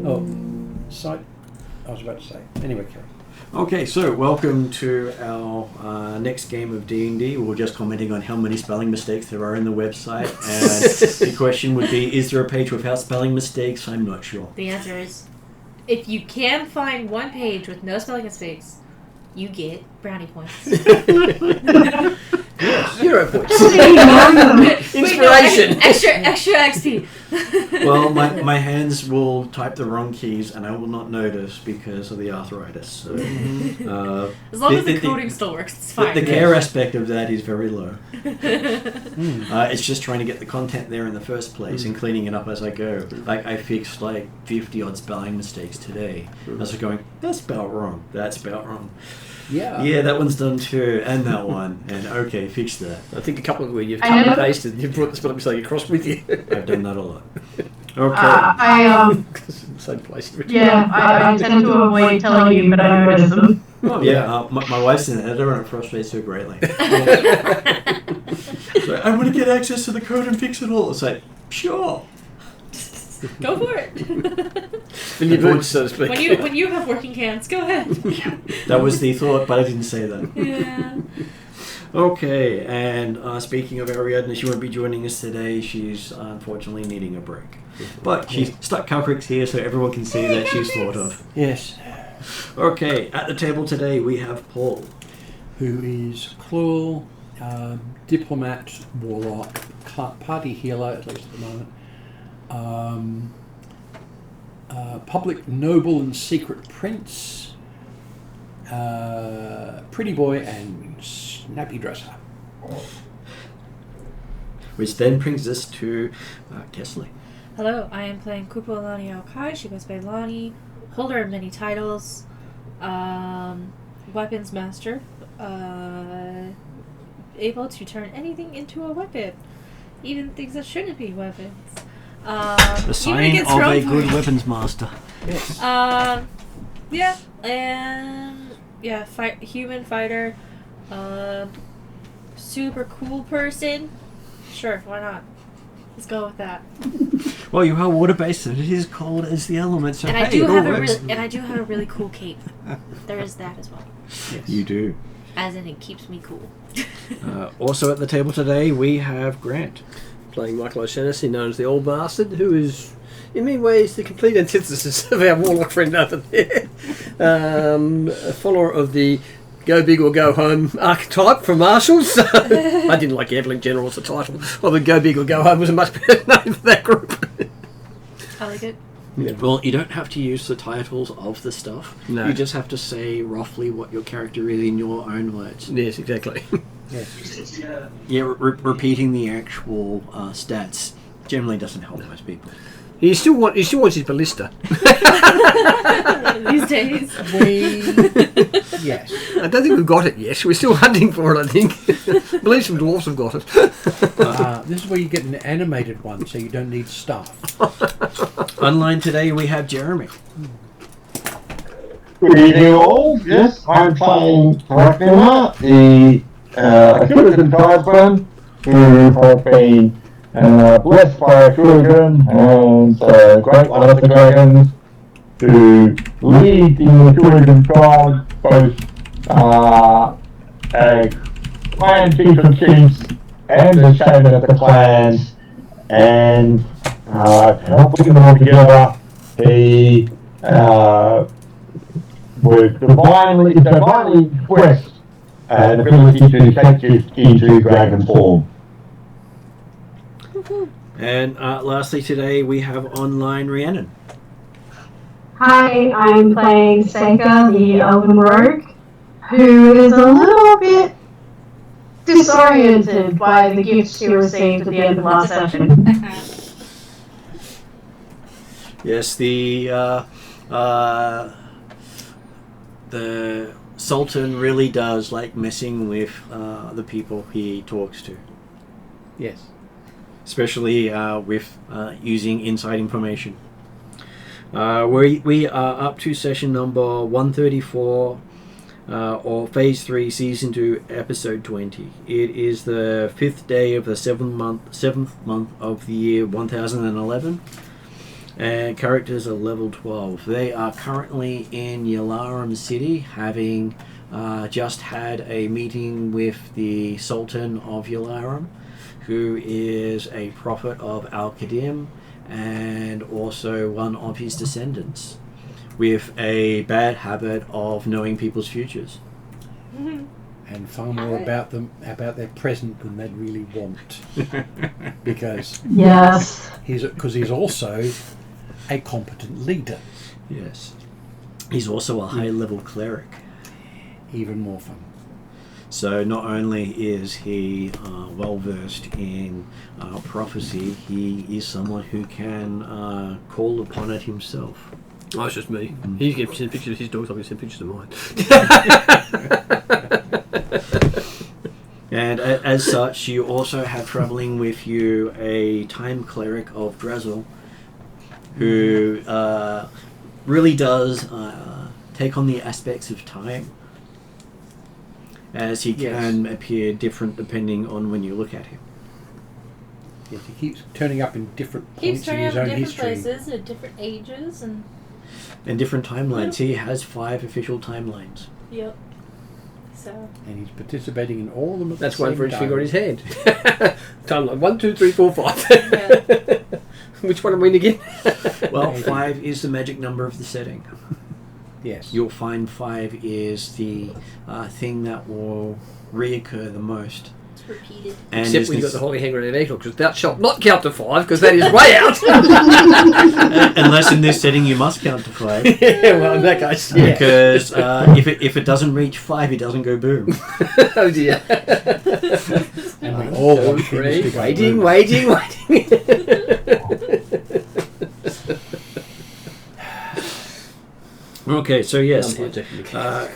Oh, site. I was about to say. Anyway, Kerry. Okay, so welcome to our next game of D&D. We're just commenting on how many spelling mistakes there are in the website. And the question would be, is there a page without spelling mistakes? I'm not sure. The answer is, if you can find one page with no spelling mistakes, you get brownie points. 0 points. Inspiration. Wait, no, extra XP. Well, my hands will type the wrong keys, and I will not notice because of the arthritis. So, as long as the coding still works, it's fine. The care aspect of that is very low. It's just trying to get the content there in the first place and cleaning it up as I go. Like, I fixed like 50 odd spelling mistakes today. I was going, that's spelled wrong. That's spelled wrong. Yeah, that one's done too, and that one, and okay, fix that. I think a couple of where you've cut and pasted and you've brought the spelling mistake across with you. I've done that a lot. Okay. Same place. I tend to avoid telling you, but I notice them. Oh, yeah, my wife's an editor and it frustrates her greatly. So, I want to get access to the code and fix it all. It's like, sure. Go for it. In your boots, so to speak. When you have working hands, go ahead. That was the thought, but I didn't say that. Yeah. Okay, and speaking of Ariadne, she won't be joining us today. She's unfortunately needing a break. But she's stuck Calcrick's here so everyone can see that she's thought of. Yes. Okay, at the table today we have Paul. Who is cruel, diplomat, warlock, party healer, at least at the moment. Public noble and secret prince, pretty boy and snappy dresser. Which then brings us to Kesley. Hello, I am playing Kupo Lani Aokai. She goes by Lani, holder of many titles, weapons master, able to turn anything into a weapon, even things that shouldn't be weapons. The sign of a good weapons master. Yes. Human fighter, super cool person. Sure, why not? Let's go with that. Well, you are water based, and it is cold as the elements. So and I do have a really cool cape. There is that as well. Yes. You do. As in, it keeps me cool. Also at the table today, we have Grant. Playing Michael O'Shaughnessy, known as the Old Bastard, who is, in many ways, the complete antithesis of our warlock friend over there. A follower of the go big or go home archetype from Marshall's. I didn't like Evelyn General as the title. Well, the go big or go home was a much better name for that group. I like it. Yeah. Well, you don't have to use the titles of the stuff. No. You just have to say roughly what your character is in your own words. Yes, exactly. Yes. Yeah, repeating the actual stats generally doesn't help most people. He still wants his ballista. These days. Yes. I don't think we've got it yet. We're still hunting for it, I think. I believe some dwarves have got it. This is where you get an animated one, so you don't need staff. Online today we have Jeremy. Good evening all. Yes, I'm playing Raknima, the Atruaghin tribesman who have been blessed by Atruaghin and Great One of the Dragons to lead the Atruaghin tribe, both clan chief of chiefs and the shaman of the clans, and helping them all together. He was divinely blessed an ability to take it into dragon form. And lastly today we have online Rhiannon. Hi, I'm playing Senka, the Elven Rogue, who is a little bit disoriented by the gifts she received at the end of last session. Yes, the Sultan really does like messing with the people he talks to. Yes. Especially with using inside information. We are up to session number 134, or Phase 3, Season 2, Episode 20. It is the 5th day of the 7th month of the year 1011. And characters are level 12. They are currently in Yalarum City, having just had a meeting with the Sultan of Yalarum, who is a prophet of Al-Qadim and also one of his descendants, with a bad habit of knowing people's futures. And far more about their present than they'd really want, because Yes. he's also a competent leader. Yes. He's also a high-level cleric. Even more fun. So not only is he well-versed in prophecy, he is someone who can call upon it himself. Oh, it's just me. He can send pictures of his dogs, I can send pictures of mine. And as such, you also have travelling with you a time cleric of Drazel, who really does take on the aspects of time, as he can appear different depending on when you look at him. Yes, he keeps turning up in different Keeps points in turning his up own in different history. places at different ages and. And different timelines. He has 5 official timelines. Yep. So. And he's participating in all of them at That's the one same for each time. finger on his hand. Timeline 1, 2, 3, 4, 5. Yeah. Which one am I in again? Well, 5 is the magic number of the setting. Yes. You'll find 5 is the thing that will reoccur the most. It's repeated. And Except is when you've got this- the Holy Hanger and Eagle, because that shall not count to 5, because that is way out. Unless in this setting you must count to 5. Yeah, well, in that case, yeah. Because if it doesn't reach 5, it doesn't go boom. Oh dear. And we all Two, want things to go waiting, boom. waiting. Okay, so yes,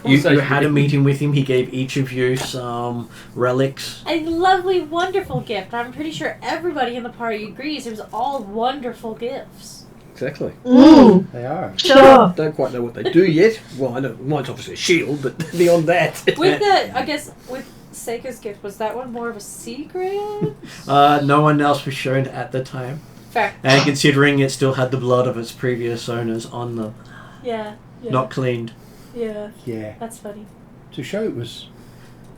you had a meeting with him. He gave each of you some relics. A lovely, wonderful gift. I'm pretty sure everybody in the party agrees it was all wonderful gifts. Exactly. Mm, They are. sure. Don't quite know what they do yet. Well, I know mine's obviously a shield, but beyond that. With the, I guess, with Seika's gift, was that one more of a secret? No one else was shown at the time. Fair. And considering it still had the blood of its previous owners on them, Yeah. Yeah. not cleaned. Yeah. Yeah. That's funny. To show it was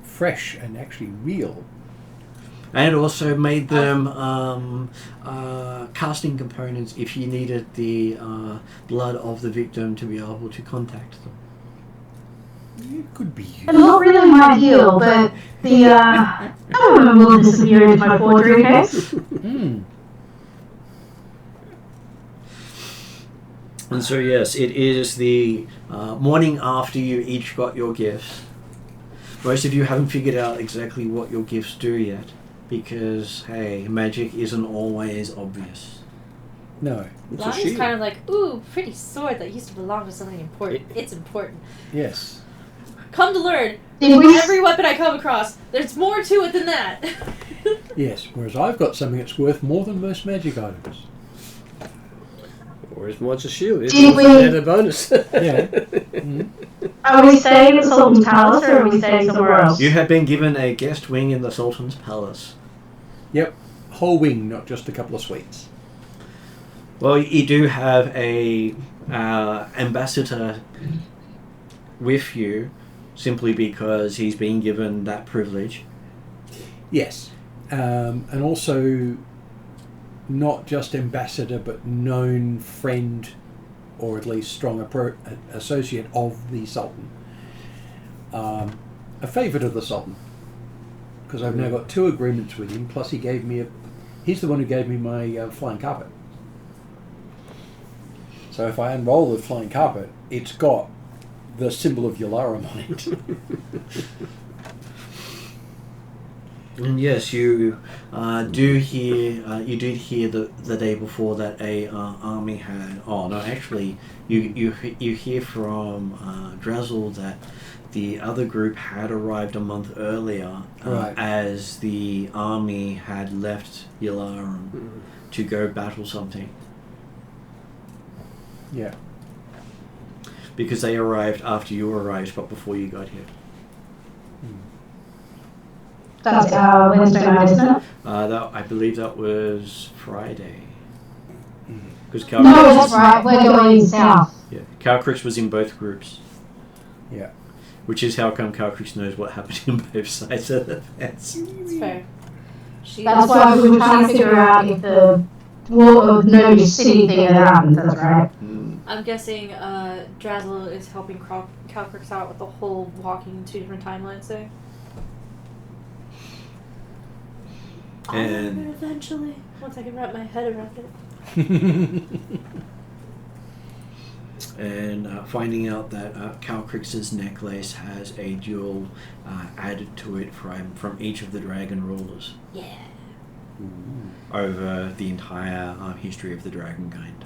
fresh and actually real. And it also made them casting components if you needed the blood of the victim to be able to contact them. It could be used. And not really my deal, but the element will disappear into my forgery case. Mm. And so yes, it is the morning after you each got your gifts. Most of you haven't figured out exactly what your gifts do yet, because hey, magic isn't always obvious. No. It's a Lonnie's shield. kind of like, ooh, pretty sword that used to belong to something important. It's important. Yes. Come to learn, Did we every weapon I come across, there's more to it than that. Yes. Whereas I've got something that's worth more than most magic items. Or is mine's a shield? It's Did we- a bonus. Yeah. Mm. Are we staying at Sultan's Palace or are we staying somewhere else? You have been given a guest wing in the Sultan's palace. Yep. Whole wing, not just a couple of suites. Well, you do have a ambassador with you, simply because he's been given that privilege. Yes. And also not just ambassador, but known friend, or at least strong associate of the Sultan. A favourite of the Sultan. Because I've now got 2 agreements with him, plus he gave me he's the one who gave me my flying carpet. So if I unroll the flying carpet, it's got the symbol of Yalarum on it. And yes, you did hear the day before that a army had. Oh no, actually, you hear from Drazel that the other group had arrived a month earlier, Right. as the army had left Yalarum to go battle something, Yeah. because they arrived after you arrived, but before you got here. That's Wednesday night, isn't it? I believe that was Friday. Because No, that's right. We're going south. Yeah, Calcrix was in both groups. Yeah. Which is how come Calcrix knows what happened on both sides of the fence. It's fair. That's why we were trying to figure out if the War of No City thing had happened. That's right. I'm guessing Drazzle is helping Calcrix out with the whole walking two different timelines thing. And Eventually, once I can wrap my head around it. And finding out that Calcrix's necklace has a jewel added to it from each of the dragon rulers. Yeah. Over the entire history of the dragon kind.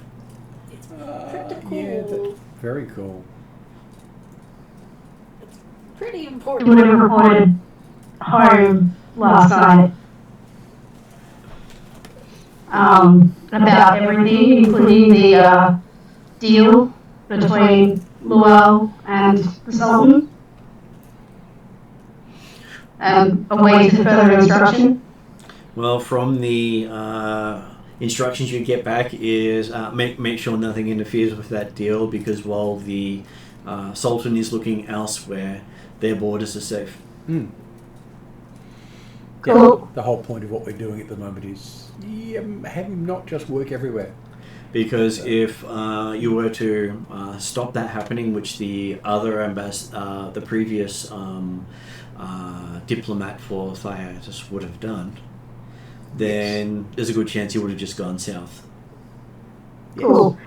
It's pretty cool. Yeah, that's very cool. It's pretty We important. would have reported home last night about everything, including the deal between Llewell and the Sultan, and awaited further instruction. Well, from the instructions you get back is make sure nothing interferes with that deal, because while the Sultan is looking elsewhere, their borders are safe. Mm. Cool. Yeah, the whole point of what we're doing at the moment is have him not just work everywhere. Because if you were to stop that happening, which the other the previous diplomat for Thyatus would have done, then there's a good chance he would have just gone south. Yes. Cool.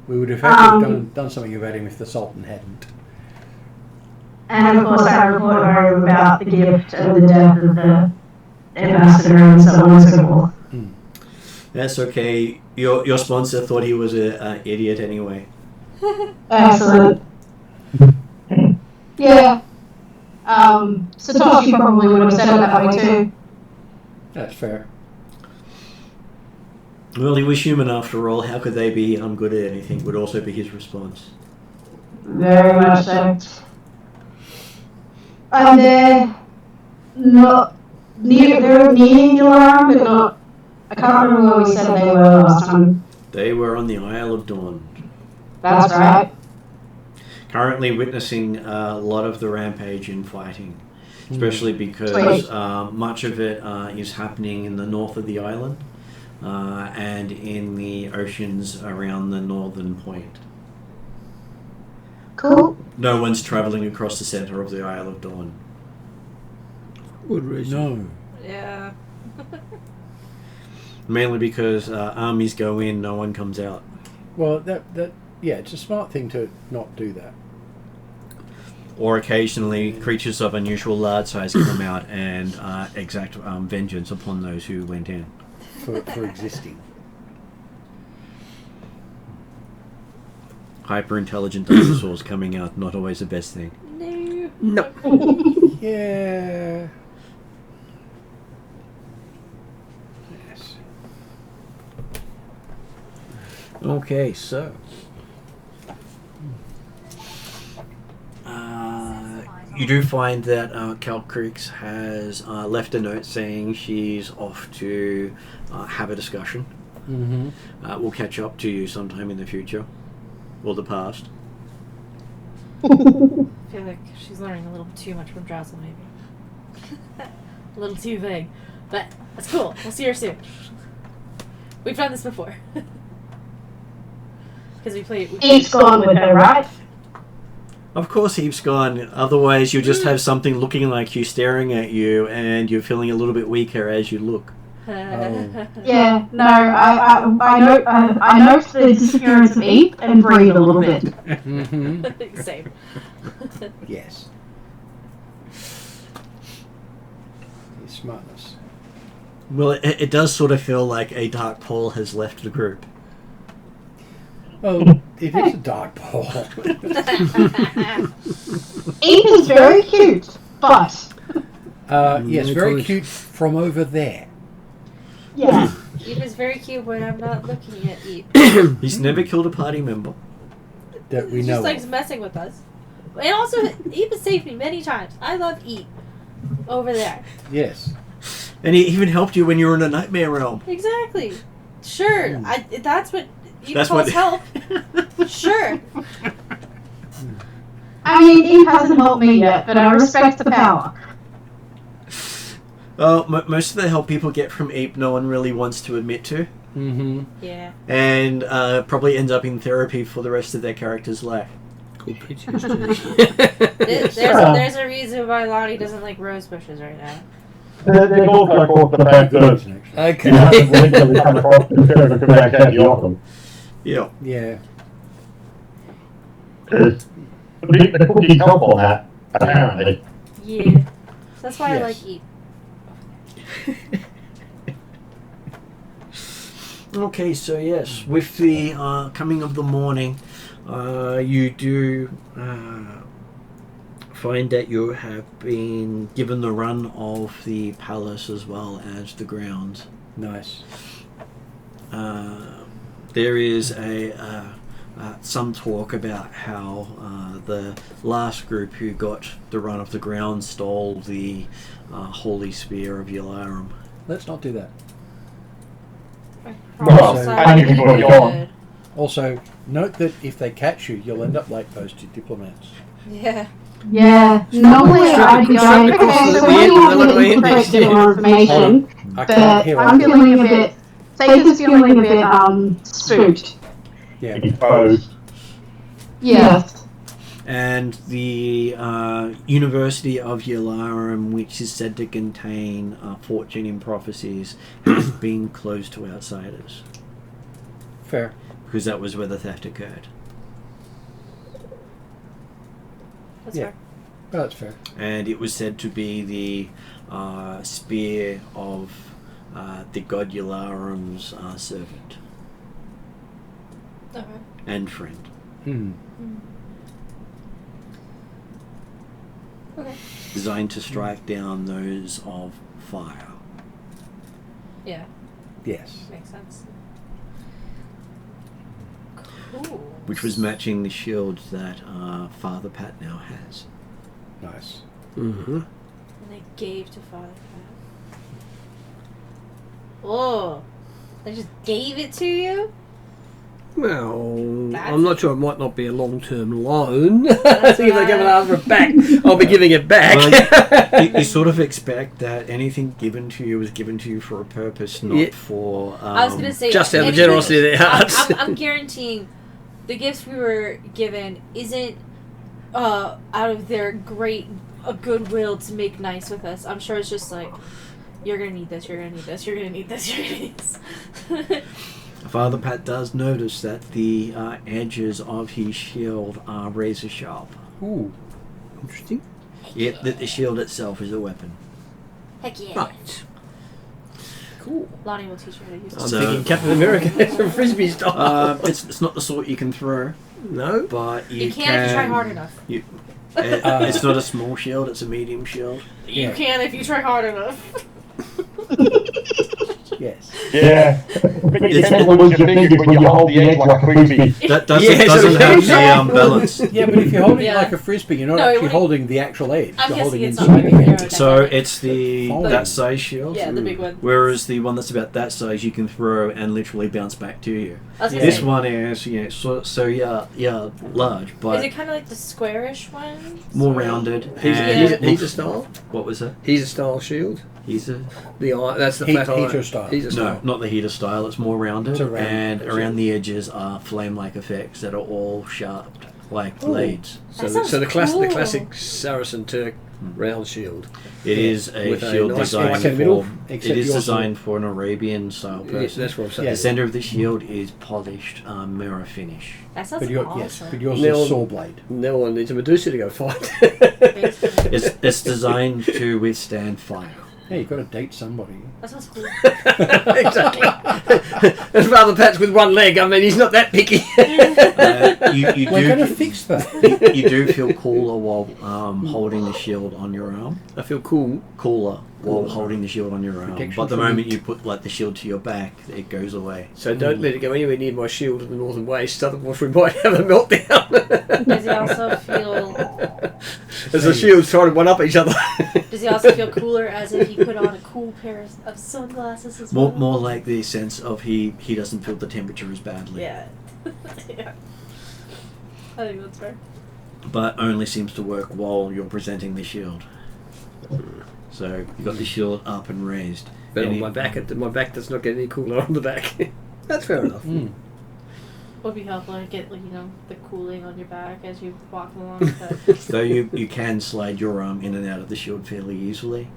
We would have had to have done something about him if the Sultan hadn't. And of course, I reported home about the gift and the death of the ambassador and so on and so forth. That's okay. Your sponsor thought he was an idiot anyway. Excellent. Yeah. Satoshi probably would have said it that way too. That's fair. Well, he was human after all. How could they be good at anything? Would also be his response. Very much so. And they're not near, they're near Yawning, but not. I can't remember where we said they were last time. They were on the Isle of Dawn. That's right. Currently witnessing a lot of the rampage and fighting, especially because Sweet. much of it is happening in the north of the island and in the oceans around the northern point. Cool. No one's travelling across the centre of the Isle of Dawn. Good reason. No. Yeah. Mainly because armies go in, no one comes out. Well, yeah, it's a smart thing to not do that. Or occasionally, creatures of unusual large size come out and exact vengeance upon those who went in. For existing. Hyper-intelligent dinosaurs coming out, not always the best thing. No. No. Yeah. Yes. Okay, so You do find that Calcrix has left a note saying she's off to have a discussion. Mm-hmm. We'll catch up to you sometime in the future. Or the past. I feel like she's learning a little too much from Drazzle, maybe. A little too vague. But that's cool. We'll see her soon. We've done this before. Because we played. Eve's gone with her, right? Of course Heap's gone. Otherwise you'll just have something looking like you staring at you and you're feeling a little bit weaker as you look. Yeah. No. I note the disappearance of Eve and breathe a little bit. Mm-hmm. Same. Yes. His smartness. Well, it does sort of feel like a dark pole has left the group. Well, it is a dark pole. Eve is very cute, but Yes, very cute from over there. yeah. Eve is very cute when I'm not looking at Eve. He's never killed a party member. That we She know just likes of. messing with us. And also, Eve has saved me many times. I love Eve. Over there. Yes. And he even helped you when you were in a nightmare realm. Exactly. Sure. That's what You That's call what- us help. Sure. I mean, he hasn't helped me yet, but I respect the power. Well, most of the help people get from Ape, no one really wants to admit to, Mm-hmm. Yeah. and probably ends up in therapy for the rest of their character's life. Called PTSD. There's a reason why Lottie doesn't like rose bushes right now. They both got across the fact that you haven't Okay. literally come across the server to accept the offer. Yeah. Yeah. Because the cookie's help on that, apparently. Yeah. That's why I Yes. like eat. Okay, so yes, with the coming of the morning, you do find that you have been given the run of the palace as well as the grounds. Nice. There is some talk about how the last group who got the run of the grounds stole the holy spear of Yalarum. Let's not do that. Well, So- I think people are gone. Also, note that if they catch you, you'll end up like those two diplomats. Yeah. Yeah, normally I'd be Straight like, across okay, the so end, when and then you we're want going to to get more information, I but can't hear I'm it. feeling a bit, Seika's feeling a bit, spooked. Yeah. Exposed. Yes. And the University of Yalarum, which is said to contain fortune in prophecies, has been closed to outsiders Fair. because that was where the theft occurred. That's Yeah. fair. Oh, that's fair. And it was said to be the spear of the god Yalarum's servant Okay. and friend. Hmm. Okay. Designed to strike down those of fire. Yeah. Yes. Makes sense. Cool. Which was matching the shield that Father Pat now has. Nice. Mm-hmm. And they gave to Father Pat. Oh. They just gave it to you? Well, That's- I'm not sure. It might not be a long-term loan. That's See if they give it right. over back. I'll be giving it back. Well, you sort of expect that anything given to you is given to you for a purpose, not Yeah. for. I was going to say... just out of the anything- generosity of their hearts. I'm guaranteeing the gifts we were given isn't out of their great goodwill to make nice with us. I'm sure it's just like, you're going to need this, you're going to need this, you're going to need this, you're going to need this. Father Pat does notice that the edges of his shield are razor sharp. Ooh. Interesting. Yet that the shield itself is a weapon. Heck yeah. Right. Cool. Lonnie will teach you how to use it. I'm So- thinking Captain America from Frisbee style. It's not the sort you can throw, No. but You can if you try hard enough. It's not a small shield; it's a medium shield. You Yeah. can if you try hard enough. Yes. Yeah. But you can't lose your fingers when you hold the edge like a frisbee. That doesn't, Yes, doesn't have exactly. the balance. Yeah, but if you're holding it Yeah. like a frisbee, you're not No, it actually wouldn't- holding the actual edge. I'm You're holding guessing it's inside not the really edge. narrowed So down. it's the Fold. that size shield. Yeah, the big one. Whereas the one that's about that size, you can throw and literally bounce back to you. I was gonna This say, one is large, is but it kind of like the squarish one? more rounded. He's, and he's a style. What was it? He's a style shield. He's a That's the Heat- flat iron. heater style. He's a no, style. not the heater style. It's more rounded, It's a round and edge. around the edges are flame-like effects that are all sharp, like Ooh. blades. So, That the, so the, sounds cool. classic Saracen Turk round shield. It is a With a shield nice designed white in the middle, for. It except is yours- designed for an Arabian-style Yes, person. that's what I'm saying. Yeah. The center of the shield is polished mirror finish. That sounds But your awesome. yes, but yours Now- is saw blade. No one needs a Medusa to go fight. It's designed to withstand fire. Yeah, you've got to date somebody. That sounds cool. Exactly. As Father Pat's with one leg, I mean, he's not that picky. You We're going to do fix that. you do feel cooler while holding the shield on your arm. I feel cool. Cooler while holding the shield on your arm. Protection But the from moment heat. you put like the shield to your back, it goes away. So don't let it go anywhere near my shield in the northern waist, otherwise we might have a meltdown. Does he also feel As the shields try to one up each other. Does he also feel cooler as if he put on a cool pair of sunglasses as well? More like the sense of he doesn't feel the temperature as badly. Yeah. Yeah. I think that's fair. But only seems to work while you're presenting the shield. So you got the shield up and raised. But And on my back does not get any cooler on the back. That's fair enough. Would be helpful to get, the cooling on your back as you walk along. But So you can slide your arm in and out of the shield fairly easily.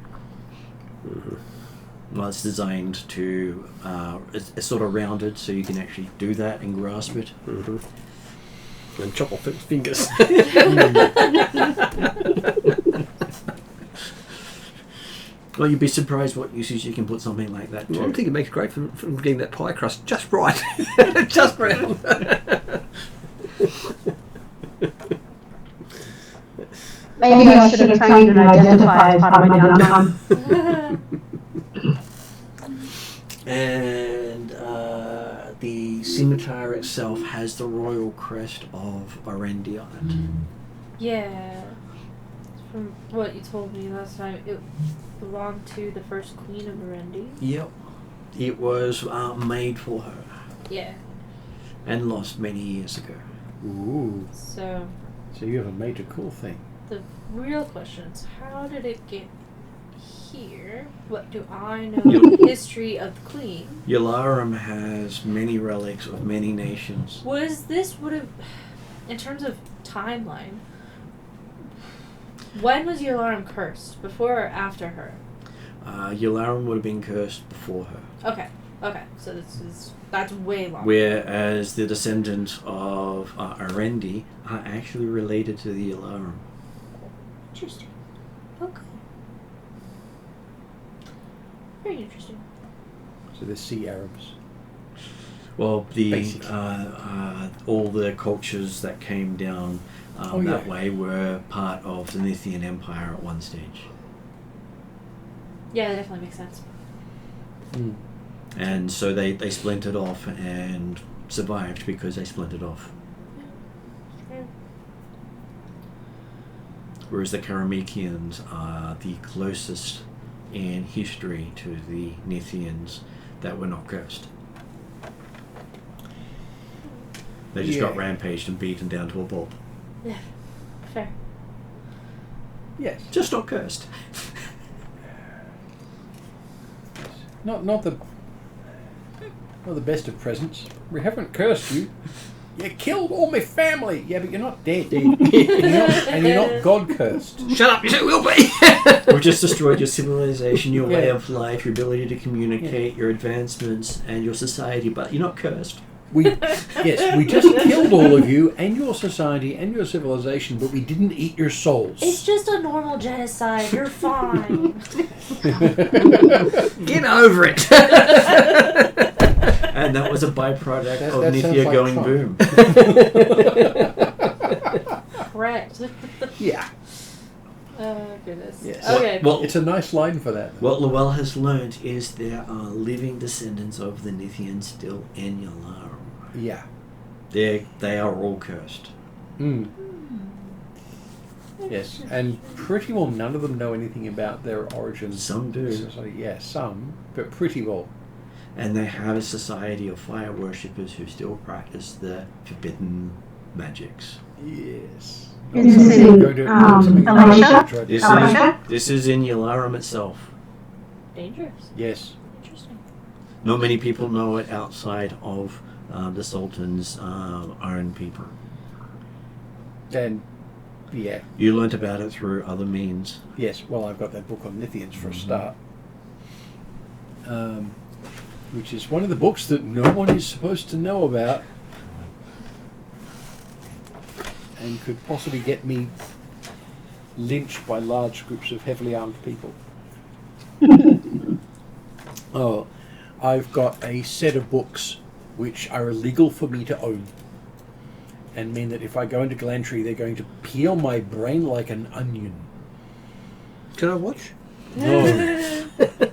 Well, it's designed to it's sort of rounded, so you can actually do that and grasp it. And chop off its fingers. Well, you'd be surprised what usage you can put something like that to. Well, I think it makes great from getting that pie crust just right. Just round. Maybe I should have trained and identified part of my downtime. And the scimitar itself has the royal crest of Arendi on it. yeah, from what you told me last time, it belonged to the first queen of Arendi. Yep. It was made for her Yeah. and lost many years ago. Ooh. So So you have a major cool thing. the real question is, how did it get here? What do I know the history of the queen? Yalarum has many relics of many nations. Would have, in terms of timeline, when was Yalarum cursed? Before or after her? Yalarum would have been cursed before her. Okay. So that's way longer. Whereas the descendants of Arendi are actually related to the Yalarum. Interesting. Okay. Very interesting. So the Sea Arabs. Well, the Basically. all the cultures that came down that way were part of the Nithian Empire at one stage. Yeah, that definitely makes sense. And so they splintered off and survived because they splintered off. Yeah. Whereas the Karamikians are the closest in history to the Nithians that were not cursed. They just got rampaged and beaten down to a pulp. Yeah. Fair. Yes. Just not cursed. Not the best of presents. We haven't cursed you. You killed all my family. Yeah, but you're not dead. And you're not God cursed. Shut up, you say will be. We've just destroyed your civilization, your way of life, your ability to communicate, your advancements, and your society, but you're not cursed. We just killed all of you and your society and your civilization, but we didn't eat your souls. It's just a normal genocide. You're fine. Get over it. And that was a byproduct of that Nithia sounds like going Trump. boom. Correct. Yeah. Oh, goodness. Yes. Okay. Well, It's a nice line for that. what Llewell has learnt is there are living descendants of the Nithians still in Yalarum. Yeah. They are all cursed. Yes. And pretty well none of them know anything about their origins. Some do. So, yeah, some, but pretty well. And they have a society of fire worshippers who still practice the forbidden magics. Yes. Is this in Alicia? This is in Yalarum itself. Dangerous. Yes. Interesting. Not many people know it outside of the Sultan's own people. And yeah. You learnt about it through other means. Yes. Well, I've got that book on Nithians for a start. Which is one of the books that no one is supposed to know about. And could possibly get me lynched by large groups of heavily armed people. Oh, I've got a set of books which are illegal for me to own, and mean that if I go into Galantry, they're going to peel my brain like an onion. Can I watch? No.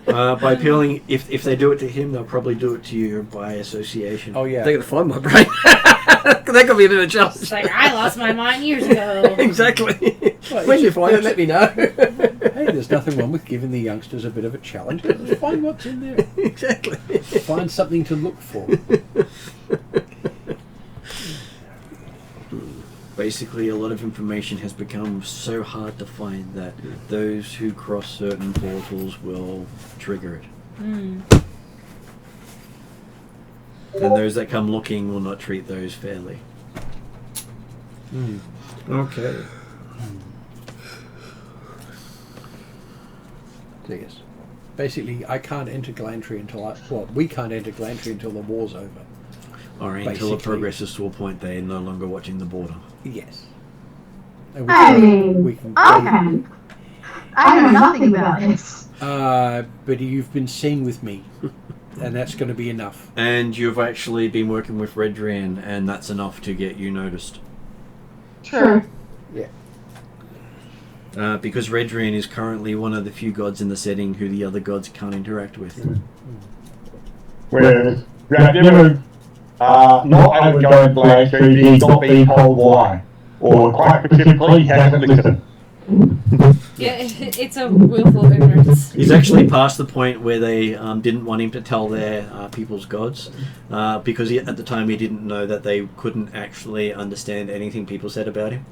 By peeling, if they do it to him, they'll probably do it to you by association. Oh yeah. They're going to find my brain. that could be a bit of a challenge. It's like, I lost my mind years ago. Exactly. Well, When you find it, let me know. Hey, there's nothing wrong with giving the youngsters a bit of a challenge. Let's find what's in there. Exactly. Find something to look for. Basically, a lot of information has become so hard to find that those who cross certain portals will trigger it. Mm. And those that come looking will not treat those fairly. Okay. So yes. Basically, I can't enter Glantry until we can't enter Glantry until the war's over. Or until it Basically. progresses to a point they are no longer watching the border. Yes. And I mean, we can I can. I know nothing about this. but you've been seen with me, and that's going to be enough. And you've actually been working with Redrian, and that's enough to get you noticed. True. Yeah. Because Redrian is currently one of the few gods in the setting who the other gods can't interact with. Whereas Radimov, not able to go into Land Street, he's not being told why. Or quite specifically, he hasn't listened. Yeah, it's a willful ignorance. He's actually past the point where they didn't want him to tell their people's gods, because at the time he didn't know that they couldn't actually understand anything people said about him.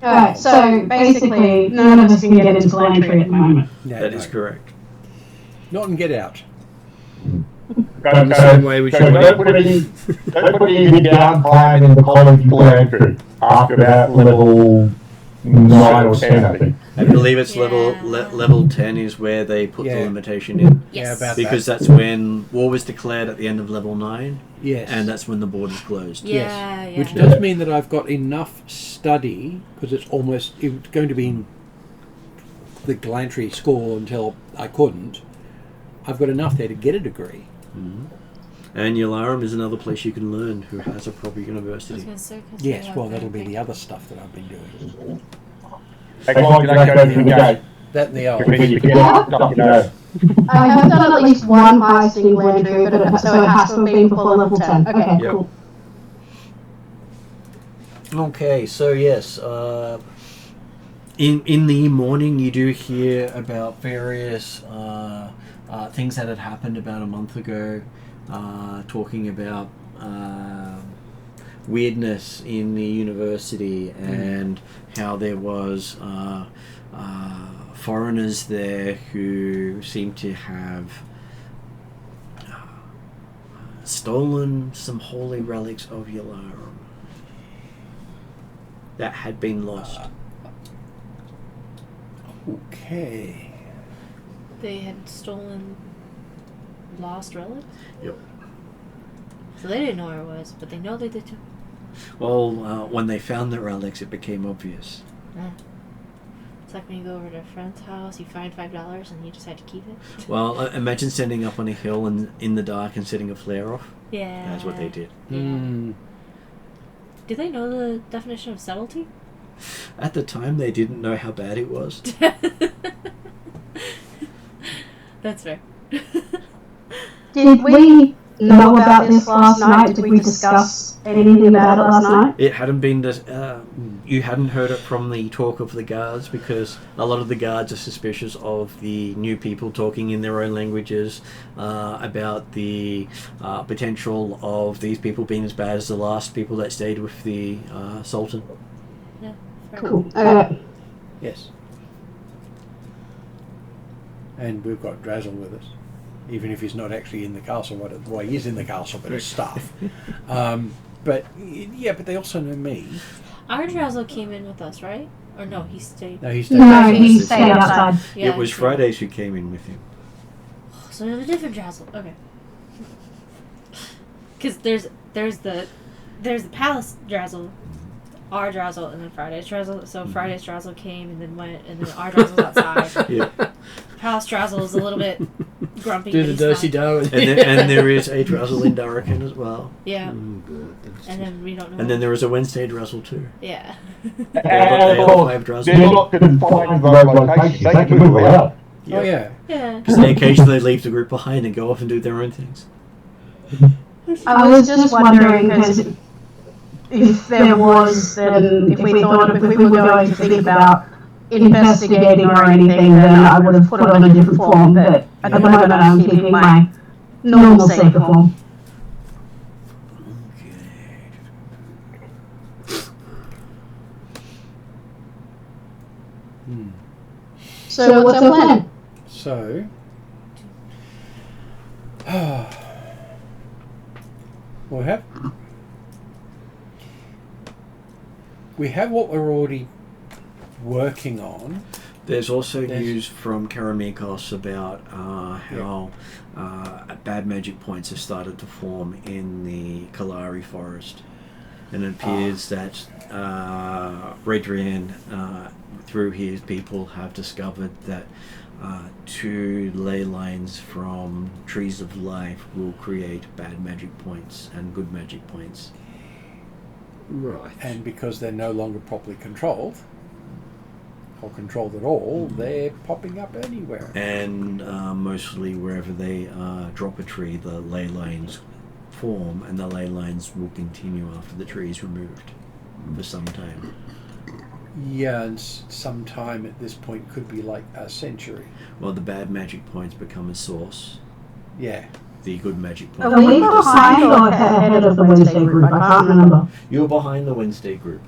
Alright, so basically, none of us can get into Lantry at the moment. No, That is correct. Not and get out. In the same way we should don't put any downtime in the college Lantry after about level 9 or 10, I think. I believe it's Yeah. level 10 is where they put the limitation in. Yes. Yeah, about Because that's when war was declared at the end of level 9, Yes. and that's when the borders closed. Yeah, yeah. Which does mean that I've got enough study, because it's going to be in the Glantry school until I couldn't. I've got enough there to get a degree. Mhm. And Yalarum is another place you can learn who has a proper I was university. gonna say, 'cause Yes, they well, have that'll be everything. the other stuff that I've been doing. As long as I don't go through the gate. That and the old. If you forget, you know. I have done at least one heisting Lantry, so it has to have been before level 10. Okay, Yep. cool. Okay, so yes, in the morning you do hear about various things that had happened about a month ago, talking about weirdness in the university and how there was foreigners there who seemed to have stolen some holy relics of Yalarum that had been lost. Okay. They had stolen lost relics? Yep. So they didn't know where it was, but they know they did too. Well, when they found the relics, it became obvious. It's like when you go over to a friend's house, you find $5 and you decide to keep it. Well, imagine standing up on a hill and in the dark and setting a flare off. Yeah. That's what they did. Yeah. Mm. Do they know the definition of subtlety? At the time, they didn't know how bad it was. That's fair. Did we know about this last night? Did we discuss anything about it last night? It hadn't been you hadn't heard it from the talk of the guards, because a lot of the guards are suspicious of the new people talking in their own languages about the potential of these people being as bad as the last people that stayed with the Sultan. Yeah. Fair. Cool. Okay. Yes. And we've got Drazzle with us, even if he's not actually in the castle. Well, he is in the castle, but as staff. But they also know me. Our Drazzle came in with us, right? Or no, he stayed. No, he's No, he stayed outside. Yeah, It was he stayed. Fridays who came in with him. So there's a different Drazzle. Okay. Because there's the Palace Drazzle, our Drazzle, and then Friday's Drazzle. So Friday's Drazzle came and then went, and then our Drazzle's outside. Yeah. Palace Drazzle is a little bit grumpy. Do but the he's dirty fine. dough. And there is a Drazzle in Darrakan as well. Yeah. And then we don't know. And then there is a Wednesday Drazzle too. Yeah. They And are of course, 5 Drazzle. they're not confined to those locations. They can move around. Oh yeah. Yeah. Because they occasionally leave the group behind and go off and do their own things. I was just wondering because if there was, then if we were going to think about investigating or anything, then I would have put on a different form. But at the moment, I'm keeping my normal safer form. So what's our plan? So, we have what we're already working on. There's also news from Karamikos about how bad magic points have started to form in the Kalari forest. And it appears that Redrian, through his people, have discovered that 2 ley lines from Trees of Life will create bad magic points and good magic points. Right. And because they're no longer properly controlled, or controlled at all, they're popping up anywhere. And mostly wherever they drop a tree, the ley lines form, and the ley lines will continue after the tree is removed for some time. Yeah, and some time at this point could be like a century. Well, the bad magic points become a source. Yeah. The good magic points. Are we behind or ahead of the Wednesday group? I can't remember. You're behind the Wednesday group.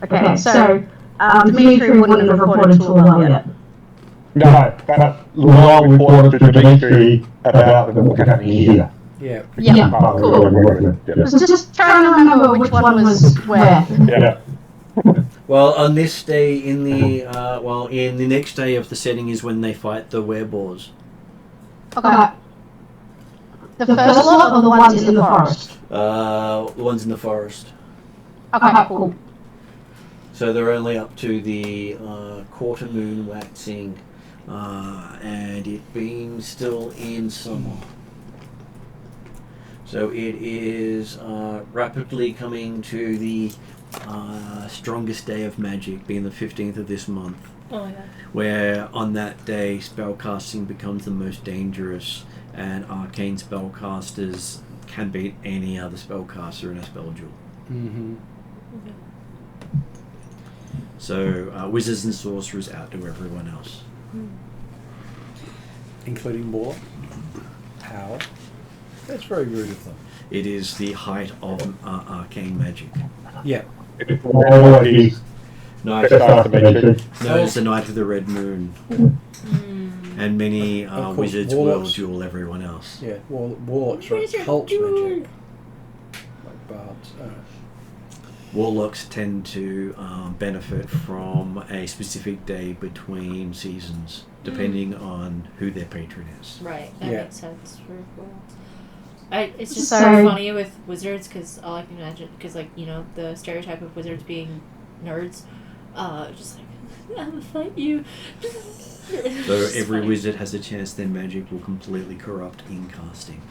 Okay, so Dimitri wouldn't have reported to Llewell yet. No, but Llewell reported to Dimitri about them coming here. Yeah. Yeah, cool. I was just trying to remember which one was where. Yeah. Well, on this day, in the next day of the setting is when they fight the wereboars. Okay. The first lot or the ones in the forest? The ones in the forest. Okay, cool. So they're only up to the quarter moon waxing, and it being still in summer. So it is rapidly coming to the strongest day of magic, being the 15th of this month. Oh my god. Where on that day spellcasting becomes the most dangerous, and arcane spellcasters can beat any other spellcaster in a spell duel. Mm-hmm. Okay. So wizards and sorcerers outdo everyone else. Including Warlock. How? That's very rude of them. It is the height of arcane magic. Yeah. No, Just after Dimitri. no, it's the night of the red moon, and many Of course, wizards will warlocks. duel everyone else. Yeah. Warlocks are cult magic. Like bards. Warlocks tend to benefit from a specific day between seasons, depending on who their patron is. Right, that Yeah. makes sense for well. It's just So- so funny with wizards because all I can imagine, because like the stereotype of wizards being nerds, just like I'm gonna fight you. So every wizard has a chance their magic will completely corrupt in casting.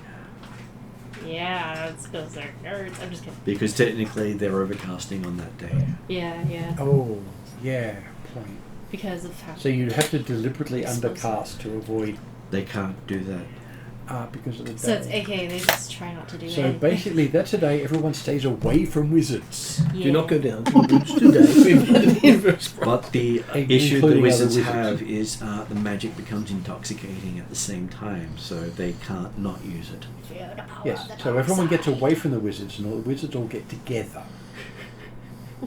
Yeah, that's because they're nerds. I'm just kidding. Because technically they're overcasting on that day. Yeah, Oh, yeah. Point. because of how. So you'd have to deliberately Explosive. undercast to avoid They can't do that. because of the day. So it's AKA they just try not to do So anything. basically, that's a day everyone stays away from wizards. Yeah. Do not go down to the woods today. But the Including issue the other wizards wizards. have is the magic becomes intoxicating at the same time, so they can't not use it. Yeah, the power Yes. of the So dark everyone gets side. away from the wizards, and all the wizards all get together,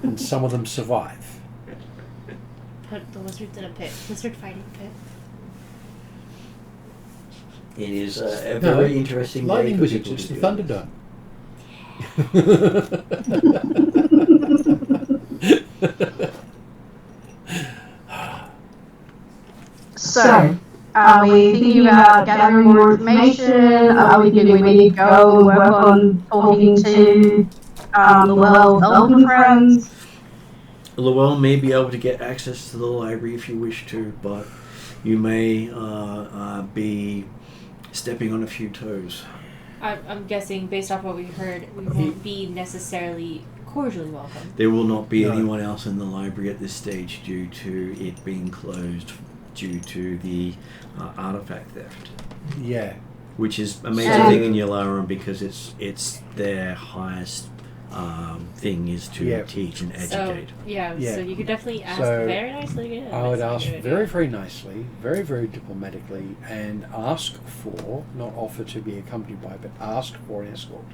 and some of them survive. Put the lizards in a pit. Lizard fighting pit. It is a No, very interesting day Lightning for wizards. people It's to the do. Thunderdome. So, are we thinking about gathering more information? Are we thinking we need to go and work on talking to Llewell's elven friends? Llewell may be able to get access to the library if you wish to, but you may be stepping on a few toes. I'm guessing, based off what we heard, we won't be necessarily cordially welcome. There will not be No. anyone else in the library at this stage due to it being closed due to the artifact theft. Yeah. Which is a major thing in Yalaran because it's their highest thing is to teach and educate. So you could definitely ask So very nicely. I would ask very, very nicely, very, very diplomatically, and ask for, not offer to be accompanied by, but ask for an escort.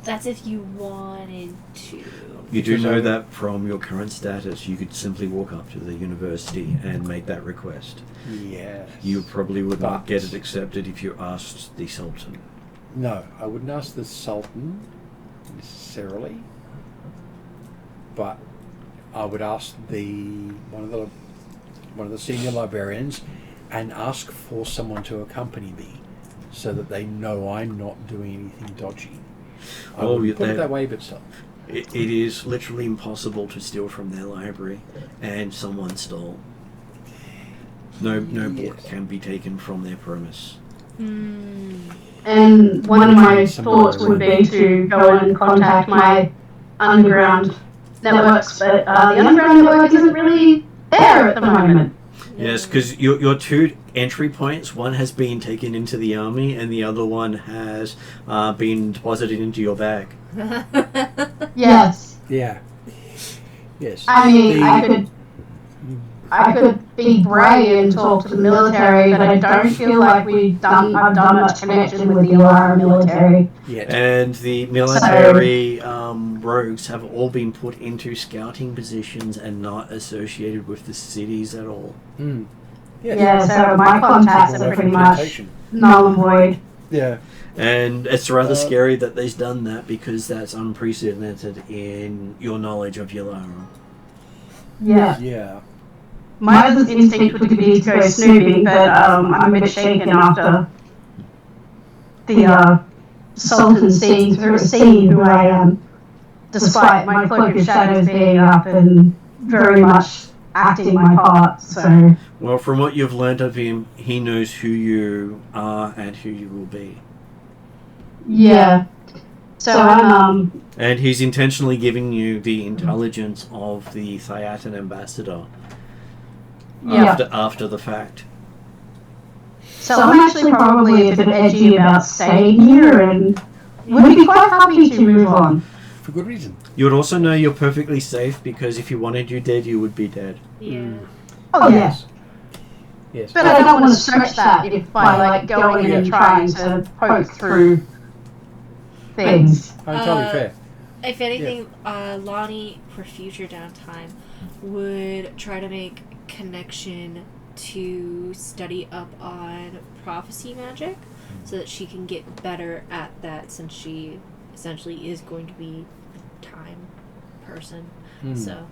That's if you wanted to. You do know that from your current status, you could simply walk up to the university and make that request. Yes. You probably would not get it accepted if you asked the Sultan. No, I wouldn't ask the Sultan necessarily, but I would ask one of the senior librarians and ask for someone to accompany me so that they know I'm not doing anything dodgy. I wouldn't put it that way, but so. It is literally impossible to steal from their library, and someone stole. No book can be taken from their premise. And one of my thoughts would be to go and contact my underground networks, but the underground network isn't really there at the moment. Yes, because your two entry points, one has been taken into the army and the other one has been deposited into your bag. Yes. Yeah. Yes. I mean, I could be brave and talk to the military, but I don't feel like I've done much connection with the Alara military. Yet. And the military rogues have all been put into scouting positions and not associated with the cities at all. Mm. Yes. Yeah, so my contacts are pretty much null and void. Yeah. And it's rather scary that they've done that because that's unprecedented in your knowledge of Yalaran. Yeah. Yeah. My other instinct would be to go snooping, but I'm a bit shaken after the Sultan seeing who I am, despite my cloak of shadows being up and very much acting my part. So. Well, from what you've learnt of him, he knows who you are and who you will be. Yeah. So I'm And he's intentionally giving you the intelligence of the Thiatan ambassador. After the fact. So I'm actually probably a bit edgy about staying here and would be quite happy to move on. For good reason. You would also know you're perfectly safe because if you wanted you dead, you would be dead. Yeah. Oh, yes. Yes. But I don't want to stretch that by going in and trying to poke through things. Totally fair. If anything, Lonnie, for future downtime, would try to make connection to study up on prophecy magic so that she can get better at that since she essentially is going to be a time person. So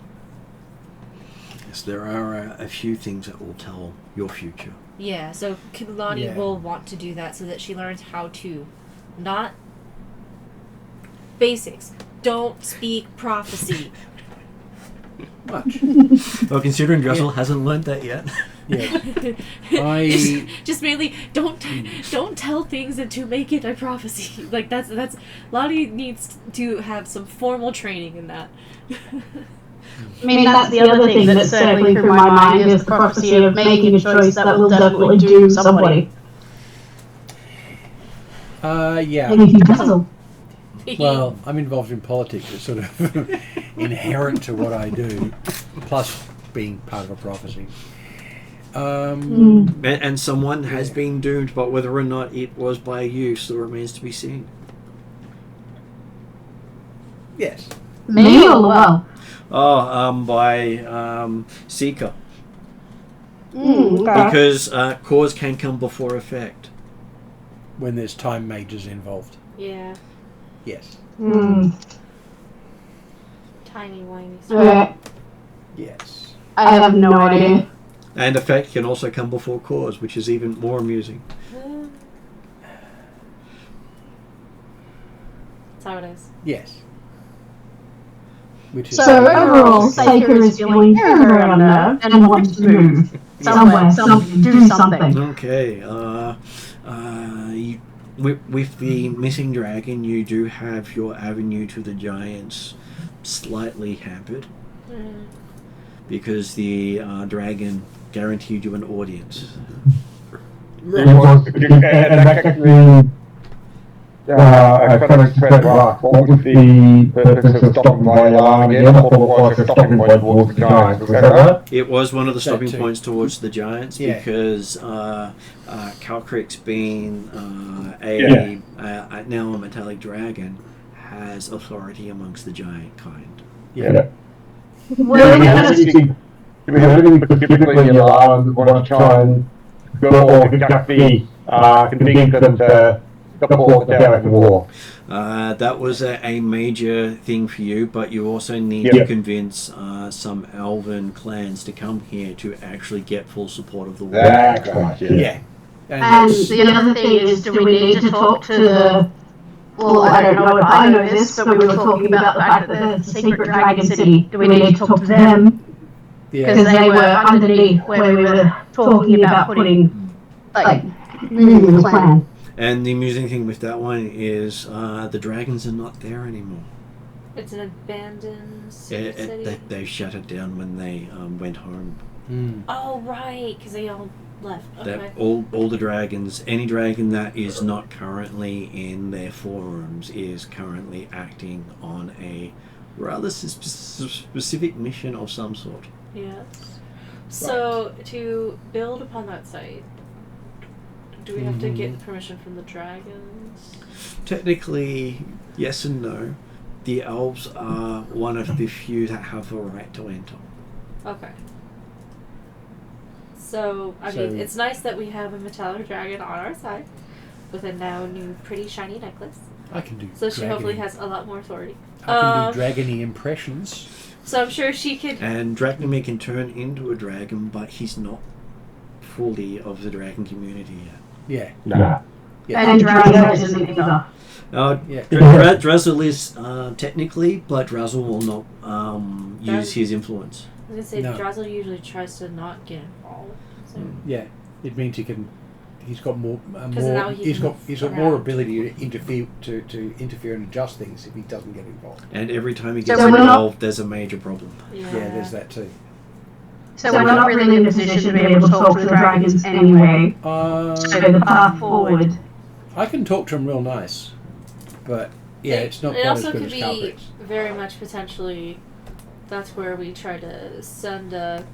Yes, there are a few things that will tell your future. yeah, so Lonnie will want to do that so that she learns how to not basics. Don't speak prophecy. Much. Well, considering Dressel hasn't learnt that yet. Yes. Just mainly don't tell things and to make it a prophecy. Like that's Lottie needs to have some formal training in that. I mean, that's the other thing that's circling through my mind is the prophecy of making a choice that will definitely doom somebody. Yeah. Maybe you dazzle. Well, I'm involved in politics. It's sort of inherent to what I do, plus being part of a prophecy. And someone has been doomed, but whether or not it was by you still remains to be seen. Yes. Me or Llewell? By Seeker. Okay. Because cause can come before effect. When there's time mages involved. Yeah. Yes. Timey-wimey. Okay. Yes. I have no idea. And effect can also come before cause, which is even more amusing. That's how it is. Yes. Which is So overall, Saker is feeling very, very unnerved and wants to move somewhere, do something. Okay. With the missing dragon, you do have your avenue to the giants slightly hampered. Because the dragon guaranteed you an audience. And that actually, I kind of said, what was the purpose of stopping by alarm again? I thought it was a stopping point towards the giants. Was that right? It was one of the That stopping too. points towards the giants Yeah. because Calcrix, being now a metallic dragon, has authority amongst the giant kind. Yeah. Well, Do we have anything specifically in alarm that want to try and go or conduct the convince them to support the Dalek War? That was a major thing for you, but you also need Yeah. to convince some elven clans to come here to actually get full support of the war. That's right, Yeah. And and that's- the other thing is, do we need to talk to the... Well, I don't know if I know this, but we were talking about the fact that the secret dragon city, do we need to talk to them? yeah. Because they were underneath where we were talking about putting, like, moving the plan. And the amusing thing with that one is the dragons are not there anymore. It's an abandoned city. They shut it down when they went home. Mm. Oh, right, because they all left. Okay. That all the dragons, any dragon that is not currently in their forums is currently acting on a rather specific mission of some sort. Yes. So, to build upon that site, do we have to get permission from the dragons? Technically, yes and no. The elves are one of the few that have the right to enter. Okay. So, I mean, it's nice that we have a metallic dragon on our side with a now new pretty shiny necklace. I can do. So she hopefully dragon- has a lot more authority. I can do dragony impressions. So I'm sure she could... And Dracnomir can turn into a dragon, but he's not fully of the dragon community yet. Yeah. Nah. Yeah. And Drazo isn't either. Yeah. Drazzle is technically, but Drazzle will not use his influence. I was going to say, No. Drazzle usually tries to not get involved. So. Yeah. It means he can. He's got more. now he He's can got move more around. ability to interfere and adjust things if he doesn't get involved. And every time he So gets we're not- involved, there's a major problem. Yeah. Yeah. There's that too. So we're not really in a position to be able to talk to the dragons anyway. So the path forward. I can talk to him real nice, but yeah, it's not It quite as also good could as be Calcrix. very much potentially... That's where we try to send a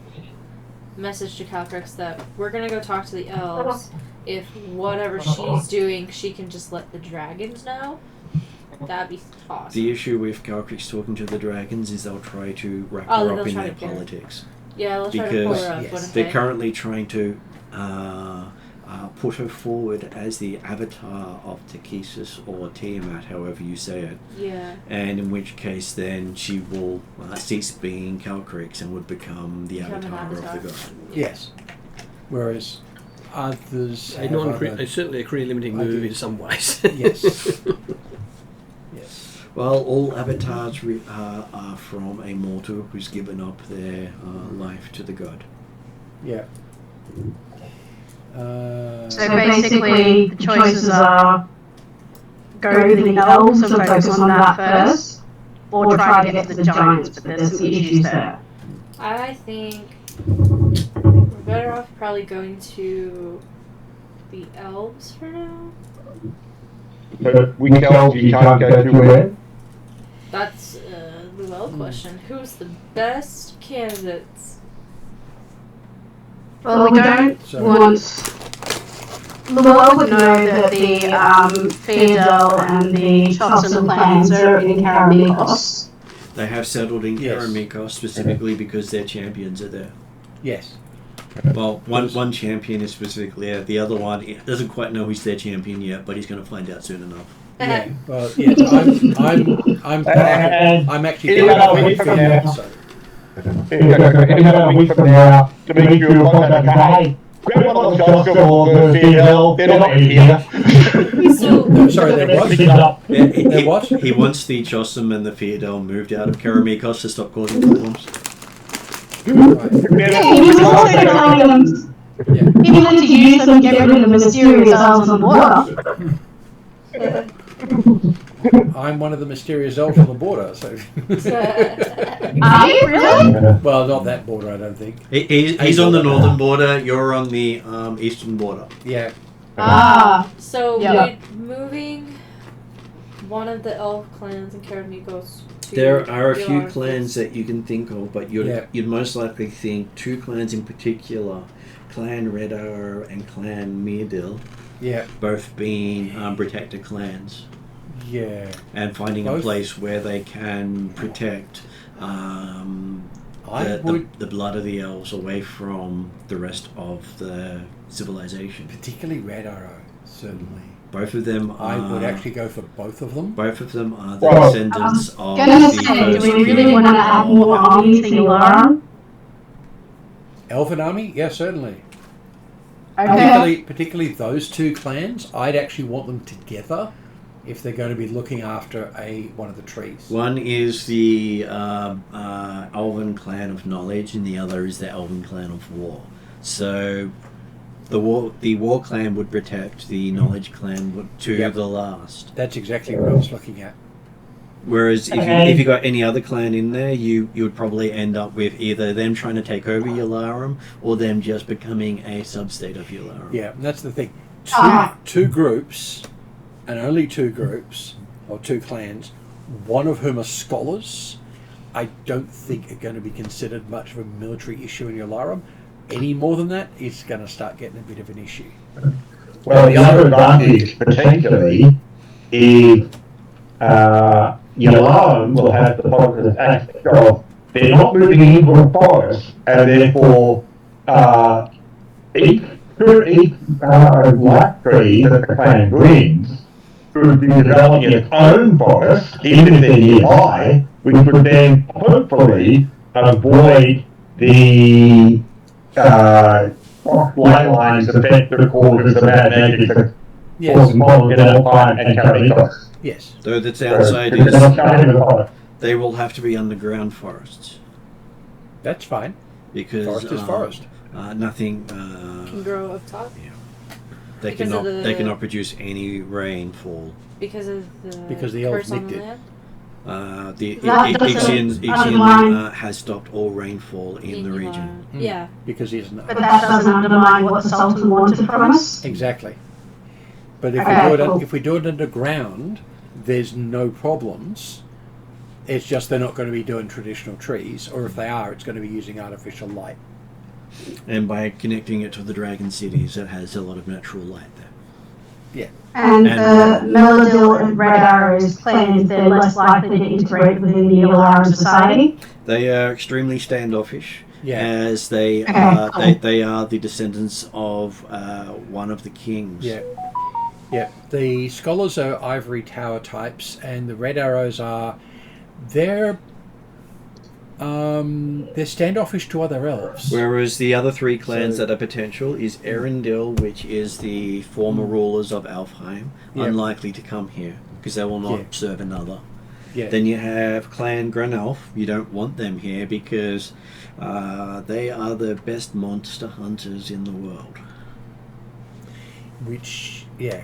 message to Calcrix that we're going to go talk to the elves. If whatever she's doing, she can just let the dragons know. That'd be awesome. The issue with Calcrix talking to the dragons is they'll try to wrap Oh, her they'll up in try their to get her. politics. Yeah, let's try to pull Because her up. yes, wouldn't They're they? currently trying to put her forward as the avatar of Takesis or Tiamat, however you say it. Yeah. And in which case then she will cease being Calcrix and would become the Become an avatar of avatar. the god. Yes. Whereas others have It's certainly a career limiting I move do. in some ways. Yes. Yes. Well, all avatars are from a mortal who's given up their life to the god. Yeah. So basically, the choices are go to the elves and focus on that first, or try to get to the giants, but there's some issues there. I think we're better off probably going to the elves for now. But we tell you can't go to where? That's a Llewell question. Who's the best candidates? Well, we don't So- want... Llewell would know that the Feodal and the Chosin clans are in Karamikos. They have settled in Yes. Karamikos specifically because their champions are there. Yes. Well, one champion is specifically there. The other one doesn't quite know he's their champion yet, but he's going to find out soon enough. Yeah. Well, yes. I'm actually Yeah, part of we the can- field, so Another week from now, to make you a contact guy. Grab one of the Johnson or the CL, they're not here. So, No, sorry, there was. Yeah, There what? he wants the Chosim and the Feodal moved out of Karamikos to stop causing problems. Yeah, he was also telling them he wanted to use them, get rid of the mysterious elves on the water. I'm one of the mysterious elves on the border. So, Are you really? well, not that border, I don't think. He's on the northern border. You're on the eastern border. Yeah. Ah. So Yeah. we're moving one of the elf clans in Karamikos to There are a few Llewell. clans that you can think of, but you'd most likely think two clans in particular, Clan Red Arrow and Clan Myrdil, Yeah. both being protected clans, Yeah. and finding a Both? place where they can protect the blood of the elves away from the rest of the civilization. Particularly Red Arrow, certainly. Both of them I are. would actually go for both of them. Both of them are the Well, descendants of Gonna the say, do first we really king want to add more armies to Yawning? Elven Army? Yeah, certainly. Okay. Particularly those two clans, I'd actually want them together if they're going to be looking after one of the trees. One is the Elven Clan of Knowledge, and the other is the Elven Clan of War. So, the War Clan would protect, the Knowledge Clan would to Yep. the last. That's exactly what I was looking at. Whereas Okay. if you got any other clan in there, you would probably end up with either them trying to take over Yularum or them just becoming a sub-state of Yularum. Yeah, and that's the thing. Ah. Two groups, and only two groups, or two clans, one of whom are scholars, I don't think are going to be considered much of a military issue in Yularum. Any more than that, it's going to start getting a bit of an issue. Well, the other advantage potentially is Yawning will have the positive aspect of they're not moving into a forest, and therefore each black tree that the clan brings would be developing its own forest, even if they're nearby, which would then hopefully avoid the light lines effect that causes the Mad Mage to cause model in Alpine and Karamikos. Yes. Though the downside Because is they're not starting with the forest. they will have to be underground forests. That's fine. Because Forest is forest. Nothing Can grow up top they because of cannot produce any rainfall. because of the Because the elves curse on nicked the it. land. The That doesn't Ixion undermine- has stopped all rainfall in the region. Mm. Yeah. Because he's not. But that doesn't undermine what the Sultan wanted from us. Exactly. But if Okay, we do it, cool. if we do it underground, there's no problems. It's just they're not going to be doing traditional trees, or if they are, it's going to be using artificial light. And by connecting it to the dragon cities, it has a lot of natural light there. Yeah. And And- Meladil and Red Arrow's clans, they're less likely to integrate within the Yawning society. They are extremely standoffish, Yeah. as they Okay, are cool. they are the descendants of one of the kings. Yeah. Yeah. The scholars are ivory tower types, and the red arrows are they're standoffish to other elves. Whereas the other three clans So- that are potential is Erendil, which is the former rulers of Alfheim, Yeah. unlikely to come here because they will not Yeah. serve another. Yeah. Then you have Clan Grunelf. You don't want them here because they are the best monster hunters in the world. Which, yeah,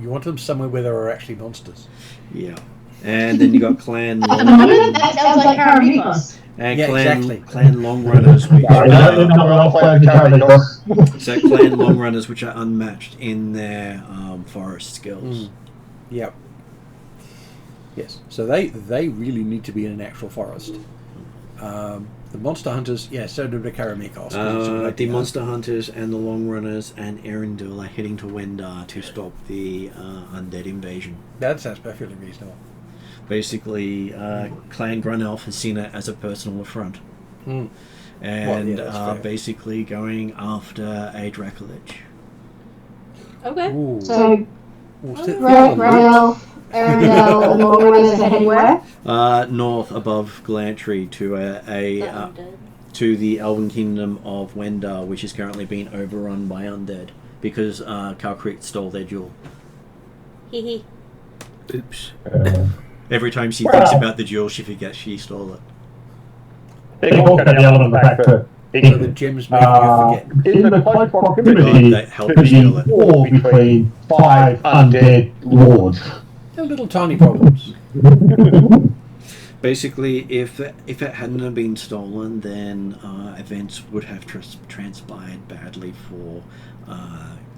you want them somewhere where there are actually monsters. Yeah. And then you got Clan At the moment, that sounds like Karamikos. and Yeah, Clan exactly. Clan Long Runners, which Sorry, that is are, not well played, Karamikos. so Clan Long Runners, which are unmatched in their forest skills. Yep. Yes. So they really need to be in an actual forest. The monster hunters, yeah, so do the Karamikos. The Monster Hunters and the Long Runners and Erendil are heading to Wendar to stop the undead invasion. That sounds perfectly reasonable. Basically, Clan Grunelf has seen it as a personal affront. Mm. And Well, yeah, that's fair. basically going after a Dracolich. Okay. Ooh. So, Ooh, sit- Grunelf, Arendelle, and Long Runners are heading where? North above Glantry to That undead. to the Elven Kingdom of Wendar, which is currently being overrun by undead because Kalkrit stole their jewel. Hee hee. Oops. Uh, Every time she thinks about the jewel, she forgets she stole it. They can look at the element of the fact that So the gems make you forget. in the close proximity God, that helped to me steal the it. war between 5 undead lords. They're little tiny problems. Basically, if it hadn't have been stolen, then events would have transpired badly for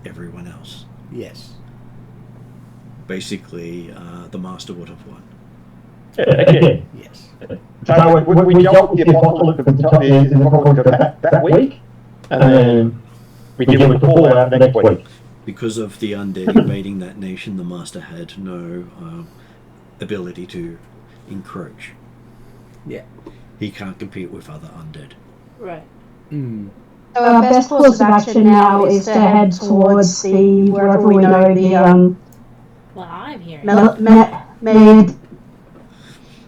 everyone else. Yes. Basically, the master would have won. Again. Yes. So we dealt with the apocalypse that week, and then we deal with the fallout next week. Because of the undead invading that nation, the master had no ability to encroach. Yeah. He can't compete with other undead. Right. Mm. So our best course of action now is to head towards the wherever we know the What I'm hearing made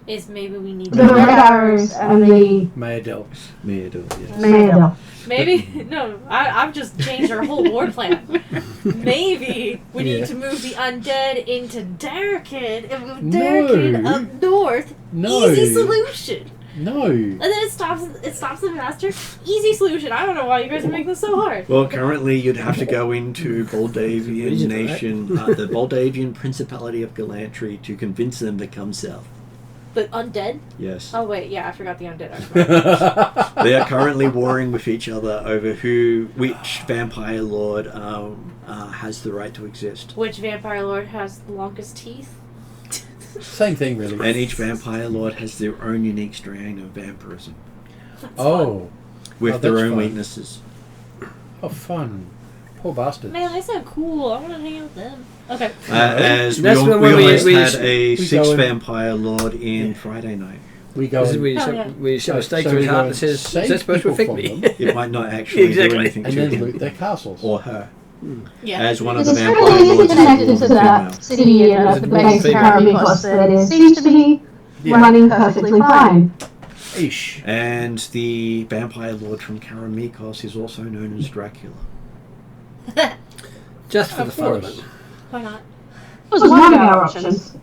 is maybe we need the to red arrows and the Mayadel. Yes. Mayadel. maybe no. I've just changed our whole war plan. Maybe we need to move the undead into Darkin and move Darkin No. up north. No. Easy solution. No. And then it stops the master. Easy solution. I don't know why you guys are making this so hard. Well, currently you'd have to go into Moldavian Region, nation, the Moldavian Principality of Galantry, to convince them to come south. The undead? Yes. Oh wait, yeah, I forgot the undead. They are currently warring with each other over which vampire lord has the right to exist. Which vampire lord has the longest teeth? Same thing, really. And each vampire lord has their own unique strain of vampirism, Oh. with Oh, their that's own fun. weaknesses. Oh, fun. Poor bastards. Man, they sound cool. I want to hang out with them. Okay. As we, That's when we we- almost we- had a we sixth go in- vampire lord in Friday night. We go This is and, where you Oh, shove, yeah. where you shove a stake So through his we heart go that says, save is that supposed to people affect from me? them. It might not actually Exactly. do anything and to then him loot their castles. or her. Yeah. As one of Because the it's vampire really lords is connected a to that female. city and Is the it base female? Karamikos that is, seems to be Yeah. running perfectly fine. Ish. And the vampire lord from Karamikos is also known as Dracula. Just for Of the fun of course. it. Why not? This was one of our options.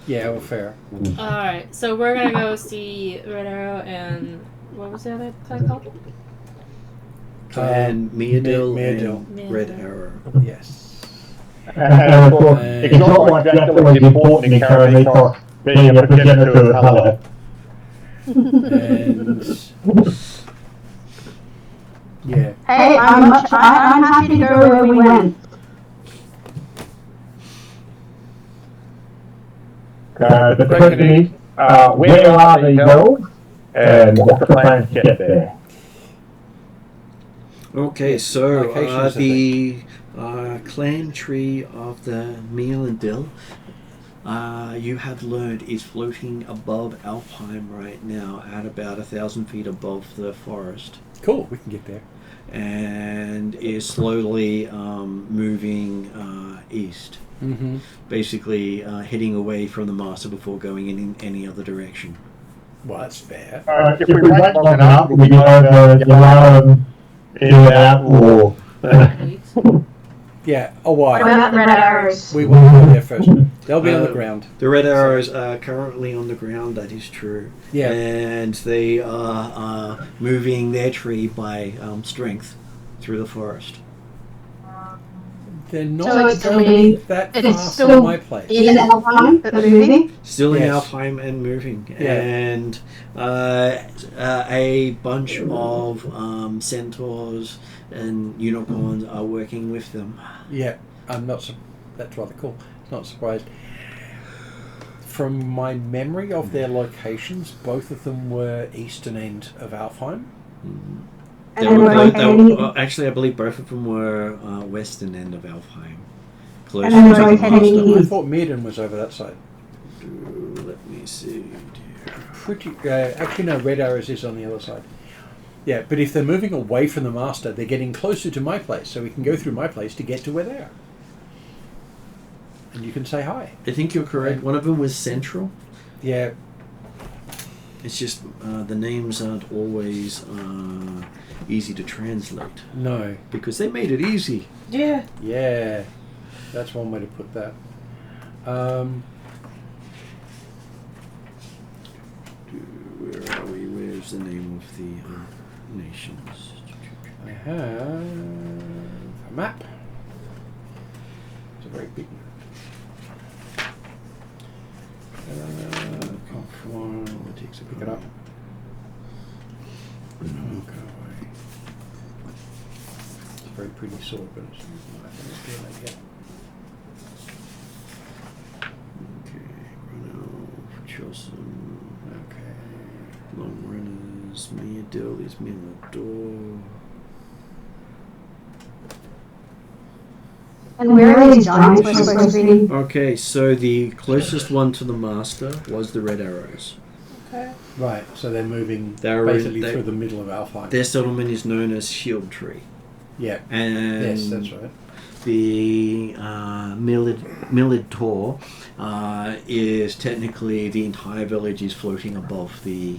Yeah, well, fair. Alright, so we're gonna go see Red Arrow and what was the other clan called? And Meadil Meadil. and Red Arrow. Yes. And of course, it's not like Dracula is important in Karamikos being a progenitor of Hello. And yeah. Hey, I'm happy to go where we went. The question is, where are they held, and what's the plan to get there? Okay, so Locations, I the clan tree of the Meadil, you have learned, is floating above Alfheim right now at about 1,000 feet above the forest, Cool. We can get there. and is slowly moving east. Mm-hmm. Basically heading away from the master before going in any other direction. Well, that's fair. If we wait long enough, we know the alarm in that or... Yeah, a while. What about the red arrows? We won't go there first. They'll be on the ground. The red arrows are currently on the ground, that is true. Yeah. And they are moving their tree by strength through the forest. They're So not it's going still- that it's far still from my place. In Alpine, the movie? Still in Yes. Alfheim and moving. Yeah. And a bunch of centaurs and unicorns are working with them. Yeah, I'm not. That's rather cool. Not surprised. From my memory of their locations, both of them were eastern end of Alfheim. And then we're locating, Actually, I believe both of them were western end of Alfheim. Close And then to we're the locating master. I east. thought Meaden was over that side. Let me see. Pretty. Actually, no. Red Arrows is on the other side. Yeah, but if they're moving away from the master, they're getting closer to my place, so we can go through my place to get to where they are. And you can say hi. I think you're correct. One of them was central. Yeah. It's just the names aren't always easy to translate No. because they made it easy. Yeah. Yeah. That's one way to put that. Where are we? Where's the name of the nations? I have a map. It's a very big map. Come on, pick it up. Oh, go away. It's a very pretty sword, but it's not going to yet. Chosen. Okay. Long runners. Meadell is Mirador. And where are these giants we're supposed to be? Okay, so the closest one to the master was the Red Arrows. Okay. Right, so they're moving They're basically they- through the middle of Alfheim. Their settlement is known as Shield Tree. Yeah. And Yes, that's right. the Milid is technically the entire village is floating above the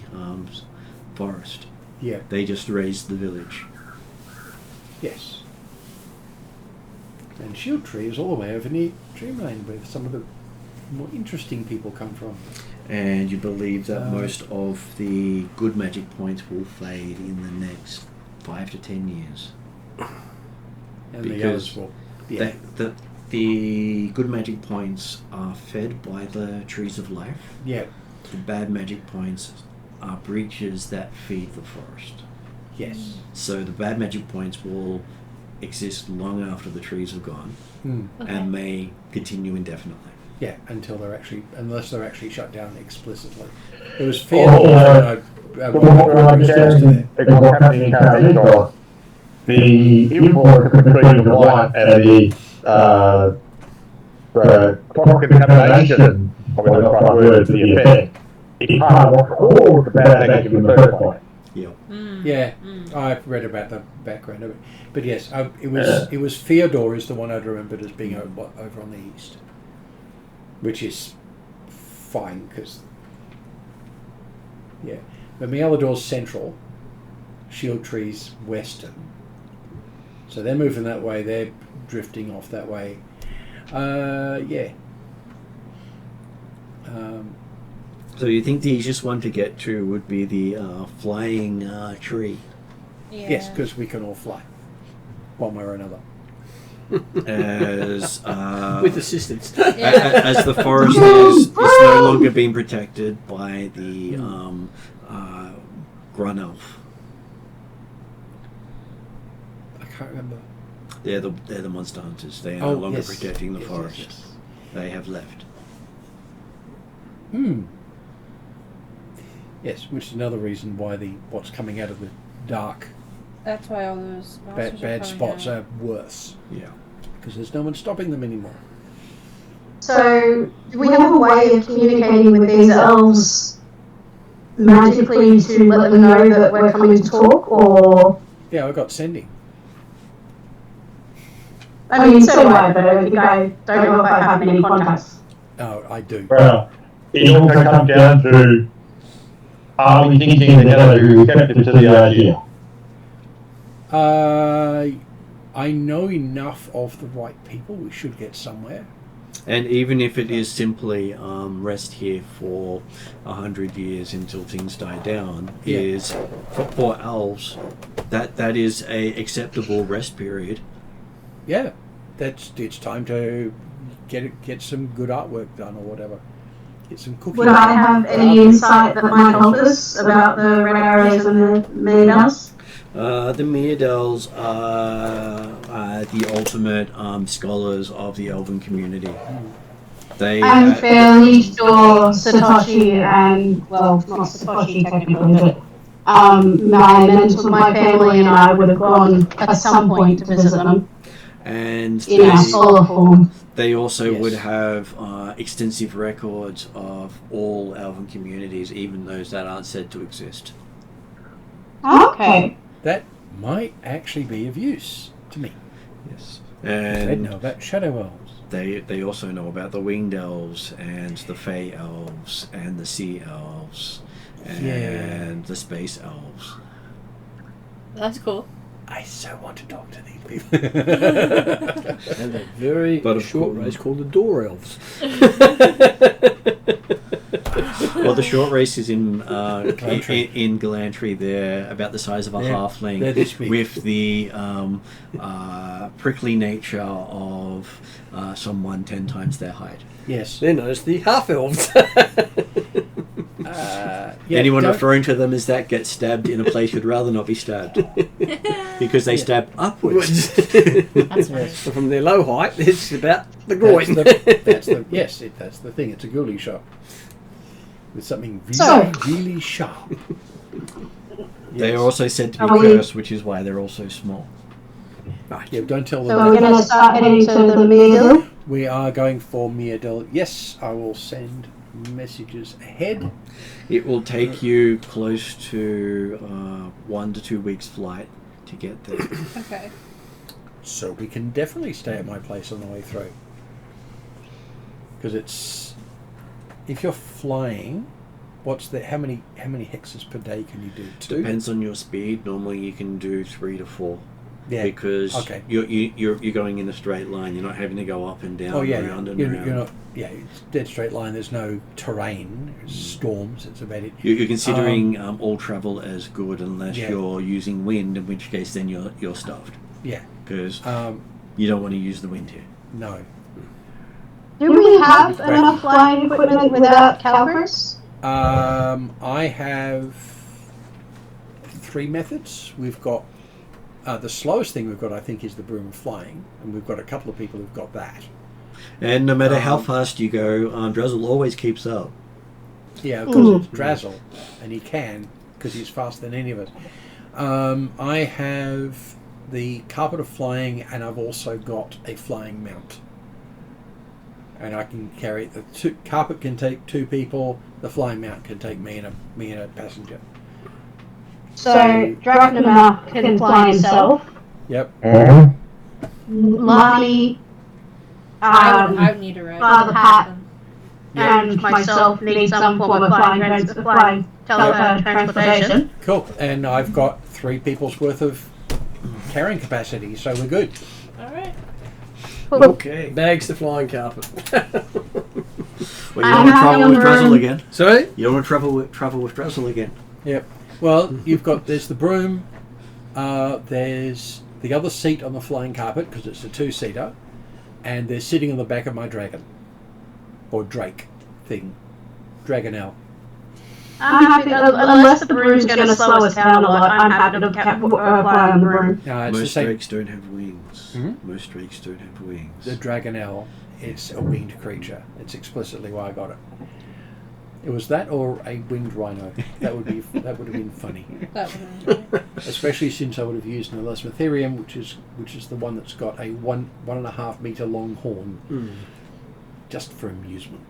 forest. Yeah. They just raised the village. Yes. And Shield Tree is all the way over near Dreamland, where some of the more interesting people come from. And you believe that most of the good magic points will fade in the next 5 to 10 years. And Because the others will. Yeah. The good magic points are fed by the trees of life. Yeah. The bad magic points are breaches that feed the forest. Yes. So the bad magic points will exist long after the trees have gone Mm. Okay. and may continue indefinitely. Yeah, unless they're actually shut down explicitly. It was Oh, fair. From what we're understanding, what's happening in Canada, the import between the white and the cross-contamination, probably not the right word, the effect, it part of all the bad magic in the first place. Yep. Yeah, I've read about the background of it, but yes, it was Fyodor is the one I'd remembered as being over on the east, which is fine because but Mealador's central, Shield Tree's western, so they're moving that way. They're drifting off that way. So you think the easiest one to get to would be the flying tree? Yeah. Yes, because we can all fly, one way or another. As With assistance. as the forest is no longer being protected by the Grun Elf. I can't remember. They're the monster hunters. They are no longer yes. protecting the Yes, forest. yes, yes. They have left. Yes, which is another reason why what's coming out of the dark That's why all those monsters bad are coming spots out. are worse Yeah. because there's no one stopping them anymore. So, do we have a way of communicating with these elves magically to let them know that we're coming to talk, or? Yeah, I got sending. I mean, so do I, but I think I don't know if I have many contacts. Oh, I do. Well, it also comes down to, are we thinking together to receptive to the idea? I know enough of the right people. We should get somewhere. And even if it is simply rest here for 100 years until things die down, is for elves that is a acceptable rest period. Yeah, it's time to get some good artwork done or whatever. Get some cooking. Would I have any insight that might help us about the red arrows and the Meadells? The Meadells are the ultimate scholars of the elven community. They I'm fairly sure Satoshi and, well, not Satoshi technically, but my family and I would have gone at some point to visit them and in our scholar form. they also Yes. would have extensive records of all elven communities, even those that aren't said to exist. Okay. That might actually be of use to me. Yes. They know And about shadow elves. they also know about the winged elves and the fey elves and the sea elves and the space elves. That's cool. I so want to talk to these people. And a very But of short course- race called the Door Elves. Well, the short race is in Galantry. in Galantry. They're about the size of a They're halfling, this big. with the prickly nature of someone 10 times their height. Yes. They're known as the Half Elves. Anyone don't- referring to them as that gets stabbed in a place you'd rather not be stabbed. Because they stab upwards. That's right. So from their low height, it's about the groin. That's the thing. It's a ghoulie shot with something really, So- really sharp. They Yes. are also said to be Are we- cursed, which is why they're all so small. Right, yeah, don't tell them. So that. we're going to start heading to the Meadle. We are going for Myrdal. Yes, I will send messages ahead. It will take you close to 1 to 2 weeks flight to get there. Okay. So we can definitely stay at my place on the way through. Because it's... If you're flying, what's the... How many hexes per day can you do? 2? Depends on your speed. Normally you can do 3 to 4. Yeah. Because Okay. you're going in a straight line. You're not having to go up and down, Oh yeah, around and you're around. not. Yeah, it's dead straight line. There's no terrain, there's storms. It's about it. You're considering all travel as good unless Yeah. you're using wind, in which case then you're stuffed. Yeah. Because Um, you don't want to use the wind here. no. Do we have enough flying equipment without calipers? I have 3 methods. We've got the slowest thing we've got, I think, is the broom of flying, and we've got a couple of people who've got that. And no matter how fast you go, Drizzle always keeps up. Yeah, because it's Drazzle, and he can, because he's faster than any of us. I have the carpet of flying, and I've also got a flying mount. And I can carry the carpet can take 2 people. The flying mount can take me and a passenger. So Drachnama can fly himself. Yep. Lani, I would need a ride. Father Pat, Yeah. and myself need some form of flying transportation. Cool. And I've got 3 people's worth of carrying capacity, so we're good. All right. Okay. Bags to flying carpet. Well, you I'm want to happy travel on with the Drizzle room. again? Sorry? You want to travel with Drizzle again? Yep. Well, there's the broom. There's the other seat on the flying carpet because it's a 2-seater, and they're sitting on the back of my dragon or drake thing, Dragonelle. I'm happy, unless the broom's going to slow us down a lot, I'm happy to fly on the broom. No, it's the Most same. drakes don't have wings. Mhm. Most drakes don't have wings. The Dragonelle is a winged creature. It's explicitly why I got it. It was that or a winged rhino. That would have been funny. That would Especially since I would have used an Elasmotherium, which is the one that's got a 1.5 meter long horn, just for amusement.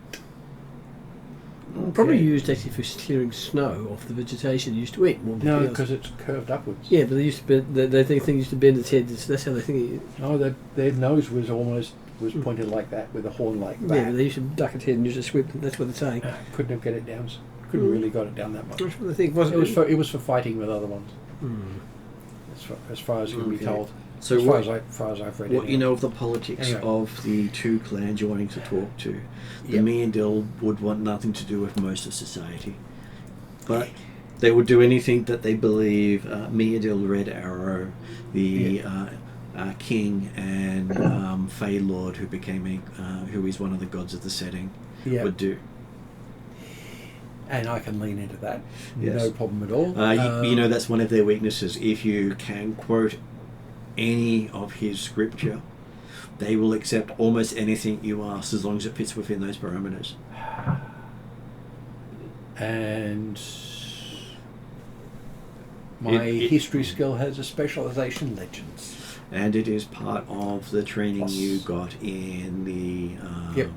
Probably Okay. used actually for clearing snow off the vegetation. Used to eat more. than No, anything else. because it's curved upwards. Yeah, but they used to bend. They think thing used to bend its head. That's how they think. No, their nose was pointed like that with a horn like Yeah, that. but they used to duck its head and use a sweep. That's what they're saying. Couldn't have got it down. Couldn't really got it down that much. That's what they think. Wasn't It was for fighting with other ones. As far as you can be Okay. told. So as what, far as I've read. what you anyway. know of the politics Anyway. of the 2 clans you're wanting to talk to, the Yep. Myrdal would want nothing to do with most of society. But they would do anything that they believe Myrdal Red Arrow, the king and Fey Lord who became who is one of the gods of the setting, Yeah. would do. And I can lean into that. Yes. No problem at all. You know that's one of their weaknesses. If you can quote any of his scripture, they will accept almost anything you ask as long as it fits within those parameters. And my history skill has a specialization legends. And it is part of the training Plus. you got in the Yep.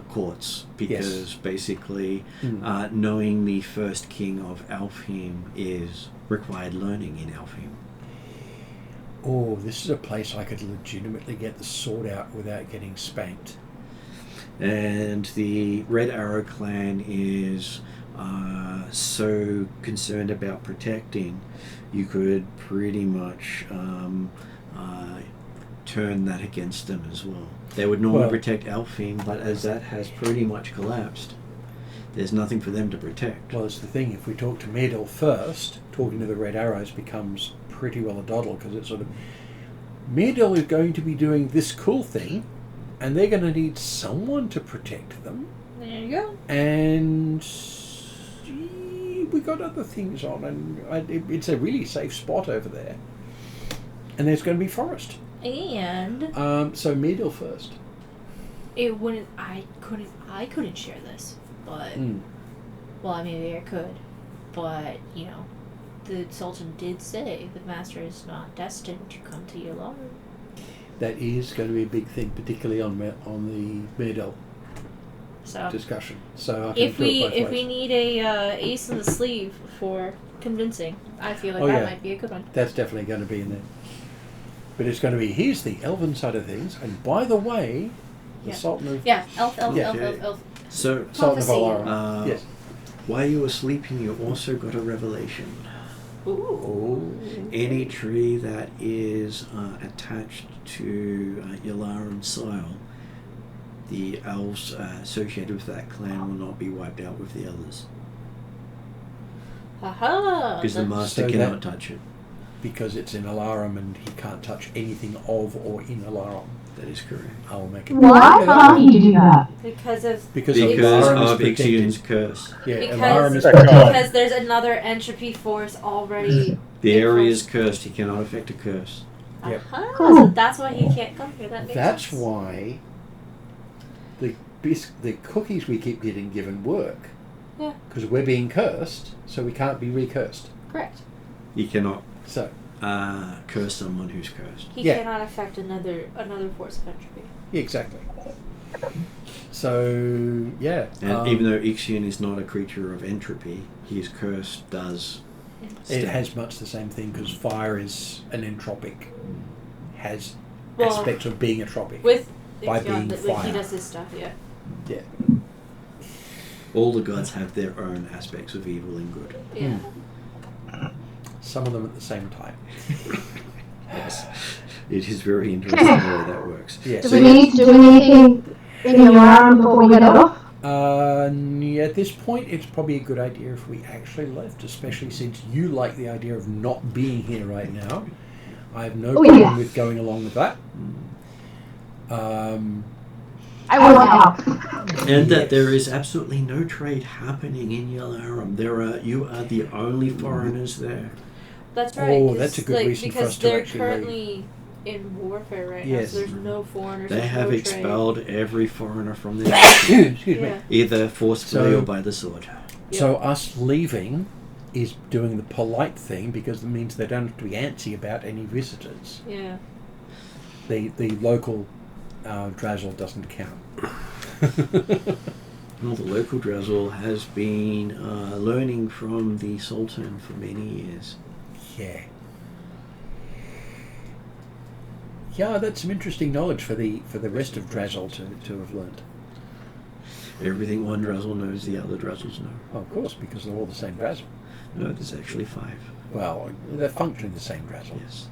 courts, because basically Mm. knowing the first king of Alfheim is required learning in Alfheim. Oh, this is a place I could legitimately get the sword out without getting spanked. And the Red Arrow clan is so concerned about protecting, you could pretty much turn that against them as well. They would normally Well- protect Alfheim, but as that has pretty much collapsed, there's nothing for them to protect. Well, it's the thing, if we talk to Myrdal first, talking to the Red Arrows becomes pretty well a doddle, because it's sort of... Myrdal is going to be doing this cool thing, and they're going to need someone to protect them, There you go. and we got other things on, and it's a really safe spot over there. And there's going to be forest. And so Meadle first. it wouldn't. I couldn't share this, but well, maybe I could, but you know, the Sultan did say the Master is not destined to come to Llewell. That is going to be a big thing, particularly on the Meadle So discussion. So I can if do it we both ways. need a ace in the sleeve for convincing, I feel like that might be a good one. That's definitely going to be in there. But it's going to be, here's the elven side of things, and by the way, the Sultan of... Yeah, elf. So, Sultan of Prophecy. Alara. Yes. while you were sleeping, you also got a revelation. Ooh. Any tree that is attached to Yalaran soil, the elves associated with that clan will not be wiped out with the others. Aha! Because the master So cannot touch it. Because it's in Alarum and he can't touch anything of or in Alarum. That is correct. I'll make it. Why can't he do that? Because of Because Because of of Ixion's curse. Yeah, Because- Alarum is because there's another entropy force already. The area is cursed. He cannot affect a curse. Yep. Aha, Cool. so that's why he can't come here. That makes That's sense. why the cookies we keep getting given work. Yeah. Because we're being cursed, so we can't be recursed. Correct. You cannot So, curse someone who's cursed. He Yeah. cannot affect another force of entropy. yeah, exactly. So, yeah. And even though Ixion is not a creature of entropy, his curse does. it stand. has much the same thing because fire is an entropic, has Well, aspects of being entropic. With By Ixion, being like, fire. he does his stuff. Yeah. Yeah. All the gods have their own aspects of evil and good. Yeah. Some of them at the same time. Yes. It is very interesting the way that works. Yes. Do we need to do anything in your arm before we head off? At this point, it's probably a good idea if we actually left, especially since you like the idea of not being here right now. I have no problem with going along with that. I want out. And that there is absolutely no trade happening in Yalarum. You are the only foreigners there. That's right. Oh, 'cause, that's a good like, reason for because us to they're actually currently in warfare right now, Yes. so there's no foreigners. They there's have no expelled every foreigner from their nation, Excuse me. Yeah. either forcefully So- or by the sword. So us leaving is doing the polite thing because it means they don't have to be antsy about any visitors. Yeah. The local Drazzle doesn't count. Well, the local Drazzle has been learning from the Sultan for many years. Yeah. Yeah, that's some interesting knowledge for the rest of Drazzle to have learned. Everything one Drazzle knows, the other Drazzles know. Well, of course, because they're all the same Drazzle. No, there's actually 5. Well, they're functioning the same Drazzle. Yes.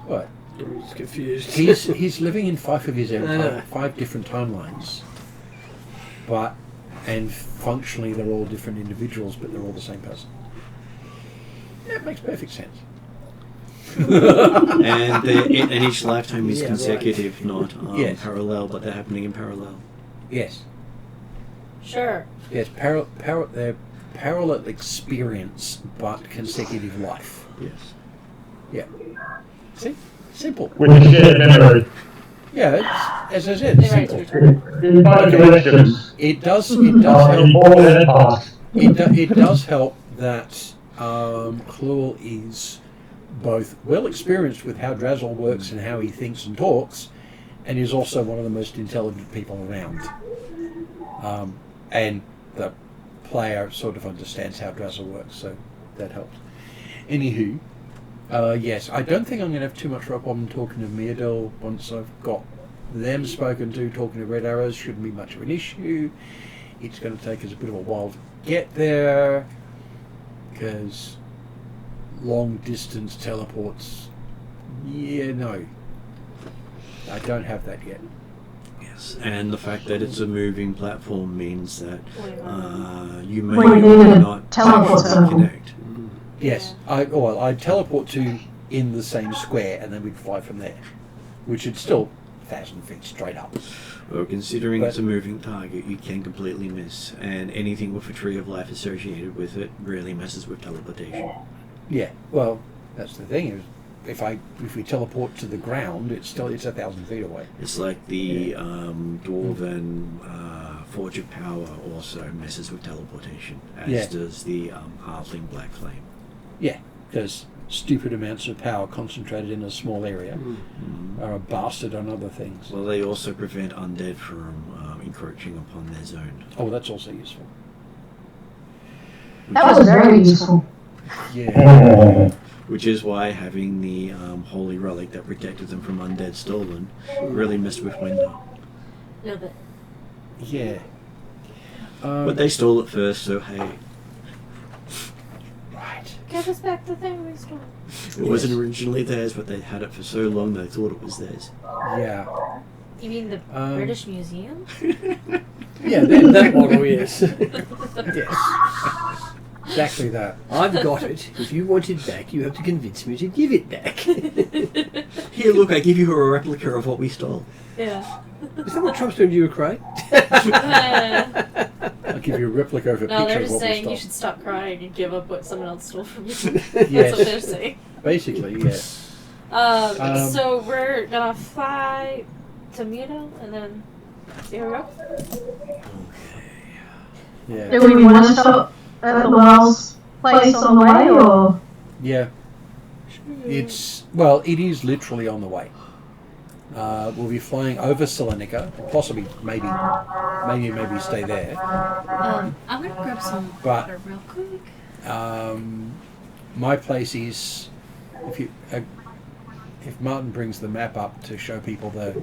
What? He's confused. He's living in 5 of his own I know. time, 5 different timelines. And functionally they're all different individuals, but they're all the same person. Yeah, it makes perfect sense. And each lifetime is Yeah, consecutive, not Yes. parallel, but they're happening in parallel. Yes. Sure. Yes, they're parallel experience, but consecutive life. Yes. Yeah. See? Simple. With a shared memory. Yeah, it's, as I said, They write to simple. each other. In both directions. It does In help. forward and past. It does help that Llewell is both well experienced with how Drazzle works and how he thinks and talks, and is also one of the most intelligent people around. And the player sort of understands how Drazzle works, so that helps. Anywho, yes, I don't think I'm going to have too much problem talking to Myrdal once I've got them spoken to. Talking to Red Arrows shouldn't be much of an issue. It's going to take us a bit of a while to get there, because long distance teleports, no. I don't have that yet. Yes. And the fact that it's a moving platform means that you may Well, or you may need a not teleport zone. connect. Yes, I'd teleport to in the same square and then we'd fly from there, which would still 1,000 feet straight up. Well, considering But- it's a moving target, you can completely miss, and anything with a tree of life associated with it really messes with teleportation. Yeah, well, that's the thing. Is if we teleport to the ground, it's 1,000 feet away. It's like the Dwarven Forge of Power also messes with teleportation, as Yeah. does the Halfling Black Flame. Yeah, because stupid amounts of power concentrated in a small area are a bastard on other things. Well, they also prevent undead from encroaching upon their zone. Oh, that's also useful. That was very useful. Yeah. Which is why having the holy relic that protected them from undead stolen really messed with Window. No, but Yeah. But they stole it first, so hey, Right. give us back the thing we stole. it wasn't originally theirs, but they had it for so long they thought it was theirs. Yeah. You mean the British Museum? Yeah, That model, yes. yes. Exactly that. I've got it. If you want it back, you have to convince me to give it back. Here, look, I give you a replica of what we stole. Yeah. Is that what Trump's doing to Ukraine? I'll give you a replica of a No, picture they're of just what saying we you stole. should stop crying and give up what someone else stole from you. Yes. That's what they're saying. Basically, yes. So we're gonna fly to Muto and then see where we go. Yeah. Do we want to stop at the Llewell's place on the way, or? Yeah. It is literally on the way. We'll be flying over Salonika, possibly, maybe stay there. I'm gonna grab some But- water real quick. My place is, if Martin brings the map up to show people the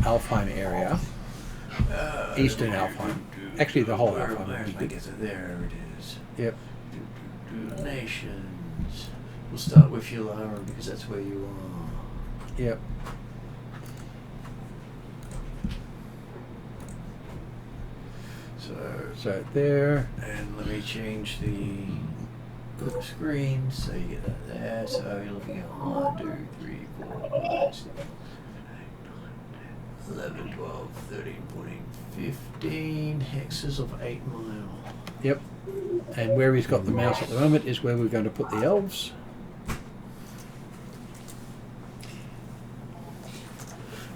Alfheim area, Eastern Alfheim, actually the whole Alfheim would be good. There it is. Yep. Nations. We'll start with Yulara because that's where you are. Yep. So there. And let me change the screen so you get that there. So you're looking at 1, 2, 3, 4, 5, 6, 7, 8, 9, 10, 11, 12, 13, 14, 15 hexes of 8 mile. Yep. And where he's got the mouse at the moment is where we're going to put the elves.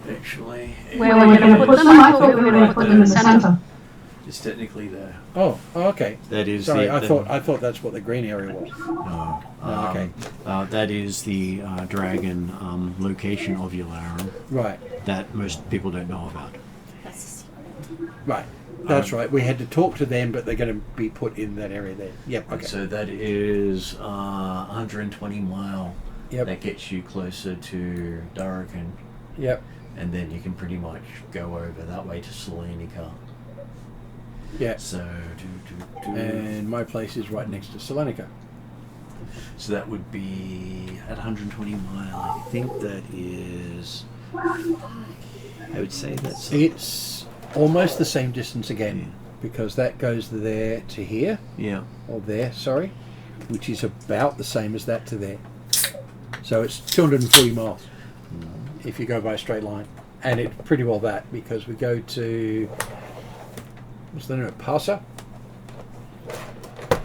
Actually, Where we're going to put them? I thought we were going to put them in the centre. it's technically there. Oh, okay. That is Sorry, the, I thought that's what the green area was. No. Oh, okay. That is the dragon location of Yularum Right. that most people don't know about. That's a secret. Right. That's right. We had to talk to them, but they're going to be put in that area there. Yep. Okay. So that is 120 mile. Yep. That gets you closer to Darrakan, Yep. and then you can pretty much go over that way to Salonika. Yeah. So, And my place is right next to Salonika. so that would be at 120 mile. I think that is. I would say that's. It's almost the same distance again, because that goes there to here, Yeah. or there, sorry, which is about the same as that to there. So it's 240 miles if you go by a straight line. And it's pretty well that, because we go to, what's the name of it, Pasa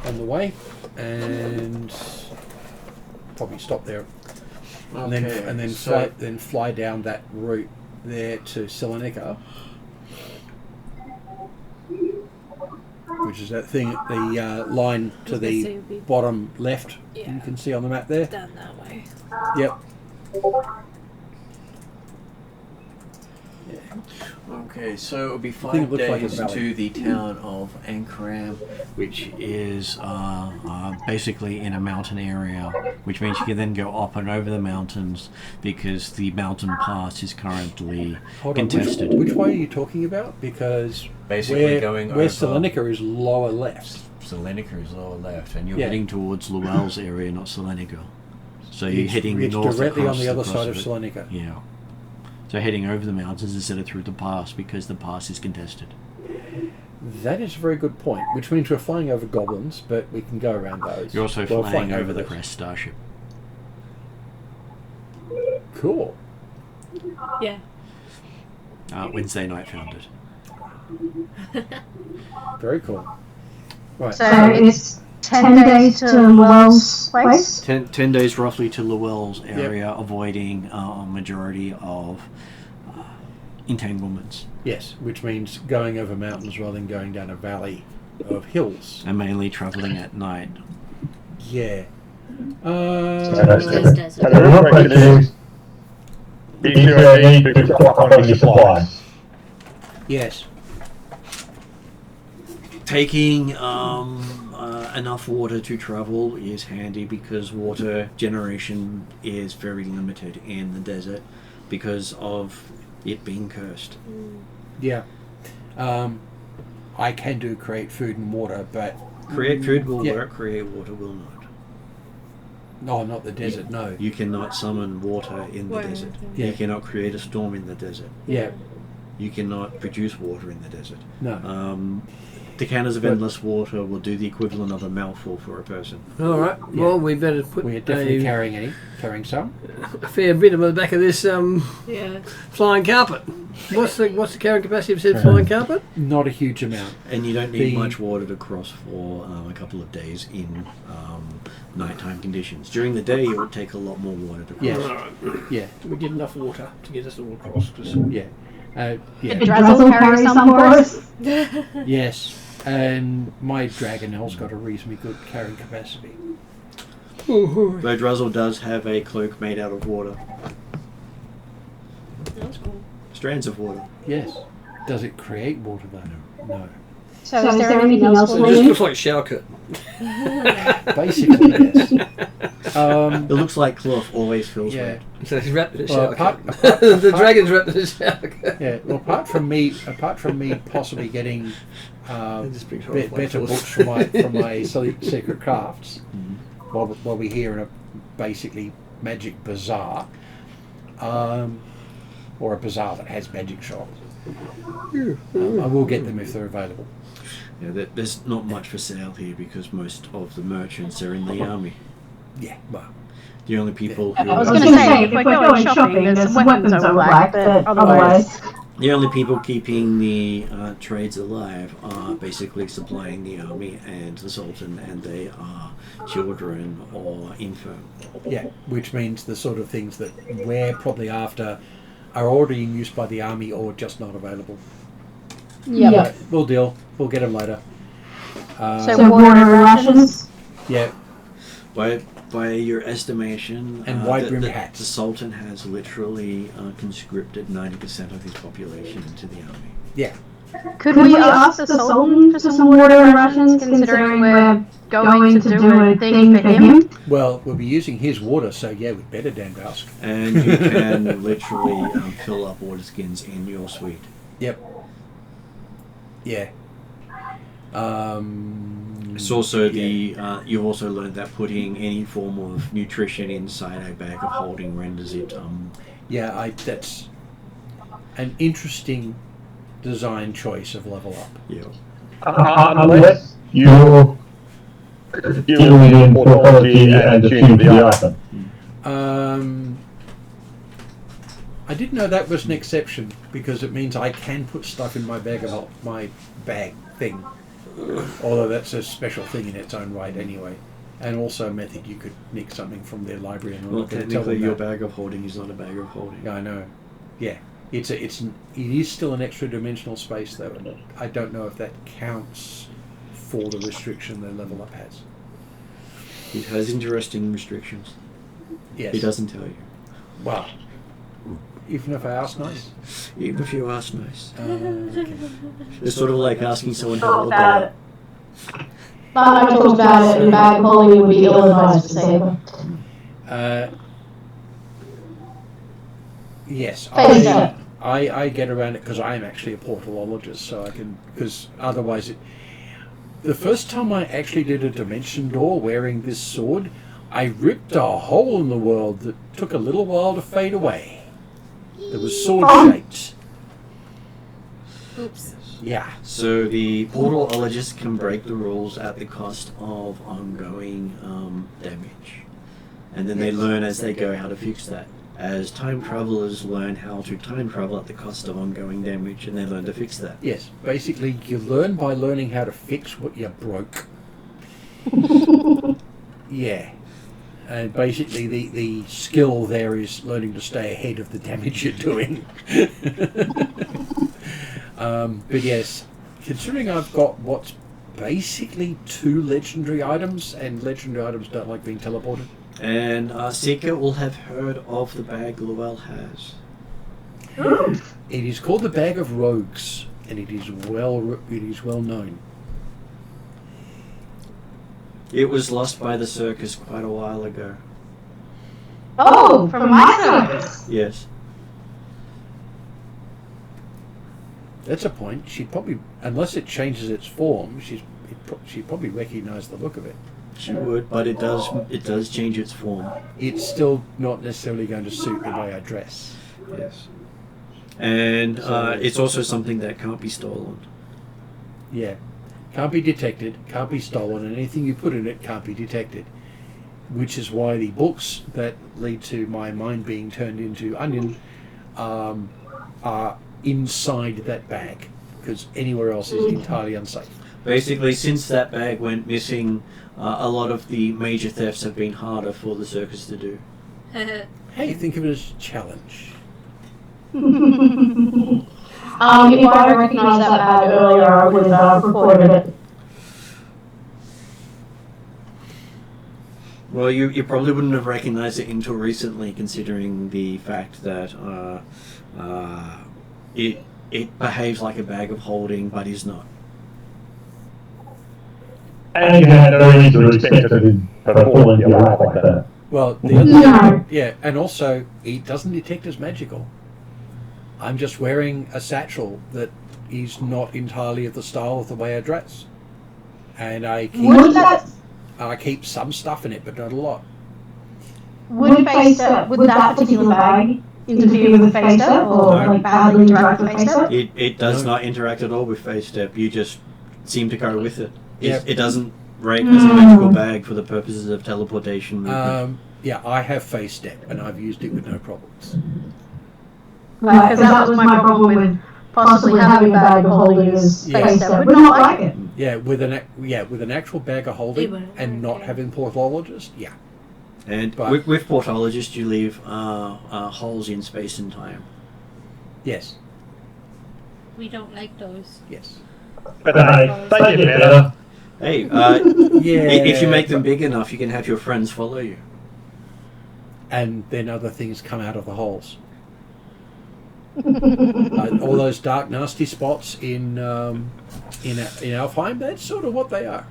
on the way, and probably stop there, and then fly down that route there to Salonika, which is that thing, the line to I was gonna say the it would be- bottom left. Yeah. You can see on the map there. Down that way. Yep. Okay, so it'll be think it 5 looks like a days valley. to the town of Ankram, which is basically in a mountain area, which means you can then go up and over the mountains because the mountain pass is currently Hold on. contested. Which way are you talking about? Because Basically where, going where over- Salonika is lower left. Salonika is lower left, and you're Yeah. heading towards Llewell's area, not Salonika. So you're It's- heading it's north directly on across the other across side of it. Salonika. Yeah. So heading over the mountains instead of through the pass because the pass is contested. That is a very good point, which means we're flying over goblins, but we can go around those. You're also Well, flying over the those. Crest Starship. Cool. Yeah. Wednesday night found it. Very cool. Right. So it's 10 days to Llewell's place? 10 days roughly to Llewell's area, avoiding a majority of entanglements. Yes, which means going over mountains rather than going down a valley of hills. And mainly travelling at night. Yeah. Desert. So the real question is, do I need to stock up on any supplies? Yes. Taking enough water to travel is handy because water generation is very limited in the desert because of it being cursed. Yeah. I can do create food and water, but... Create food will Yeah. work, create water will not. No, not the desert, no. You cannot summon water in the Water, desert. yeah. You cannot create a storm in the desert. Yeah. You cannot produce water in the desert. No. Decanters of endless water will do the equivalent of a mouthful for a person. All right. Yeah. Well, we better put We're definitely a carrying some. fair bit on the back of this Yeah. flying carpet. What's the carrying capacity of said flying carpet? Not a huge amount. And you don't need The- much water to cross for a couple of days in nighttime conditions. During the day, it would take a lot more water to cross. Yes. Yeah. We get enough water to get us all across. Yeah. Did Yeah. Drazzle carry some for us? Yes. And my Dragonel's got a reasonably good carrying capacity. Though Druzzle does have a cloak made out of water. That's cool. Strands of water. Yes. Does it create water though? No. So is there anything else It we just need? looks like a shower curtain. Basically, yes. It looks like cloth, always feels Yeah. wet. So it's wrapped in a Well, shower curtain. The dragon's wrapped in a shower curtain. Yeah. Well, apart from me possibly getting Just brings her off better like books force. from my secret crafts, while we're here in a basically magic bazaar, or a bazaar that has magic shops. I will get them if they're available. Yeah, there's not much for sale here because most of the merchants are in the army. Yeah. Well. The only people who I was going to say, if we're going shopping, there's some weapons I would like, but otherwise... the only people keeping the trades alive are basically supplying the army and the Sultan, and they are children or infirm. Yeah, which means the sort of things that we're probably after are already in use by the army or just not available. Yep. We'll deal. We'll get them later. So water and rations? Yeah, By your estimation, And wide-brimmed the hats. Sultan has literally conscripted 90% of his population into the army. yeah. Could we ask the Sultan for some water and rations, considering we're going to do a thing for him? Well, we'll be using his water, so yeah, we'd better damn ask. And you can literally fill up water skins in your suite. Yep. Yeah. It's also you've also learned that putting any form of nutrition inside a bag of holding renders it Yeah, that's an interesting design choice of level up. yeah. Unless you're dealing in quality and attuned to the item. I didn't know that was an exception because it means I can put stuff in my bag thing. Although that's a special thing in its own right anyway. And also a method you could nick something from their library and Well, I'm not gonna tell technically, them your that. bag of holding is not a bag of holding. Yeah, I know. Yeah. It is still an extra dimensional space though, and I don't know if that counts for the restriction the level up has. It has interesting restrictions. Yes. It doesn't tell you. Well, even if I ask nice. Even if you ask nice. Okay. It's sort of like asking someone to Talk hold about the it. But I talked about it, and bad quality would be ill-advised to save her. Yes, Face it. I get around it because I am actually a portalologist, so I can, because otherwise the first time I actually did a dimension door wearing this sword, I ripped a hole in the world that took a little while to fade away. It was sword shaped. Oops. Yeah. So the portalologist can break the rules at the cost of ongoing damage. And then they learn as they go how to fix that. as time travelers learn how to time travel at the cost of ongoing damage, and they learn to fix that. Yes, basically you learn by learning how to fix what you broke. Yeah. And basically the skill there is learning to stay ahead of the damage you're doing. But yes, considering I've got what's basically 2 legendary items, and legendary items don't like being teleported. And Seeker will have heard of the bag Llewell has. It is called the Bag of Rogues, and it is well known. It was lost by the circus quite a while ago. Oh, from my circus. Yes. That's a point. She probably, unless it changes its form, she'd probably recognise the look of it. She would, but it does change its form. It's still not necessarily going to suit the way I dress. Yes. And it's also something that can't be stolen. Yeah. Can't be detected, can't be stolen, and anything you put in it can't be detected. Which is why the books that lead to my mind being turned into onion are inside that bag, because anywhere else is entirely unsafe. Basically, since that bag went missing, a lot of the major thefts have been harder for the circus to do. Hey, think of it as a challenge. If I recognised that bag earlier, I would have reported it. Well, you probably wouldn't have recognised it until recently, considering the fact that it behaves like a bag of holding, but is not. And you had no reason to expect it to fall into your lap like that. Well, the other yeah, and also it doesn't detect as magical. I'm just wearing a satchel that is not entirely of the style of the way I dress, and I keep some stuff in it, but not a lot. Would that particular bag interfere with the face step, or like badly interact with face step? It does not interact at all with face step. You just seem to go with it. It doesn't rate as a magical bag for the purposes of teleportation movement. Yeah, I have face step, and I've used it with no problems. Right, because that was my problem with possibly having a bag of holding as face step. Would not like it. Yeah, with an actual bag of holding and not having portologist, yeah. And with portologist, you leave holes in space and time. Yes. We don't like those. Yes. But they get better. Hey, Yeah. if you make them big enough, you can have your friends follow you. And then other things come out of the holes. All those dark, nasty spots in Alfheim, that's sort of what they are.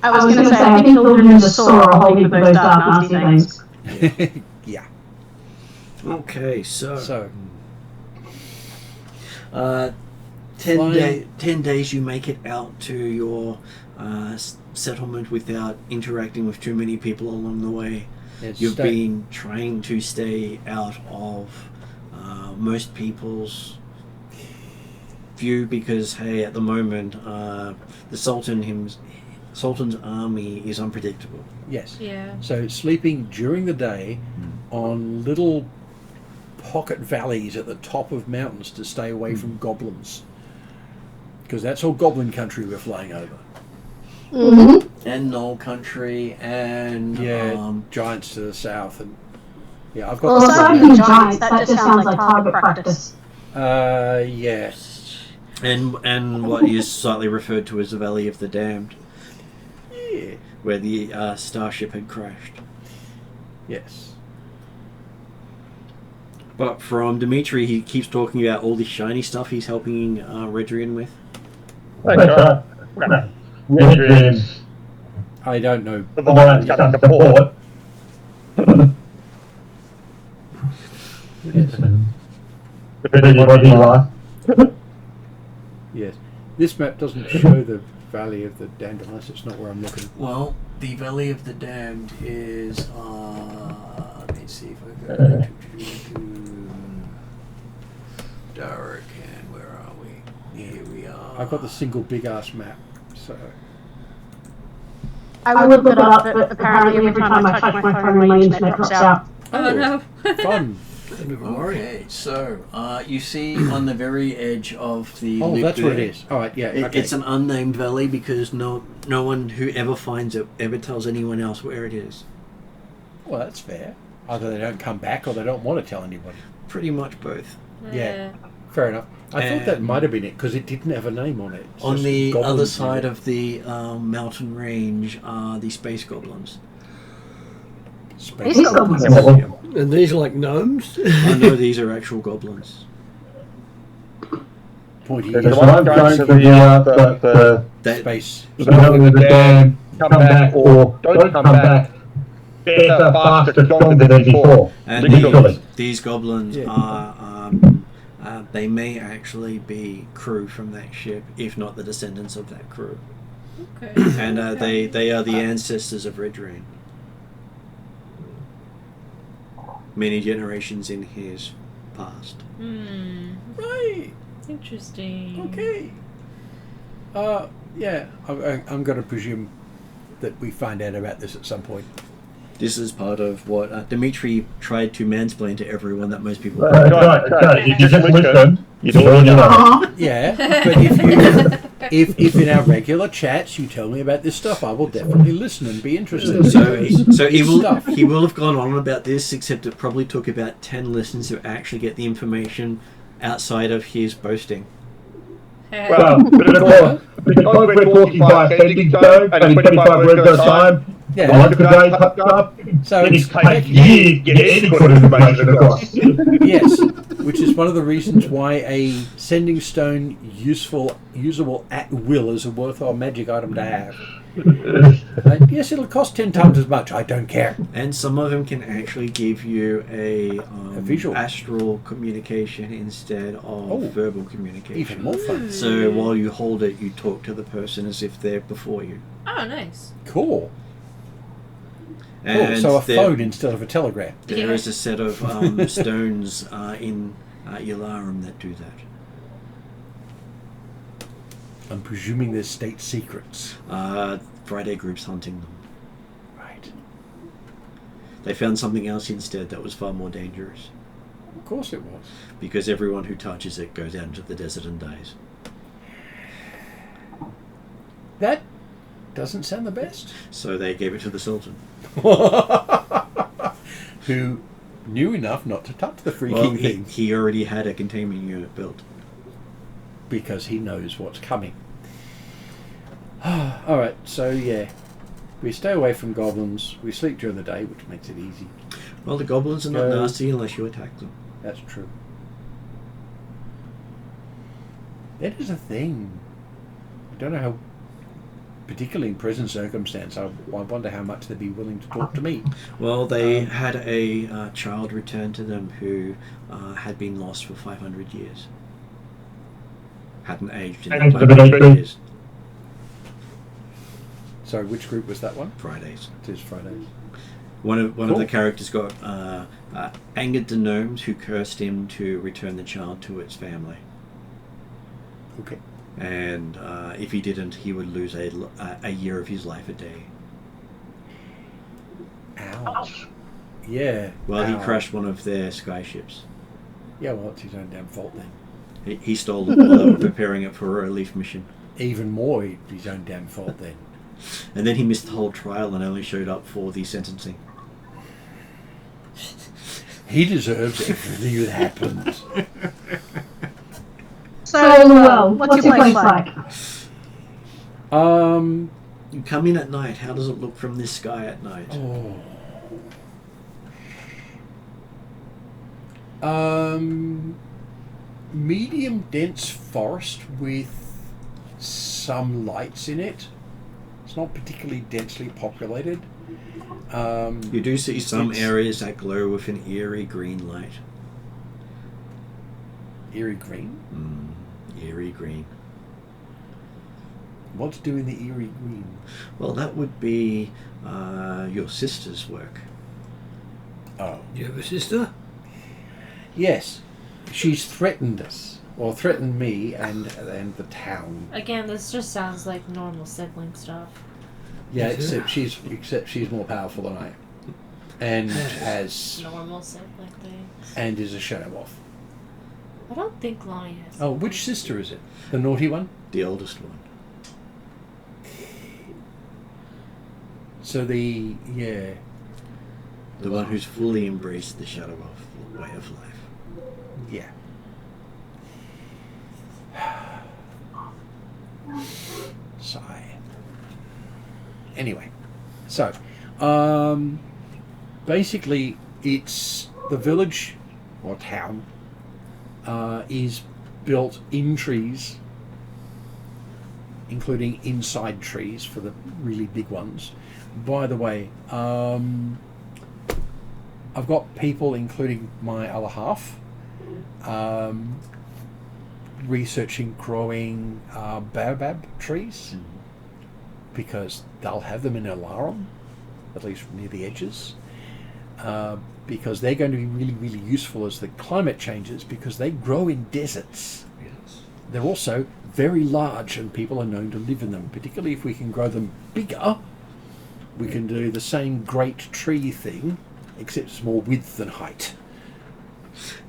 I was going to say, I think the wilderness saw a whole heap of those dark, nasty things. Yeah. Okay, so 10 days you make it out to your settlement without interacting with too many people along the way. You've been trying to stay out of most people's view because, hey, at the moment, the Sultan's army is unpredictable. Yes. Yeah. So sleeping during the day on little pocket valleys at the top of mountains to stay away from goblins. Because that's all goblin country we're flying over. Mm-hmm. And Knoll country and giants to the south, and I've got. Well, aside from the giants, that just sounds like target practice. Yes. And what is slightly referred to as the Valley of the Damned. Yeah. Where the starship had crashed. Yes. But from Dimitri, he keeps talking about all this shiny stuff he's helping Redrian with. That's right. Redrian's I don't know. the one that's got the port. Depending on what you like. Yes. This map doesn't show the Valley of the Damned unless it's not where I'm looking. Well, the Valley of the Damned is, let me see if I go to Dark, and where are we? Here we are. I've got the single big ass map, so. I would look it up, but apparently every time I touch my phone, my internet drops out. Oh no. Fun. Okay, so you see on the very edge of the Oh, loop that's what it there, is. All right, yeah. Okay. It's an unnamed valley because no one who ever finds it ever tells anyone else where it is. Well, that's fair. Either they don't come back or they don't want to tell anybody. Pretty much both. Yeah. Fair enough. I thought that might have been it because it didn't have a name on it. It's On just the goblins other in side it. of the mountain range are the space goblins. Space These goblins. And these are like gnomes? I know these are actual goblins. Pointy So ears. I'm going to the Space. building of the dam, come back or don't come back better, faster, stronger than before. And Literally. these goblins Yeah. are, they may actually be crew from that ship, if not the descendants of that crew. Okay. And they are the ancestors of Red Rain. Many generations in his past. Right. Interesting. Okay. Yeah. I'm going to presume that we find out about this at some point. This is part of what Dimitri tried to mansplain to everyone that most people. Right. If you just listen, you already know. Aw. Yeah, but if in our regular chats you tell me about this stuff, I will definitely listen and be interested. So he will Stuff. he will have gone on about this, except it probably took about 10 listens to actually get the information outside of his boasting. Well, because we're talking by sending stone and 25 words at a time, Yeah. like today's up, So it it's takes years to get any sort of information across. yes, which is one of the reasons why a sending stone usable at will is a worthwhile magic item to have. Yes, it'll cost 10 times as much. I don't care. And some of them can actually give you a visual. astral communication instead of verbal communication. Even more fun. So while you hold it, you talk to the person as if they're before you. Oh, nice. Cool. And So a there- phone instead of a telegram. There Yeah. is a set of stones in Yalarum that do that. I'm presuming there's state secrets. Friday group's hunting them. Right. They found something else instead that was far more dangerous, Of course it was. because everyone who touches it goes out into the desert and dies. That doesn't sound the best. So they gave it to the Sultan. Who knew enough not to touch the freaking Well, thing he already had a containment unit built. because he knows what's coming. Alright, so yeah. We stay away from goblins. We sleep during the day, which makes it easy. Well, the goblins are not Go. nasty unless you attack them. That's true. That is a thing. I don't know how, particularly in present circumstance, I wonder how much they'd be willing to talk to me. Well, they had a child returned to them who had been lost for 500 years. Hadn't aged in Thanks that for the 500 mystery. years. So which group was that one? Fridays. It is Fridays. One of Cool. the characters got angered the gnomes who cursed him to return the child to its family. Okay. And if he didn't, he would lose a year of his life a day. Ow. Yeah. Well, he ow. crashed one of their sky ships. Yeah, well, it's his own damn fault then. He stole it while they were preparing it for a relief mission. Even more his own damn fault then. And then he missed the whole trial and only showed up for the sentencing. He deserves everything that happened. So, Llewell, what's your place like? You come in at night. How does it look from this sky at night? Medium dense forest with some lights in it. It's not particularly densely populated. You do see some It's- areas that glow with an eerie green light. Eerie green. Eerie green. What's doing the eerie green? Well, that would be your sister's work. Oh. You have a sister? Yes. She's threatened us. Or threatened me and the town. Again, this just sounds like normal sibling stuff. Yeah, Is it? except she's more powerful than I am. and has Normal like things. and is a shadow elf. I don't think Lonnie is. Oh, which sister is it? The naughty one? The oldest one. So the The one who's fully embraced the shadow elf way of life. yeah. Sigh. Anyway, so basically, it's the village or town is built in trees, including inside trees for the really big ones. By the way, I've got people, including my other half, researching growing baobab trees, because they'll have them in Alarum, at least near the edges, because they're going to be really, really useful as the climate changes, because they grow in deserts. Yes. They're also very large, and people are known to live in them, particularly if we can grow them bigger. We can do the same great tree thing, except it's more width than height.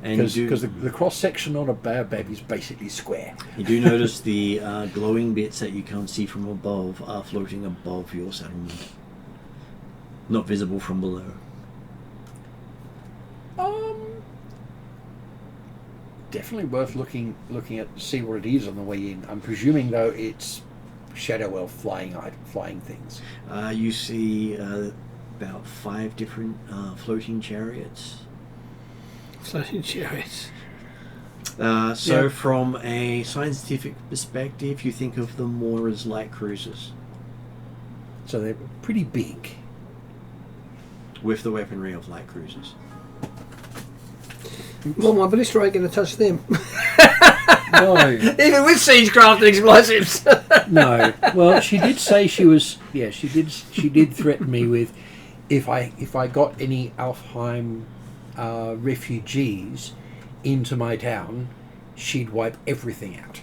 And Because the cross-section on a baobab is basically square. you do notice the glowing bits that you can't see from above are floating above your settlement. Not visible from below. Definitely worth looking at to see what it is on the way in. I'm presuming, though, it's shadow elf flying things. You see about 5 different floating chariots. Floating chariots. So from a scientific perspective, you think of them more as light cruisers So they're pretty big. with the weaponry of light cruisers. Well, my ballista ain't going to touch them. No, Even with siegecraft and explosives. no. Well, she did say she was. Yeah, she did threaten me with if I got any Alfheim refugees into my town, she'd wipe everything out,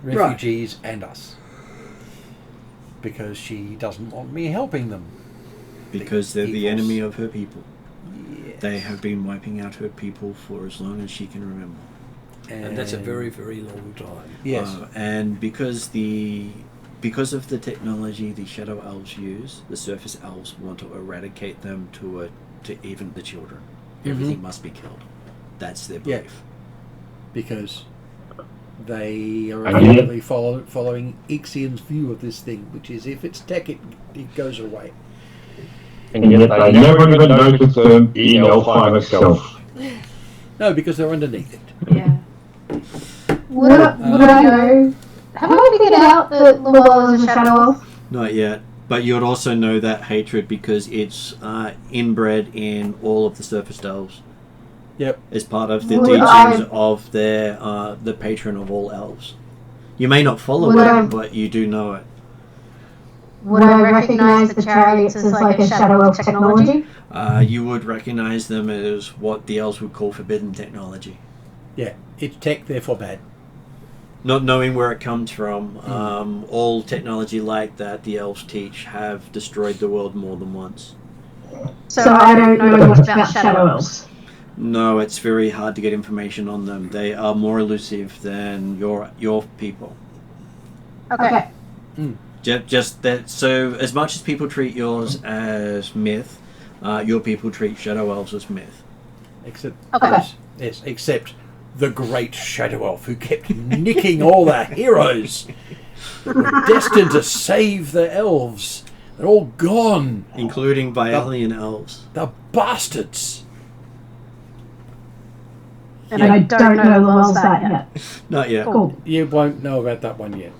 refugees and us, because she doesn't want me helping them. Because they're the Evils. enemy of her people. Yes. They have been wiping out her people for as long as she can remember. And that's a very, very long time. yes. And because of the technology the Shadow Elves use, the Surface Elves want to eradicate them to even the children. Everything must be killed. That's their Yeah. belief. Because they are And yet- apparently following Ixian's view of this thing, which is if it's tech, it goes away. And yet I never even noticed them in Elfheim itself. No, because they're underneath it. Yeah. Would I know? Have I figured out that Llewell is a shadow elf? Not yet. But you'd also know that hatred because it's inbred in all of the Surface Elves. Yep. As part of the Would teachings I- of their the patron of all elves. You may not follow Would I- it, but you do know it. Would I recognise the chariots as like a shadow elf technology? You would recognize them as what the elves would call forbidden technology. Yeah. It's tech, therefore bad. Not knowing where it comes from, all technology like that the elves teach have destroyed the world more than once. So I don't know much about shadow elves. No, it's very hard to get information on them. They are more elusive than your people. Okay. Just that. So, as much as people treat yours as myth, your people treat Shadow Elves as myth. Except, Okay. yes, except the great shadow elf who kept nicking all the heroes who were destined to save the elves. They're all gone. Including Vialian elves. The bastards. And I don't know Llewell's that yet. Not yet. Cool. You won't know about that one yet.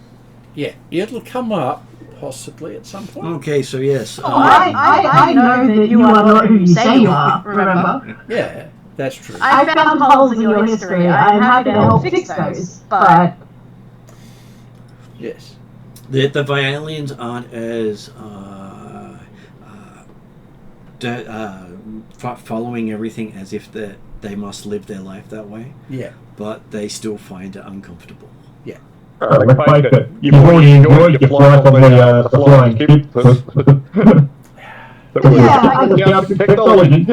Yeah, it'll come up possibly at some point. Okay, so yes. I know that you are not who you say you are, remember? Yeah, that's true. I found holes in your history. I'm happy to help fix those, but... Yes. The Vialians aren't as following everything as if they must live their life that way, Yeah. but they still find it uncomfortable. The fact that you've already enjoyed your flight on the flying ship. Technology.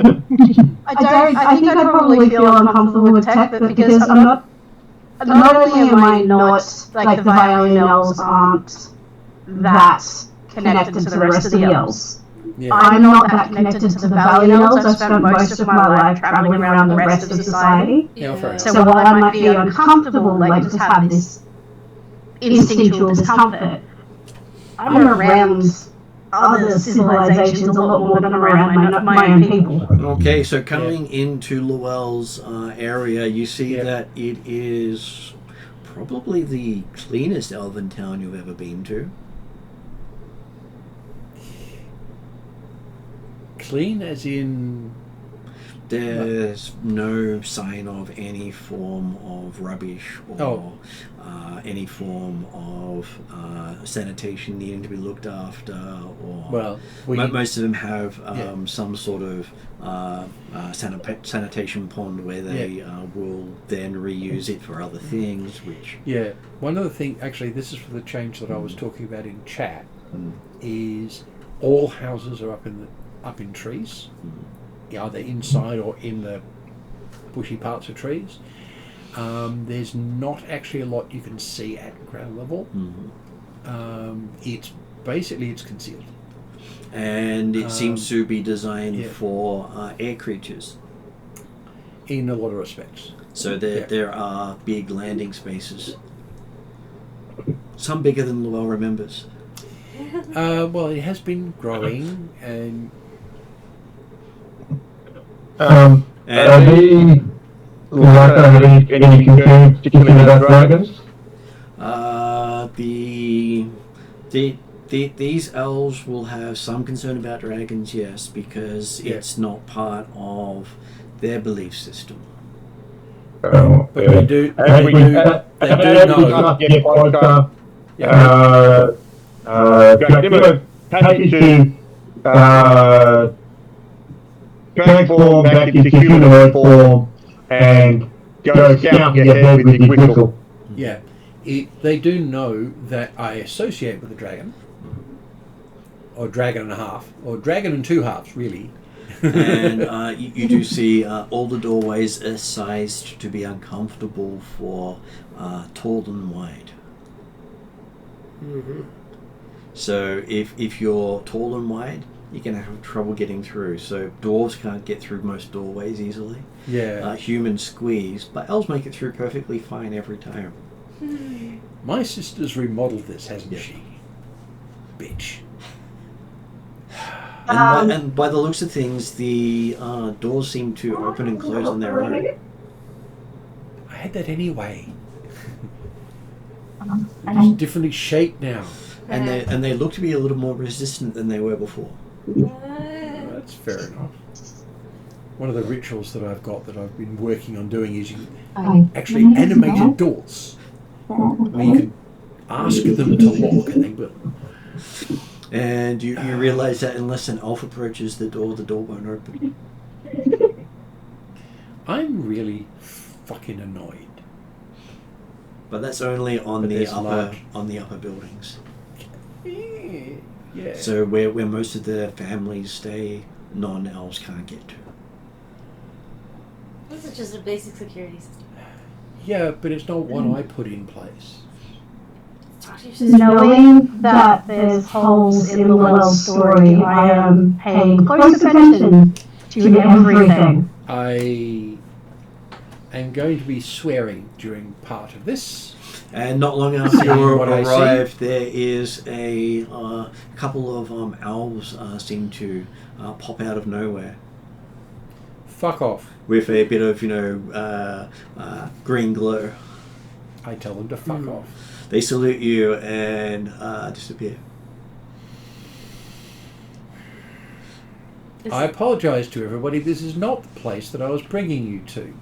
I think I'd probably feel uncomfortable with tech, but because not only am I not, like, the violin elves aren't that connected to the rest of the elves. Yeah. I'm not that connected to the violin elves. I've spent most of my life traveling around the rest of society. Yeah, fair enough. So while I might be uncomfortable, like, just have this instinctual discomfort, I'm around other civilizations a lot more than around my own people. Okay, so coming into Llewell's area, you see that it is probably the cleanest elven town you've ever been to. Clean as in... There's no sign of any form of rubbish or any form of sanitation needing to be looked after. Or most of them have some sort of sanitation pond where they will then reuse it for other things. Which one other thing, actually, this is for the change that I was talking about in chat, is all houses are up in trees. Either inside or in the bushy parts of trees. There's not actually a lot you can see at ground level. It's concealed. And it seems to be designed for air creatures. In a lot of respects. So there are big landing spaces. Some bigger than Llewell remembers. Well, it has been growing and... Are they any concerns particularly about dragons? These elves will have some concern about dragons, yes, because it's not part of their belief system. But they do know. Transform back into humanoid form and go scouting ahead with his whistle. Yeah, they do know that I associate with a dragon, or dragon and a half, or dragon and two halves, really. And you do see all the doorways are sized to be uncomfortable for tall and wide. So if you're tall and wide, you're going to have trouble getting through. So dwarves can't get through most doorways easily. Humans squeeze, but elves make it through perfectly fine every time. My sister's remodeled this, hasn't she? Bitch. And by the looks of things, the doors seem to open and close on their own. I had that anyway. It's differently shaped now. And they look to be a little more resistant than they were before. That's fair enough. One of the rituals that I've got that I've been working on doing is you actually animated doors. Where you can ask them to lock and they will. And you realise that unless an elf approaches the door won't open. I'm really fucking annoyed. But that's only on the upper buildings. Yeah. So where most of the families stay, non-elves can't get to. This is just a basic security system. Yeah, but it's not one I put in place. Talk to your sister. Knowing that there's holes in Llewell's story, I am paying close attention to everything. I am going to be swearing during part of this. And not long after you arrive, there is a couple of elves seem to pop out of nowhere. Fuck off. With a bit of, green glow. I tell them to fuck off. They salute you and disappear. I apologise to everybody. This is not the place that I was bringing you to.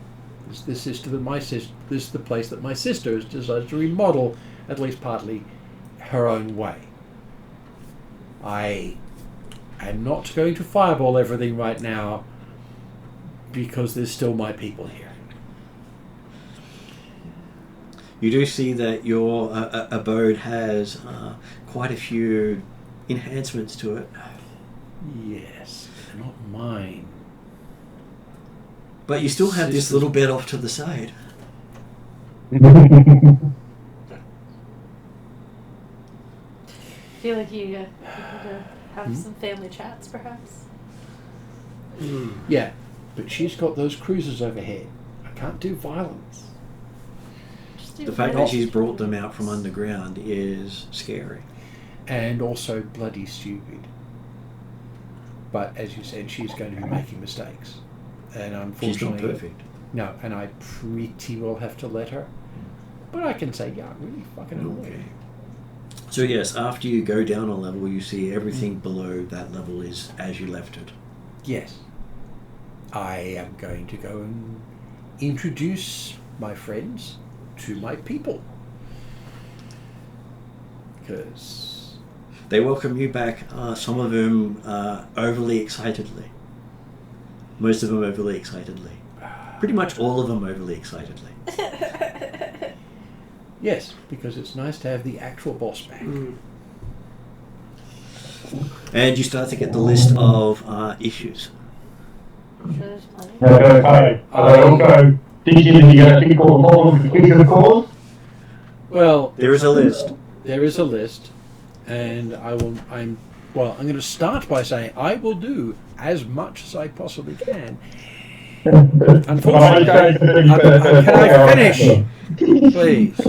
This is the place that my sister has decided to remodel, at least partly, her own way. I am not going to fireball everything right now because there's still my people here. You do see that your abode has quite a few enhancements to it. Yes, they're not mine. But you still have this little bit off to the side. I feel like you need to have some family chats, perhaps. Yeah, but she's got those cruisers overhead. I can't do violence. Just do The fact that violence. she's brought them out from underground is scary. And also bloody stupid. But as you said, she's going to be making mistakes. And unfortunately... She's not perfect. No, and I pretty well have to let her. But I can say, yeah, I'm really fucking annoying. Okay. So yes, after you go down a level, you see everything below that level is as you left it. Yes. I am going to go and introduce my friends to my people. Because... They welcome you back, some of them overly excitedly. Most of them overly excitedly. Pretty much all of them overly excitedly. Yes, because it's nice to have the actual boss back. And you start to get the list of issues. Okay. Also, did you get people involved with the cause? Well, There is a list. there is a list, and I'm going to start by saying I will do as much as I possibly can. Unfortunately, can I finish? Please.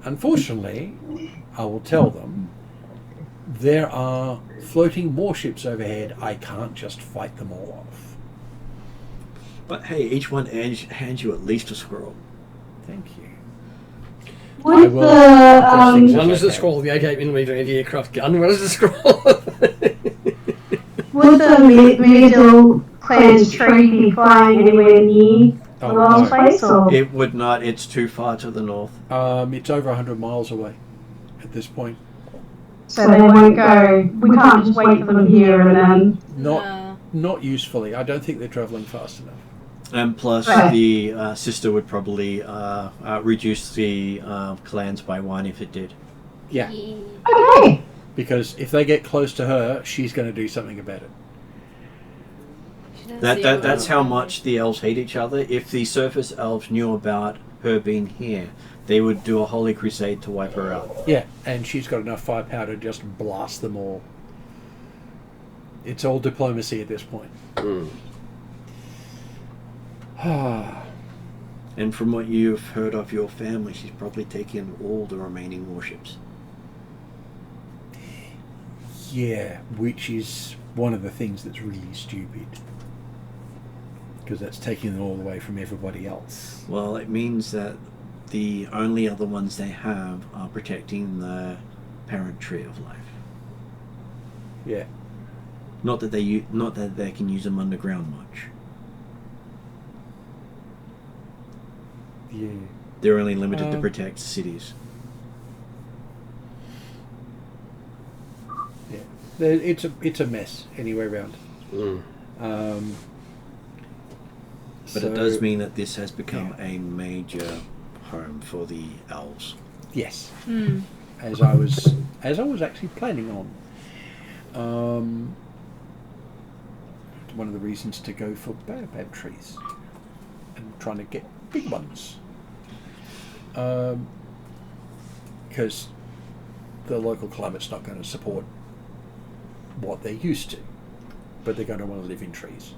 Unfortunately, I will tell them there are floating warships overhead. I can't just fight them all off. But hey, each one hands you at least a scroll. Thank you. Would will- the One is the scroll, the 88mm anti-aircraft gun. What is the scroll? would the medieval clan's tree be flying anywhere near the last place, or It would not, it's too far to the north. It's over 100 miles away at this point. so they won't go? We can't just wait for them here and then. Not usefully. I don't think they're travelling fast enough. And plus, Right. the sister would probably reduce the clans by one if it did. Yeah, Okay. because if they get close to her, she's going to do something about it. That's how much the elves hate each other. If the surface elves knew about her being here, they would do a holy crusade to wipe her out. Yeah, and she's got enough firepower to just blast them all. It's all diplomacy at this point. And from what you've heard of your family, she's probably taken all the remaining warships. Yeah, which is one of the things that's really stupid. Because that's taking them all away from everybody else. Well, it means that the only other ones they have are protecting the parent tree of life. Yeah. Not that they can use them underground much. Yeah. They're only limited to protect cities. Yeah. It's a mess anyway round. But it does mean that this has become a major home for the elves. Yes. As I was actually planning on. One of the reasons to go for baobab trees and trying to get big ones. Because the local climate's not going to support what they're used to, but they're going to want to live in trees.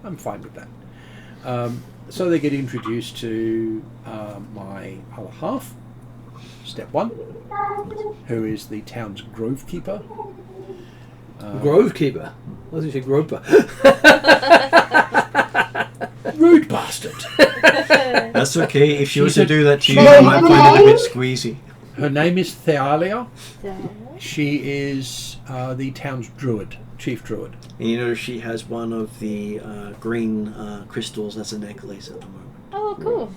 I'm fine with that. So they get introduced to my other half, step one, who is the town's grove keeper. Grove keeper. I was going to say groper. Rude bastard. That's okay. If she was She's to do that to you, She's you might find it a bit squeezy. Her name is Thealia. She is the town's druid, chief druid. And you know she has one of the green crystals as a necklace at the moment. Oh, cool.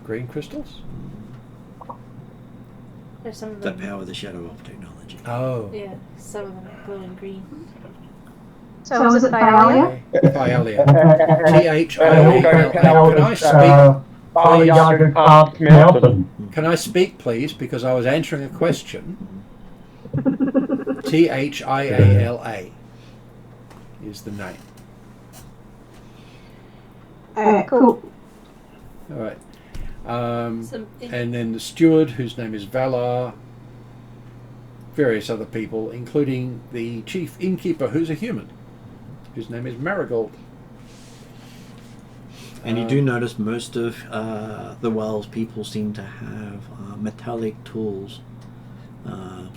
Green crystals? There's some of That them. power the shadow of technology. Oh. Yeah, some of them are glowing green. So was it Thalia? Thealia. Can I speak, please? Because I was answering a question. Thiala is the name. Cool. All right. Some And then the steward, whose name is Valar. Various other people, including the chief innkeeper, who's a human, whose name is Marigold. And you do notice most of the Wells people seem to have metallic tools.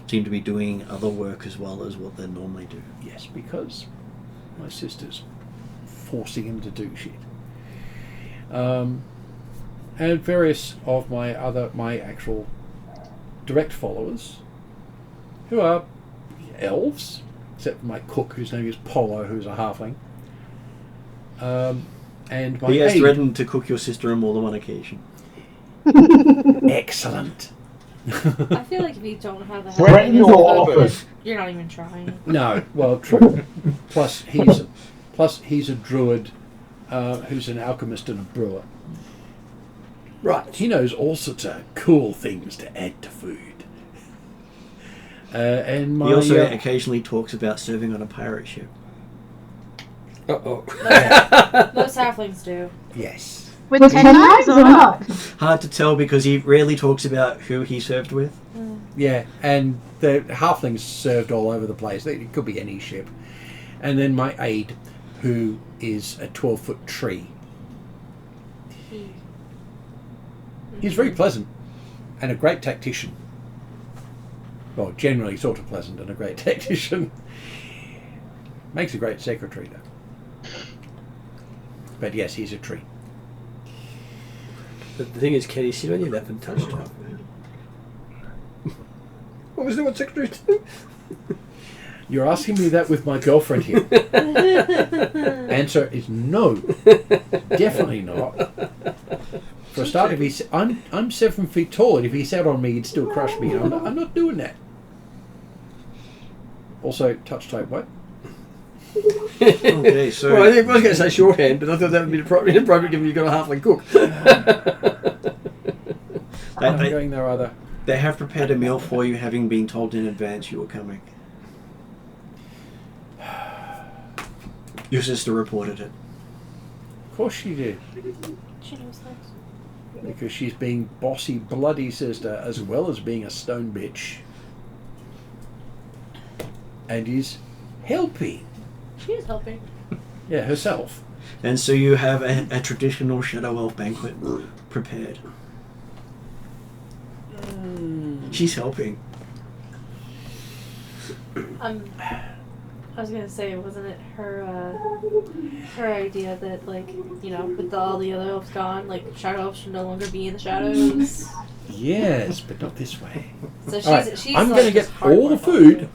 Seem to be doing other work as well as what they normally do. Yes, because my sister's forcing him to do shit. And various of my actual direct followers, who are elves, except for my cook, whose name is Polo, who's a halfling. And my He has aide. threatened to cook your sister on more than one occasion. Excellent. I feel like if you don't have the Threaten your office. you're not even trying. No, well, true. Plus, he's a druid who's an alchemist and a brewer. Right. He knows all sorts of cool things to add to food. And my He also occasionally talks about serving on a pirate ship. Uh-oh. Most halflings do. yes, With 10 knives or not? Hard to tell because he rarely talks about who he served with. yeah, and the halflings served all over the place. It could be any ship. And then my aide, who is a 12-foot tree. He's very pleasant and a great tactician. Well, generally sort of pleasant and a great tactician. Makes a great secretary, though. But yes, he's a tree. But the thing is, Kenny, sit on your lap and touch top. What was the what secretary do? You're asking me that with my girlfriend here. Answer is no. Definitely not. For a start, if he's, I'm 7 feet tall, and if he sat on me, he'd still crush me. I'm not doing that. Also, touch type what? Okay, so Well, I was going to say shorthand, but I thought that would be inappropriate given you've got a halfling cook. I'm going there either. they have prepared a meal for you, having been told in advance you were coming. Your sister reported it. Of course she did. She knows that. Because she's being bossy, bloody sister, as well as being a stone bitch. And is helping. She is helping. Yeah, herself. And so you have a traditional Shadow Elf banquet prepared. She's helping. I was gonna say, wasn't it her idea that, like, you know, with all the other elves gone, like, shadow elves should no longer be in the shadows. Yes, but not this way. So she's, Alright, she's I'm like, going to get just all the hardcore food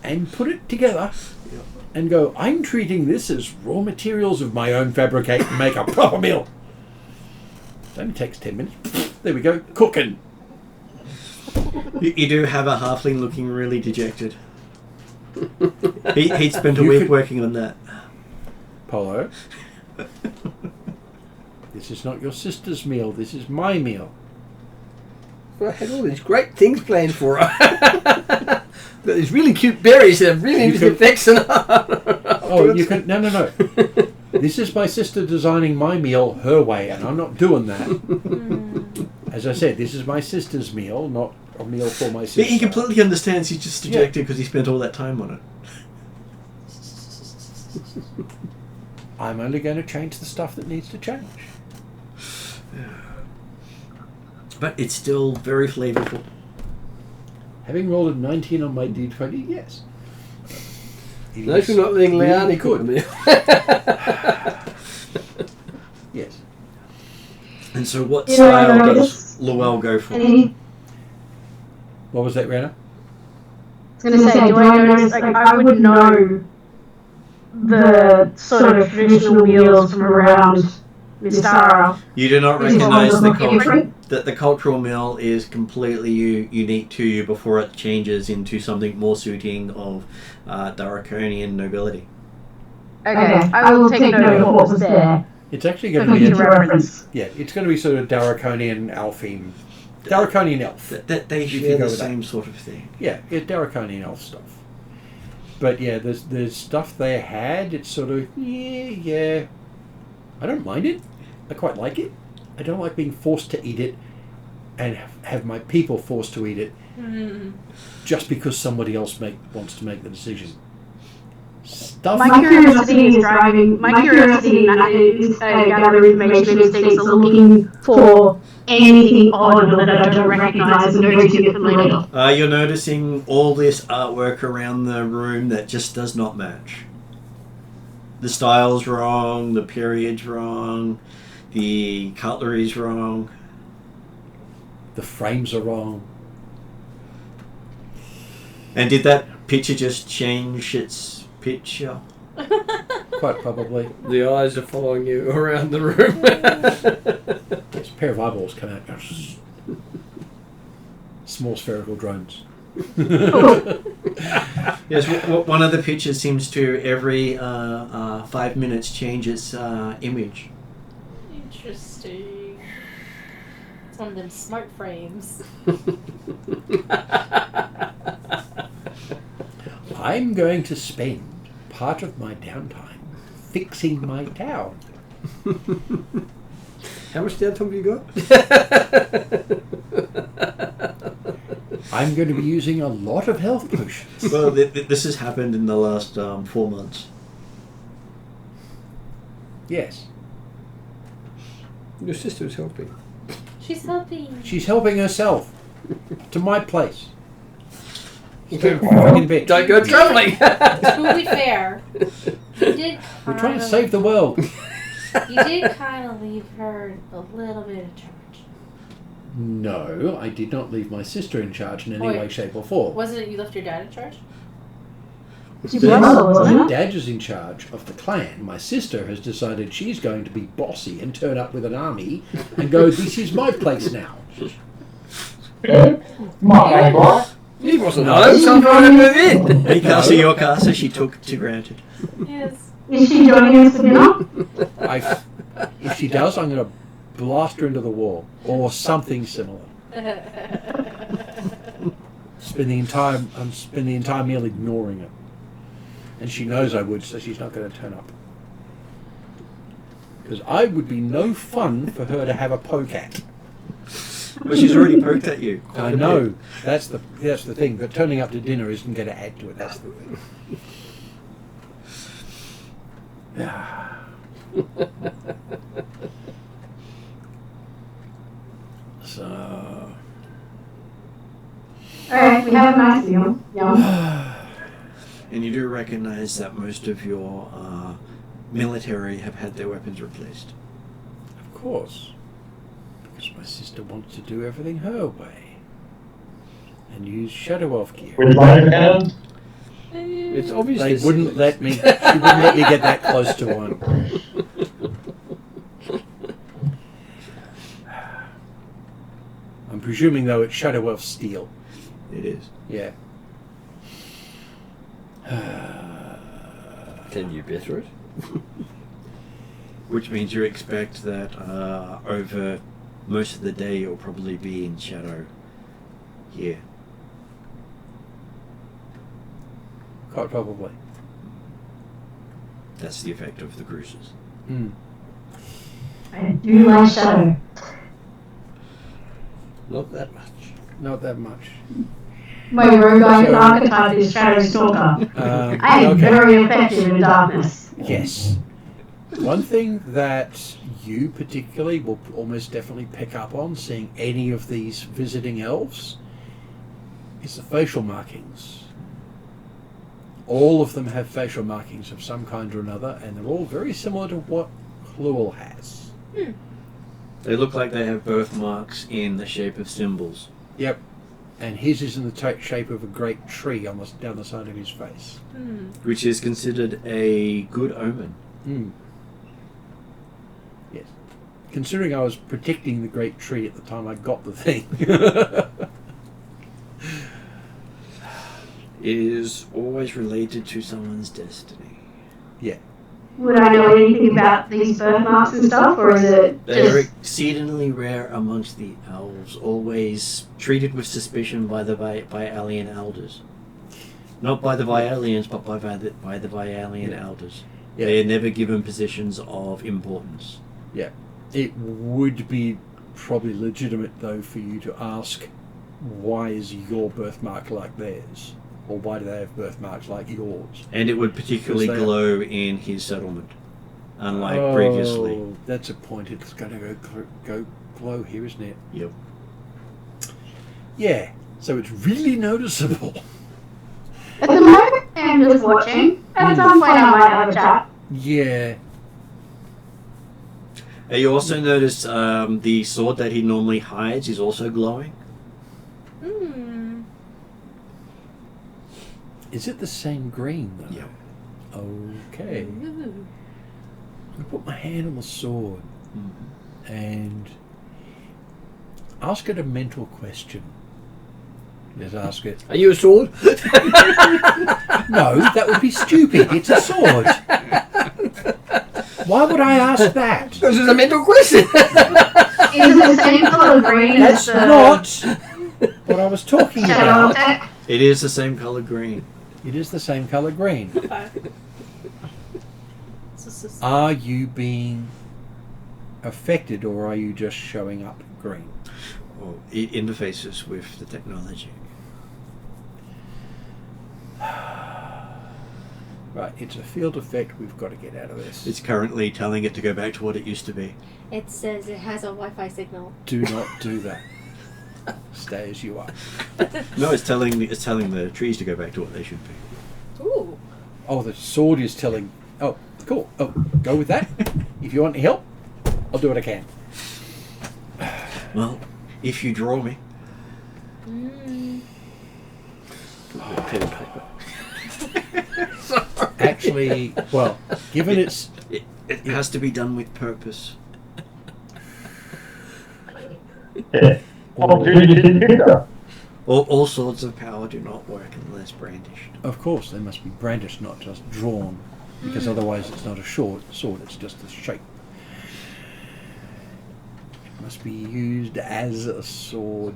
and put it together and go, I'm treating this as raw materials of my own fabricate and make a proper meal. It only takes 10 minutes. There we go, cooking. You do have a halfling looking really dejected. He'd spent a You week could- working on that. Polo, this is not your sister's meal, this is my meal. Well, I had all these great things planned for her. Got these really cute berries that have really interesting effects. Oh, you can... No. This is my sister designing my meal her way, and I'm not doing that. As I said, this is my sister's meal, not a meal for my sister. He completely understands. He's just dejected because he spent all that time on it. I'm only going to change the stuff that needs to change. But it's still very flavorful. Having rolled a 19 on my d20, yes. It No, is you're not letting really Leanne cook good. me. Yes. And so what You know, I style does noticed- Llewell go for? I What was that, Rihanna? was going to say, do I notice, like, I would know the sort of traditional meals from around Mystara. You do not Which recognize ones the look culture. different? That the cultural meal is completely unique to you before it changes into something more suiting of Draconian nobility. Okay, I will take note of what was there It's actually for going to be... future reference. Yeah, it's going to be sort of Draconian, Alfheim Daraconian elf. That they If you share go the with that. same sort of thing. Yeah, Daraconian elf stuff. But yeah, there's stuff they had. It's sort of yeah. I don't mind it. I quite like it. I don't like being forced to eat it, and have my people forced to eat it, just because somebody else wants to make the decision. Stuff. My curiosity is driving. My curiosity is gather information instincts are looking for anything odd that I don't recognise and don't get familiar. You're noticing all this artwork around the room that just does not match. The style's wrong, the period's wrong, the cutlery's wrong. The frames are wrong. And did that picture just change its picture? Quite probably. The eyes are following you around the room. Yes, a pair of eyeballs come out. Small spherical drones. Yes, one of the pictures seems to every 5 minutes change its image. Interesting. It's one of them smart frames. I'm going to spend part of my downtime fixing my town. How much downtime have you got? I'm going to be using a lot of health potions. Well, this has happened in the last 4 months. Yes. Your sister's helping. She's helping. She's helping herself to my place. Fucking bitch. Don't go travelling. To be fair, you did. We're trying to save the world. You did kind of leave her a little bit of charge. No, I did not leave my sister in charge in any Wait. way, shape, or form. Wasn't it you left your dad in charge? Your brother, wasn't My it? dad is in charge of the clan. My sister has decided she's going to be bossy and turn up with an army and go, this is my place now. My God. He wasn't home, so I'm going to move in. Any castle your castle she took to granted. Yes. Is she joining us for dinner? If she does, I'm going to blast her into the wall or something similar. Spend the entire meal ignoring her, and she knows I would, so she's not going to turn up. Because I would be no fun for her to have a poke at. Well, she's already poked at you. I know that's the thing, but turning up to dinner isn't going to add to it. That's the thing. So. Alright, we have a nice meal. Yum. And you do recognize that most of your military have had their weapons replaced. Of course. Because my sister wants to do everything her way. And use Shadow Elf gear. With live hand. It's obvious They this- wouldn't let me. She wouldn't let me get that close to one. I'm presuming though it's Shadow Elf steel. It is. Yeah. Can you better it? Which means you expect that over most of the day you'll probably be in shadow here. Quite probably. That's the effect of the cruises. Mm. I do like shadow. Not that much. Not that much. My rogue archetype is Shadow Stalker. I am Okay. very effective in darkness. Yes. One thing that you particularly will almost definitely pick up on seeing any of these visiting elves is the facial markings. All of them have facial markings of some kind or another, and they're all very similar to what Llewell has. They look like they have birthmarks in the shape of symbols. Yep. And his is in the shape of a great tree on down the side of his face. Which is considered a good omen. Mm. Yes. Considering I was predicting the great tree at the time I got the thing. It is always related to someone's destiny. Yeah. would I know anything about these birthmarks and stuff, or is it They are just... exceedingly rare amongst the elves, always treated with suspicion by the Vialian elders. Not by the Vialians, but by the Vialian elders. Yeah. They are never given positions of importance. Yeah. It would be probably legitimate, though, for you to ask, why is your birthmark like theirs? Or why do they have birthmarks like yours? And it would particularly Because they glow in his settlement, unlike previously. That's a point. It's going to go glow here, isn't it? Yep. Yeah. So it's really noticeable. At the moment, I'm just watching. At some point, I might have a chat. Yeah. You also notice the sword that he normally hides is also glowing. Hmm. Is it the same green, though? Yep. Okay. Ooh. I put my hand on the sword and ask it a mental question. Let's ask it. Are you a sword? No, that would be stupid. It's a sword. Why would I ask that? This is a mental question. Is it the same colour green That's as the not what I was talking shadow about. tech? It is the same color green. It is the same colour green. Okay. So, Are you being affected, or are you just showing up green? Well, it interfaces with the technology. Right, it's a field effect. We've got to get out of this. It's currently telling it to go back to what it used to be. it says it has a Wi-Fi signal. Do not do that. Stay as you are. No, it's telling the trees to go back to what they should be. Ooh. Oh, the sword is telling. Oh, cool. Oh, go with that. If you want any help, I'll do what I can. Well, if you draw me. Mm. Pen and paper. Actually, well, given it's It has to be done with purpose. Yeah. Opportunity picker. All swords of power do not work unless brandished. of course they must be brandished, not just drawn, because otherwise it's not a sword. It's just a shape. It must be used as a sword.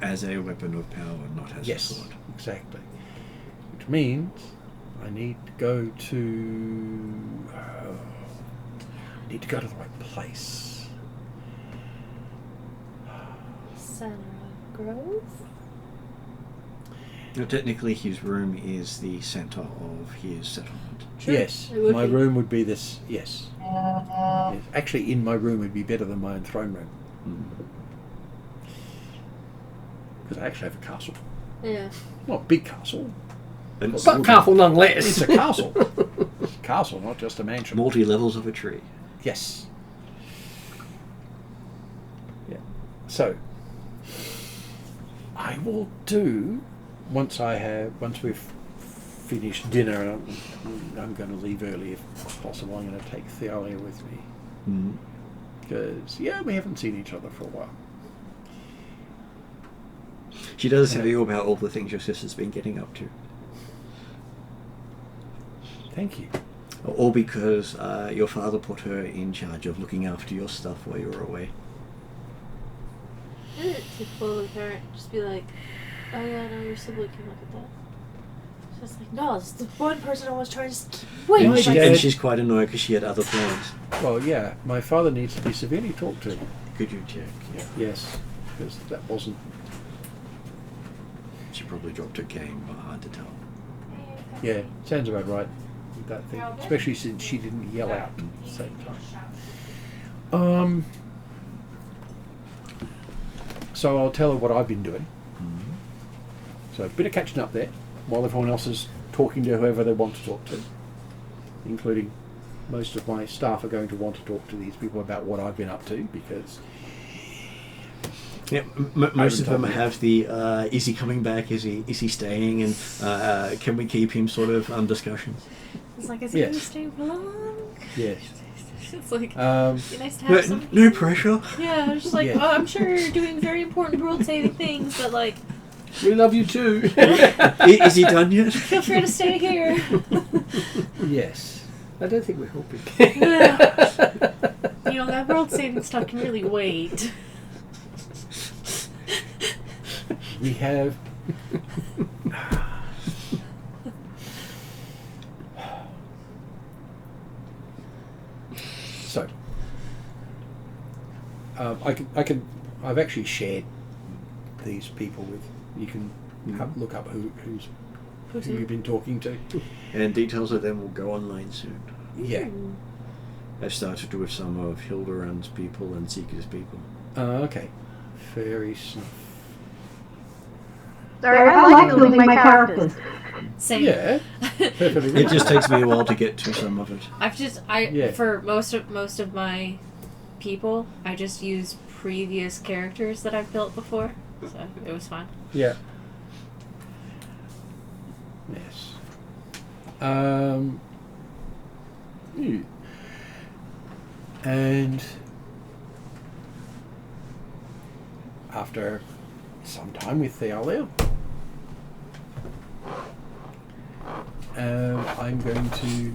As a weapon of power, not as a Yes, sword. exactly. Which means I need to go to. I need to go to the right place. Center of growth. Now, technically, his room is the center of his settlement. Sure, Yes, it would my be. room would be this. Yes. Yes. Actually, in my room would be better than my own throne room, because I actually have a castle. Yeah. Not a big castle. And But powerful nonetheless. It's a castle. It's a castle, not just a mansion. multi-levels of a tree. Yes. Yeah. So I will do once we've finished dinner. I'm going to leave early if possible. I'm going to take Theolia with me because we haven't seen each other for a while. She does tell you about all the things your sister's been getting up to. Thank you. All because your father put her in charge of looking after your stuff while you were away. Isn't it typical of a parent just be like, oh yeah, no, your sibling can look at that. It's just like, no, it's the one person I was trying to wait. No, Like, she- And she's quite annoyed because she had other plans. Well, yeah, my father needs to be severely talked to. Could you check? Yeah. Yes, because that wasn't. She probably dropped her game, but hard to tell. Yeah, sounds about right. With that thing, especially since she didn't yell out at the same time. So I'll tell her what I've been doing. So a bit of catching up there, while everyone else is talking to whoever they want to talk to, including most of my staff are going to want to talk to these people about what I've been up to, because Yeah, most of them have the is he coming back? Is he staying? And can we keep him sort of discussions? It's like, is he Yes. going to stay long? yes. It's like, be Um, nice to have some. No pressure. Yeah, it's just like, Yes. oh, I'm sure you're doing very important world-saving things, but like, we love you too. Is he done yet? feel free to stay here. Yes. I don't think we're helping. You know, that world saving stuff can really wait. We have. So, I've actually shared these people with. You can look up who you've been talking to. And details of them will go online soon. Yeah. I've started with some of Hildebrand's people and Seeker's people. Okay. Very snuff. Sorry, I like building my characters. Same. Yeah. Perfectly. It just takes me a while to get to some of it. For most of my people, I just use previous characters that I've built before, so it was fun. Yeah. Yes. And after some time with Thealia, I'm going to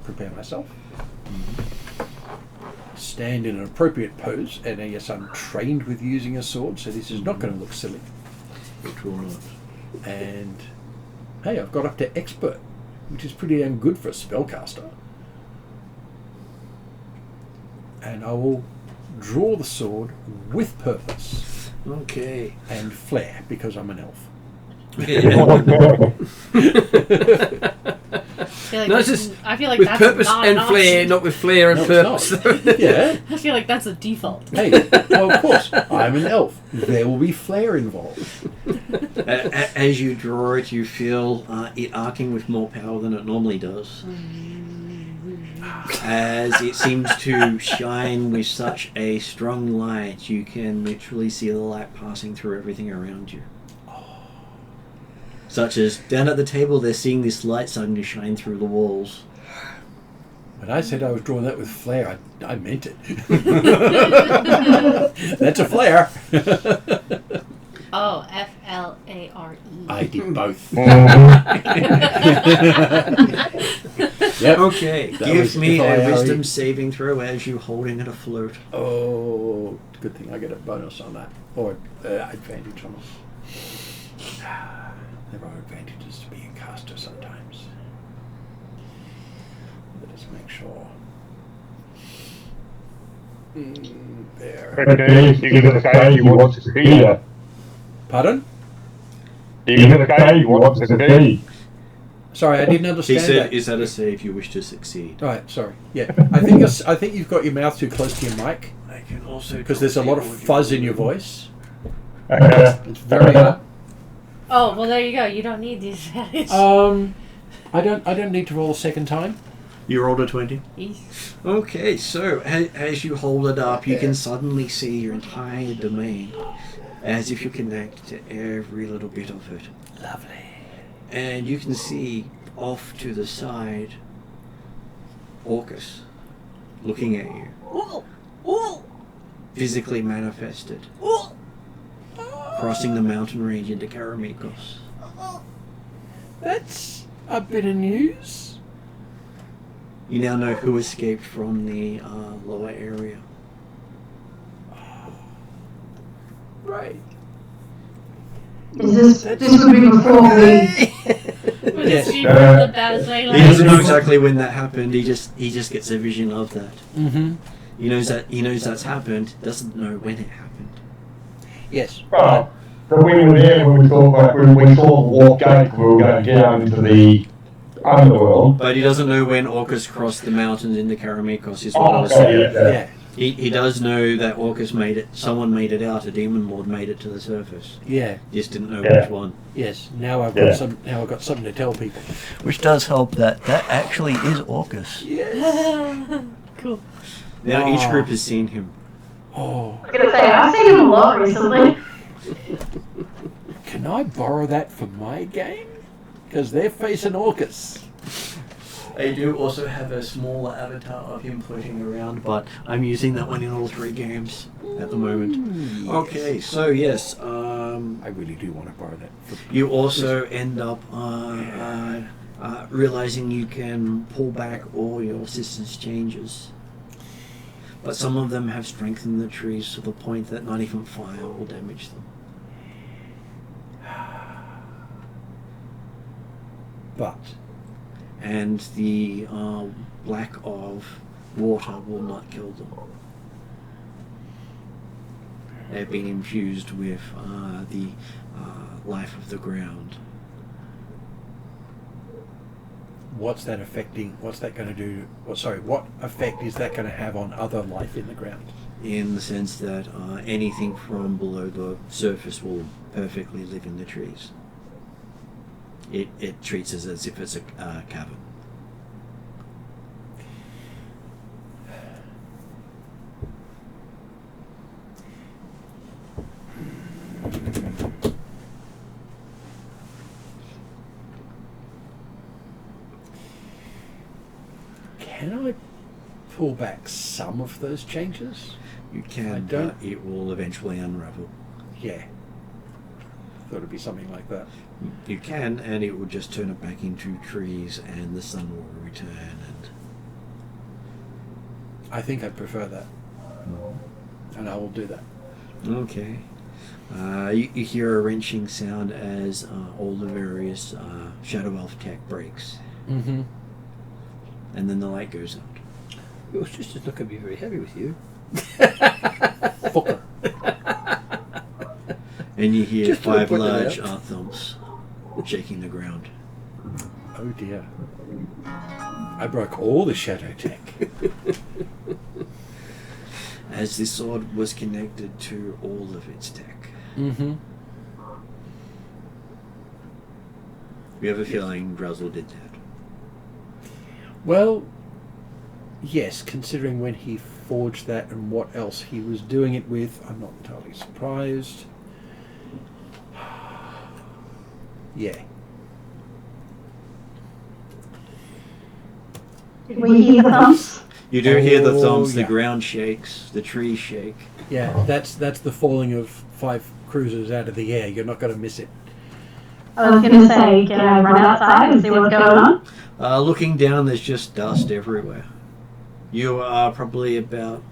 prepare myself, stand in an appropriate pose, and yes, I'm trained with using a sword, so this is not going to look silly. It will not. And hey, I've got up to expert, which is pretty damn good for a spellcaster. And I will draw the sword with purpose. Okay. And flair, because I'm an elf. I feel like I feel like with that's purpose not and an flair, option. not with flair and No, purpose. it's not. Yeah. I feel like that's a default. Hey, well, of course, I'm an elf. There will be flair involved. As you draw it, you feel it arcing with more power than it normally does. As it seems to shine with such a strong light, you can literally see the light passing through everything around you. Such as, down at the table, they're seeing this light starting to shine through the walls. When I said I was drawing that with flair, I meant it. That's a flare. Oh, F-L-A-R-E. I did both. Yep. Okay, That give was me a F-I-R-E. wisdom saving throw as you holding it afloat. Oh, good thing I get a bonus on that. Or advantage on it. There are advantages to being a caster sometimes. Let us make sure. There. Okay, you're going to say you want to succeed. Pardon? You're going to say you want to succeed. Sorry, I didn't He understand said, that. is that a save you wish to succeed? Right, sorry. Yeah, I think you've got your mouth too close to your mic I can also... because there's a lot of fuzz in your voice. Okay. It's very hard. Oh, well, there you go. You don't need the advantage. I don't need to roll a second time. You rolled a 20? Eesh. Okay, so as you hold it up, you can suddenly see your entire domain as if you connect to every little bit of it. Lovely. And you can see off to the side Orcus looking at you, physically manifested, crossing the mountain range into Karamikos. That's a bit of news. You now know who escaped from the lower area. Right. This would be before we. Yes. She rolled the bad way, He like- doesn't know exactly when that happened. He just gets a vision of that. Mm-hmm. He knows that's happened. Doesn't know when it happened. Yes. Well, so we were there when we thought when we saw the warp gate, we were going down into the underworld. But he doesn't know when Orcus crossed the mountains into Karamikos. Is what I was Okay, saying. Yeah. He does know that Orcus made it. Someone made it out. A demon lord made it to the surface. Yeah. Just didn't know Yeah. which one. Yes. Now I've Yeah. got something to tell people. Which does help that actually is Orcus. Yes. Cool. Now each Ah. group has seen him. Oh, I was gonna say, I've seen him a lot recently. can I borrow that for my game? Because they're facing Orcus. I do also have a smaller avatar of him floating around, but I'm using that one in all 3 games at the moment. Okay, so yes, I really do want to borrow that. you also end up realizing you can pull back all your assistance changes. But some of them have strengthened the trees to the point that not even fire will damage them. But And the lack of water will not kill them. They've been infused with the life of the ground. what's that affecting? What's that going to do? What effect is that going to have on other life in the ground? In the sense that anything from below the surface will perfectly live in the trees. It treats it as if it's a cavern. Can I pull back some of those changes? You can, don't- but it will eventually unravel. Yeah. Thought it'd be something like that. You can, and it will just turn it back into trees, and the sun will return. And I think I'd prefer that. And I will do that. okay, you hear a wrenching sound as all the various Shadow Elf tech breaks, Mm-hmm. and then the light goes out. Your sister's not going to be very happy with you. Fucker. And you hear Just to 5 point that large out. thumps shaking the ground. Oh dear. I broke all the shadow tech. As this sword was connected to all of its tech. Mm-hmm. You have a feeling Druzzle did that. Well, yes, considering when he forged that and what else he was doing it with, I'm not entirely surprised. Yeah. Did we hear the thumps? You do hear the Oh, thumps, yeah. the ground shakes, the trees shake. Yeah, that's the falling of 5 cruisers out of the air. You're not going to miss it. I was going to say, can I run outside and see what's going on? Looking down, there's just dust everywhere. You are probably about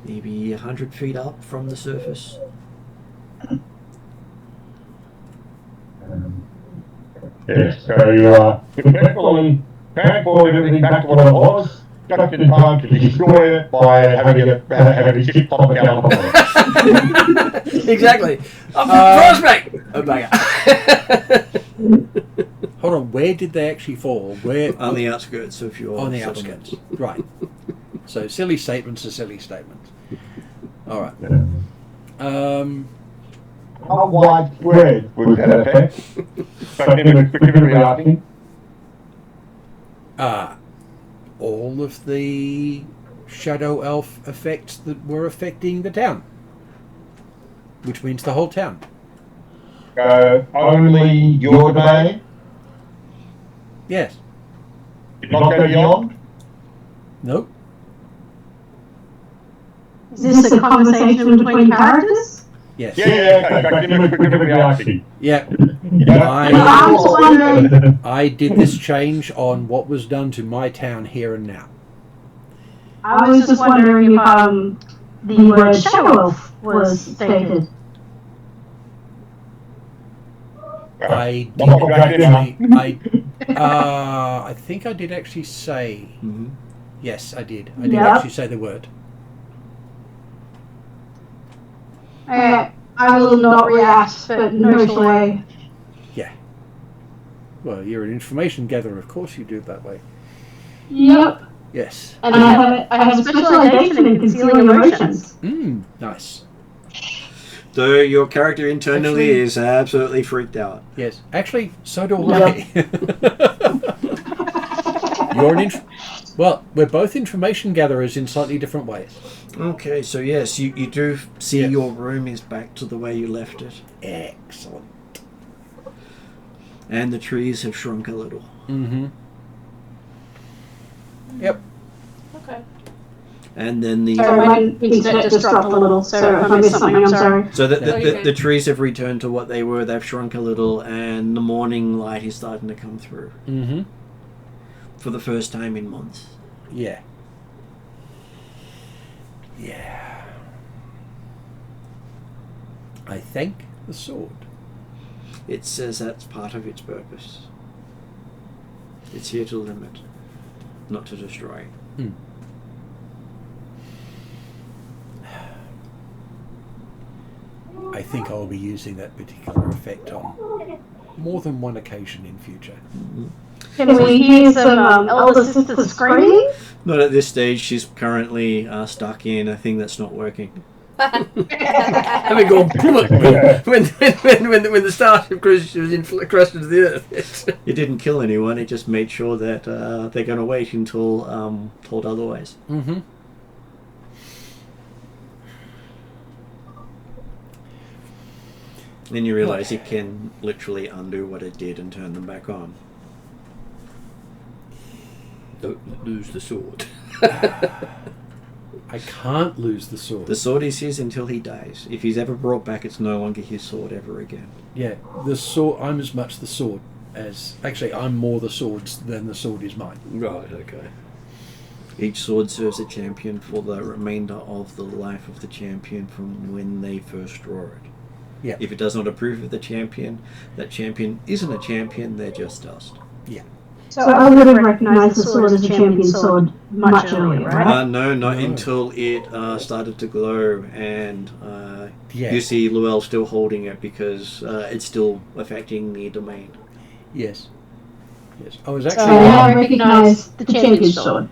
maybe 100 feet up from the surface. Yes, so you're carefully transporting everything back to what it was, just in time to destroy it by having a ship pop down on it. Exactly. I'm from prospect. Oh, bugger. Hold on, where did they actually fall? Where On the outskirts of your on the settlement. outskirts. Right. So silly statements are silly statements. All right. How widespread was that effect? So, specifically asking. All of the shadow elf effects that were affecting the town, which means the whole town. Only your domain? Yes. Did not go beyond? Nope. Is this a conversation between characters? Yes. Yeah, okay, so specifically asking. Yeah. Yeah. I was wondering, I did this change on what was done to my town here and now. I was just wondering if the word shadow elf was stated. I did Well, actually, I think I did actually say, Mhm. yes, I did. I did Yep. actually say the word. I will not react, but no shall I. Well, you're an information gatherer, of course you do it that way. Yep. Yes. And I have a specialization in concealing emotions. Nice. So your character internally Actually- is absolutely freaked out. Yes. Actually, so do I. You're an well, we're both information gatherers in slightly different ways. Okay, so yes, you do see Yes. your room is back to the way you left it. Excellent. And the trees have shrunk a little. Mm-hmm. Yep. Okay. And then the... Sorry, my internet just dropped a little, so if I missed something, I'm sorry. So the, No, the, you're the, good. the trees have returned to what they were. They've shrunk a little, and the morning light is starting to come through. Mm-hmm. for the first time in months. Yeah. Yeah. I think the sword. It says that's part of its purpose. It's here to limit, not to destroy. Hmm. I think I'll be using that particular effect on more than one occasion in future. Can we hear some elder sister screaming? Not at this stage. She's currently stuck in a thing that's not working. Having gone plummet when the starship crashed into the earth. It didn't kill anyone. It just made sure that they're going to wait until told otherwise. Mm-hmm. Then you realise it can literally undo what it did and turn them back on. Don't lose the sword. I can't lose the sword. The sword is his until he dies. If he's ever brought back, it's no longer his sword ever again. Yeah, the sword. I'm as much the sword as... Actually, I'm more the sword's than the sword is mine. Right, okay. Each sword serves a champion for the remainder of the life of the champion from when they first draw it. Yeah. If it does not approve of the champion, that champion isn't a champion, they're just dust. Yeah. So I would have recognised the sword as a champion sword much earlier, right? No, not No. until it started to glow, and Yeah. you see Llewell still holding it because it's still affecting the domain. Yes. Yes. I was So actually... now I recognise the champion sword.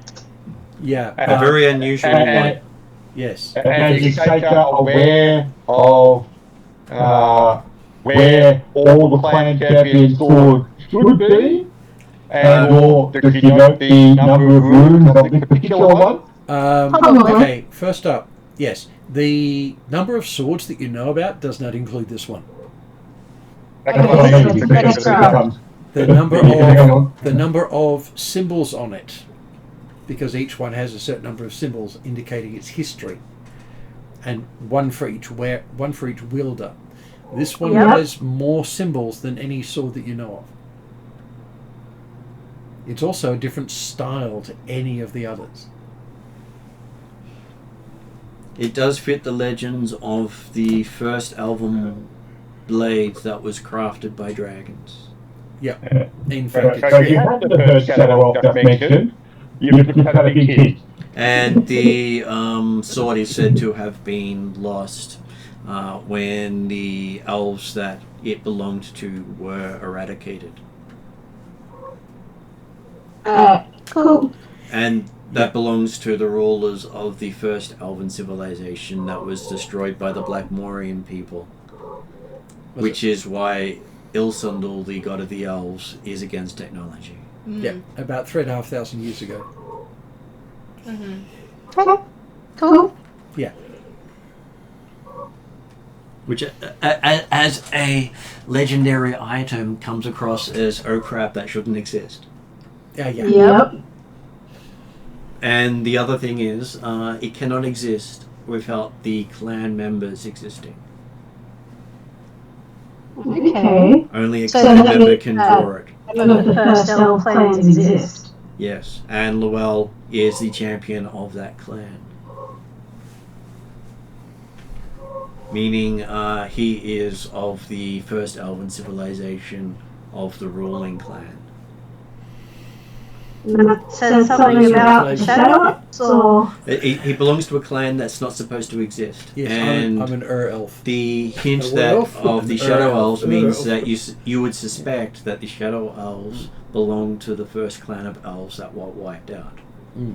Yeah. A very unusual one. Yes. And is Saker aware of where all the clan champion swords should be? And or does he note the number of runes of this particular one? Okay, first up, yes. The number of swords that you know about does not include this one. The number of symbols on it, because each one has a certain number of symbols indicating its history, and one for each wielder. This one has more symbols than any sword that you know of. It's also a different style to any of the others. It does fit the legends of the first elven blade that was crafted by dragons. Yeah. In fact, So you had the first shadow elf just mentioned. You just had a big hit. And the sword is said to have been lost when the elves that it belonged to were eradicated. Cool. And that belongs to the rulers of the first elven civilization that was destroyed by the Blackmorian people. Which is why Ilsundal, the god of the elves, is against technology. yeah, about 3,500 years ago. Cool. Yeah. Which, as a legendary item, comes across as, oh crap, that shouldn't exist. Yeah. Yep. And the other thing is, it cannot exist without the clan members existing. Okay. Only a So clan that member means can that- draw it. None of the first elf clans exist. Yes, and Llewell is the champion of that clan. Meaning, he is of the first elven civilization of the ruling clan. That says something about the shadow elves, or He belongs to a clan that's not supposed to exist. Yes, and I'm an elf. the hint A that werewolf? of the An shadow elf. elves An means elf. that you would suspect that the shadow elves belong to the first clan of elves that were wiped out. Mm.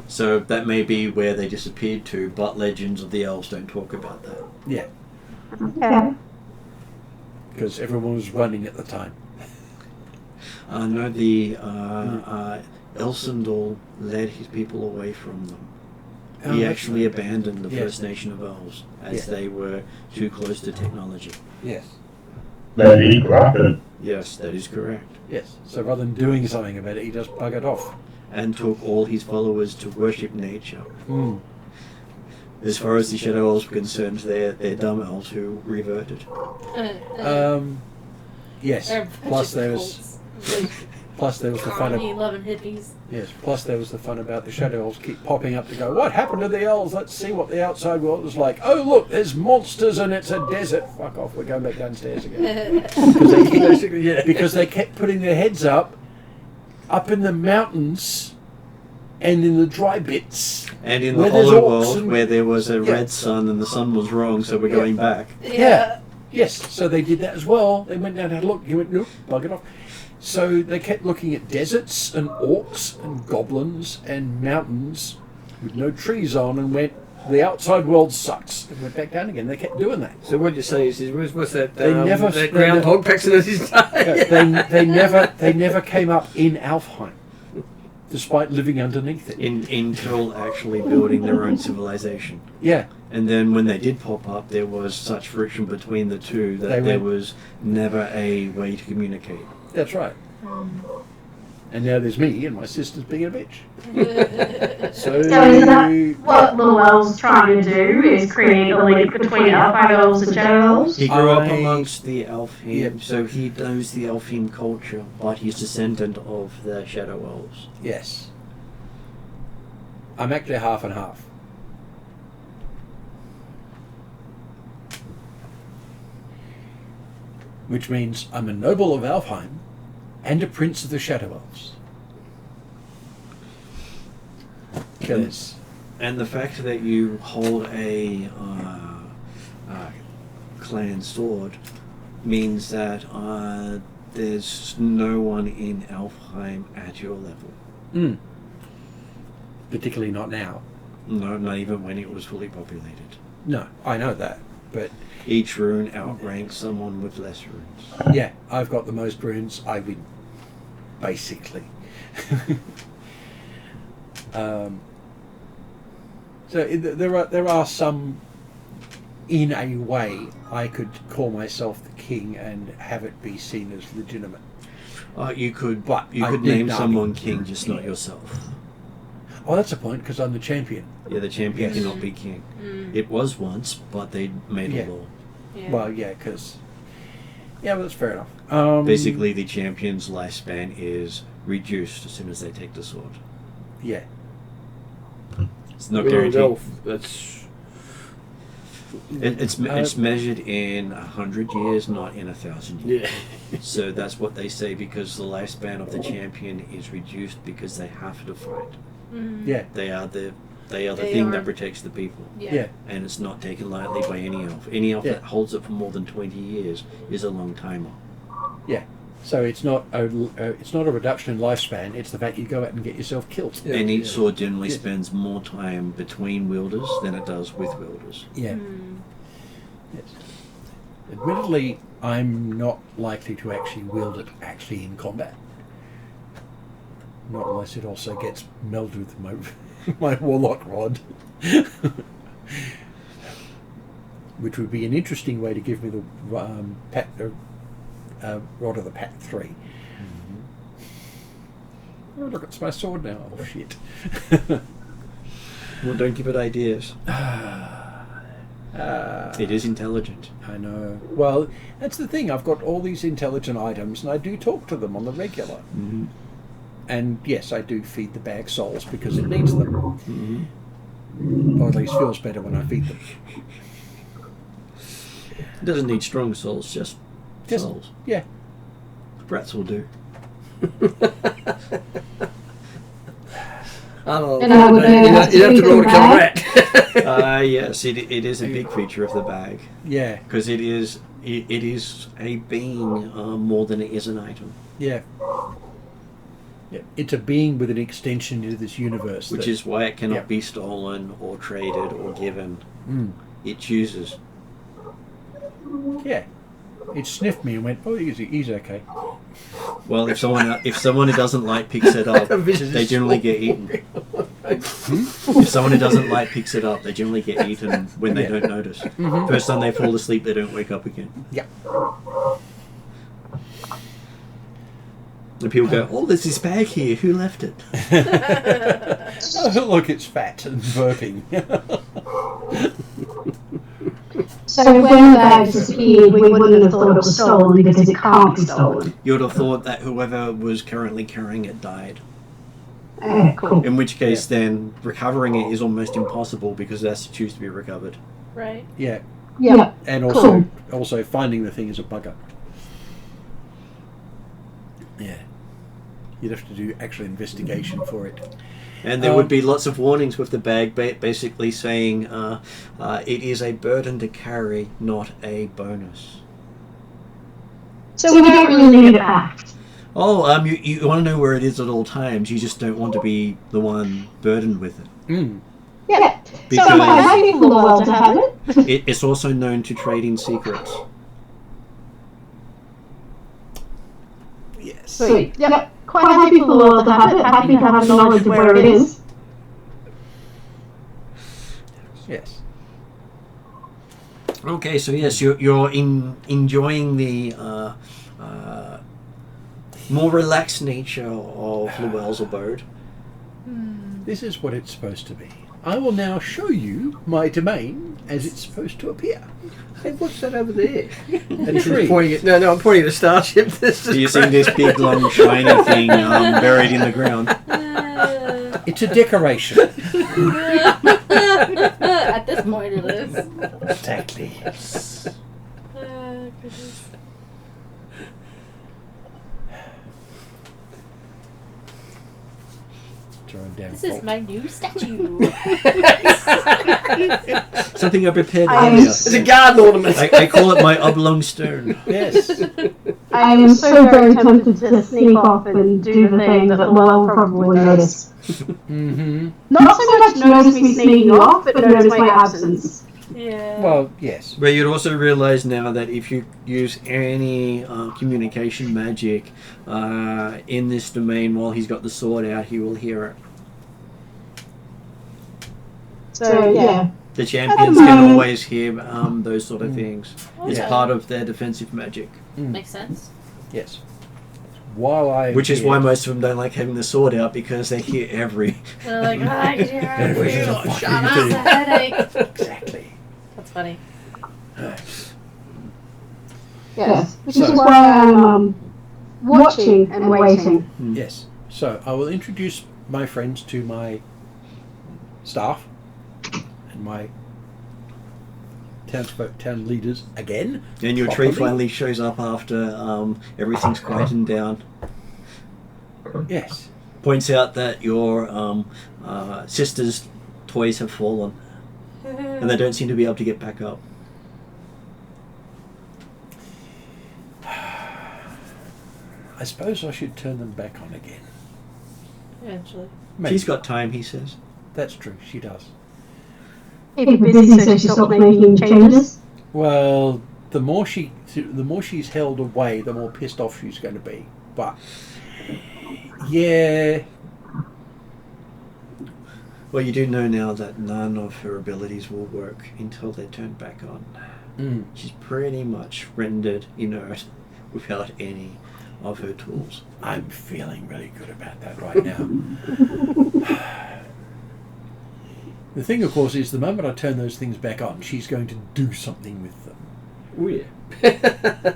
So that may be where they disappeared to, but legends of the elves don't talk about that. Yeah, okay. because everyone was running at the time. No, the Ilsundal led his people away from them. Oh, He that's actually right. abandoned the Yes. First Nation of elves as Yeah. they were too close to technology. Yes. That he corrupted. Yes, that is correct. Yes. So rather than doing something about it, he just buggered off. And took all his followers to worship nature. Mm. As far as the Shadow Elves were concerned, they're dumb elves who reverted. Yes. They're Plus there cults. was the fun of loving hippies. yes. Plus there was the fun about the Shadow Elves keep popping up to go. What happened to the elves? Let's see what the outside world is like. Oh look, there's monsters and it's a desert. Fuck off. We're going back downstairs again. Because they kept putting their heads up in the mountains and in the dry bits. And in the Where there's hollow orcs world, and- where there was a Yeah. red sun and the sun was wrong, so we're going back. Yeah. Yes, so they did that as well. They went down and had a look. You went, nope, bug it off. So they kept looking at deserts and orcs and goblins and mountains with no trees on and went, the outside world sucks. And went back down again. They kept doing that. So what you're saying is, what's that? They groundhog Pexinus They never came up in Alfheim, despite living underneath it. Until actually building their own civilization. Yeah. And then when they did pop up, there was such friction between the two that They there went- was never a way to communicate. That's right. And now there's me and my sister's being a bitch. So is that what Llewell's trying to do, is create a link between Alpine Elves and Shadow Elves? He grew up I- amongst the Elfheim, Yep. so he knows the Elfheim culture, but he's descendant of the Shadow Elves. Yes. I'm actually half and half. Which means I'm a noble of Alfheim and a prince of the Shadow Elves. Because And the fact that you hold a clan sword means that there's no one in Elfheim at your level. particularly not now. No, not even when it was fully populated. No, I know that. But Each rune outranks someone with less runes. yeah, I've got the most runes. I win, basically. There are some. In a way, I could call myself the king and have it be seen as legitimate. You could, But I could did name not. someone king, just not yourself. Oh, that's a point because I'm the champion. Yeah, the champion Yes. cannot be king. It was once, but they made Yeah. a law. Yeah. Well, yeah, because well, that's fair enough. Basically, the champion's lifespan is reduced as soon as they take the sword. yeah, It's not guaranteed. That's It's measured in 100 years, not in 1,000 years. yeah. So that's what they say, because the lifespan of the champion is reduced because they have to fight. yeah, They are the They thing are- that protects the people, yeah. and it's not taken lightly by any elf. Any elf Yeah. that holds it for more than 20 years is a long timer. So it's not a reduction in lifespan. It's the fact you go out and get yourself killed. Yeah. And each sword generally Yeah. spends more time between wielders than it does with wielders. Yeah. Yes. Admittedly, I'm not likely to actually wield it in combat. Not unless it also gets melded with my my warlock rod. Which would be an interesting way to give me the rod of the Pack 3. Oh, look, it's my sword now. Oh, shit. Well, don't give it ideas. Uh, It is intelligent. I know. Well, that's the thing. I've got all these intelligent items, and I do talk to them on the regular. Mm-hmm. And yes, I do feed the bag souls because it needs them. Mm-hmm. Or at least feels better when I feed them. It doesn't need strong souls, just souls. Yeah. Brats will do. I don't know. And I would You have to roll to kill a rat. Yes, it is a big feature of the bag, Yeah. because it is a being more than it is an item, Yeah. Yeah. It's a being with an extension into this universe. which that- is why it cannot Yeah. be stolen or traded or given. Mm. It chooses. Yeah. It sniffed me and went, oh, he's okay. Well, if someone who doesn't like picks it up, they generally get eaten. If someone who doesn't like picks it up, they generally get eaten when they Yeah. don't notice. First time they fall asleep, they don't wake up again. Yeah. And people go, "Oh, there's this bag here. Who left it?" Oh, look, it's fat and burping. So when the bag disappeared, we wouldn't have thought it was stolen because it can't be stolen. You would have thought that whoever was currently carrying it died. Cool. In which case, then recovering it is almost impossible because it has to choose to be recovered. Right. Yeah, Yeah. and Cool. also finding the thing is a bugger. Yeah, you'd have to do actual investigation for it. And there would be lots of warnings with the bag, basically saying it is a burden to carry, not a bonus. So we don't really need it back. Oh, you want to know where it is at all times. You just don't want to be the one burdened with it. Mm. Yeah. Because so am I happy for Llewell to have it? It's also known to trade in secrets. Yes. Sweet. Yep. Quite happy for Llewell to have it. Happy to have knowledge of where it is. Yes. Okay, so yes, you're enjoying the more relaxed nature of Llewell's abode. This is what it's supposed to be. I will now show you my domain as it's supposed to appear. Hey, what's that over there? A tree. I'm pointing at a starship. So you're seeing this big, long, shiny thing buried in the ground. It's a decoration. At this point, it is. Exactly. Goodness. Throwing down This is fault. my new statue. Something I prepared I earlier. It's a garden ornament. I call it my oblong stone. Yes. I am so very tempted to sneak off and do the thing that Llewell probably would notice. Mm-hmm. Not so much notice me sneaking off, but notice my absence. Yeah. Well, yes. But you'd also realise now that if you use any communication magic in this domain while he's got the sword out, he will hear it. So, yeah. The champions can always hear those sort of things. It's Okay. part of their defensive magic. Makes sense. Yes. While Which is why most of them don't like having the sword out, because they hear every... They're like, I can hear Everything. everything. Shut It's a headache. Exactly. That's funny. Yes. Which So- is why I'm watching and waiting. Yes. So I will introduce my friends to my staff and my town leaders again. And your tree Properly. finally shows up after everything's quietened down. Yes. Points out that your sister's toys have fallen, and they don't seem to be able to get back up. I suppose I should turn them back on again. Eventually. Maybe. She's got time, he says. That's true. She does. Keep her busy so she stops making changes. Well, the more she's held away, the more pissed off she's going to be. But yeah, Well, you do know now that none of her abilities will work until they're turned back on. She's pretty much rendered inert without any of her tools. I'm feeling really good about that right now. The thing, of course, is the moment I turn those things back on, she's going to do something with them. Oh, yeah.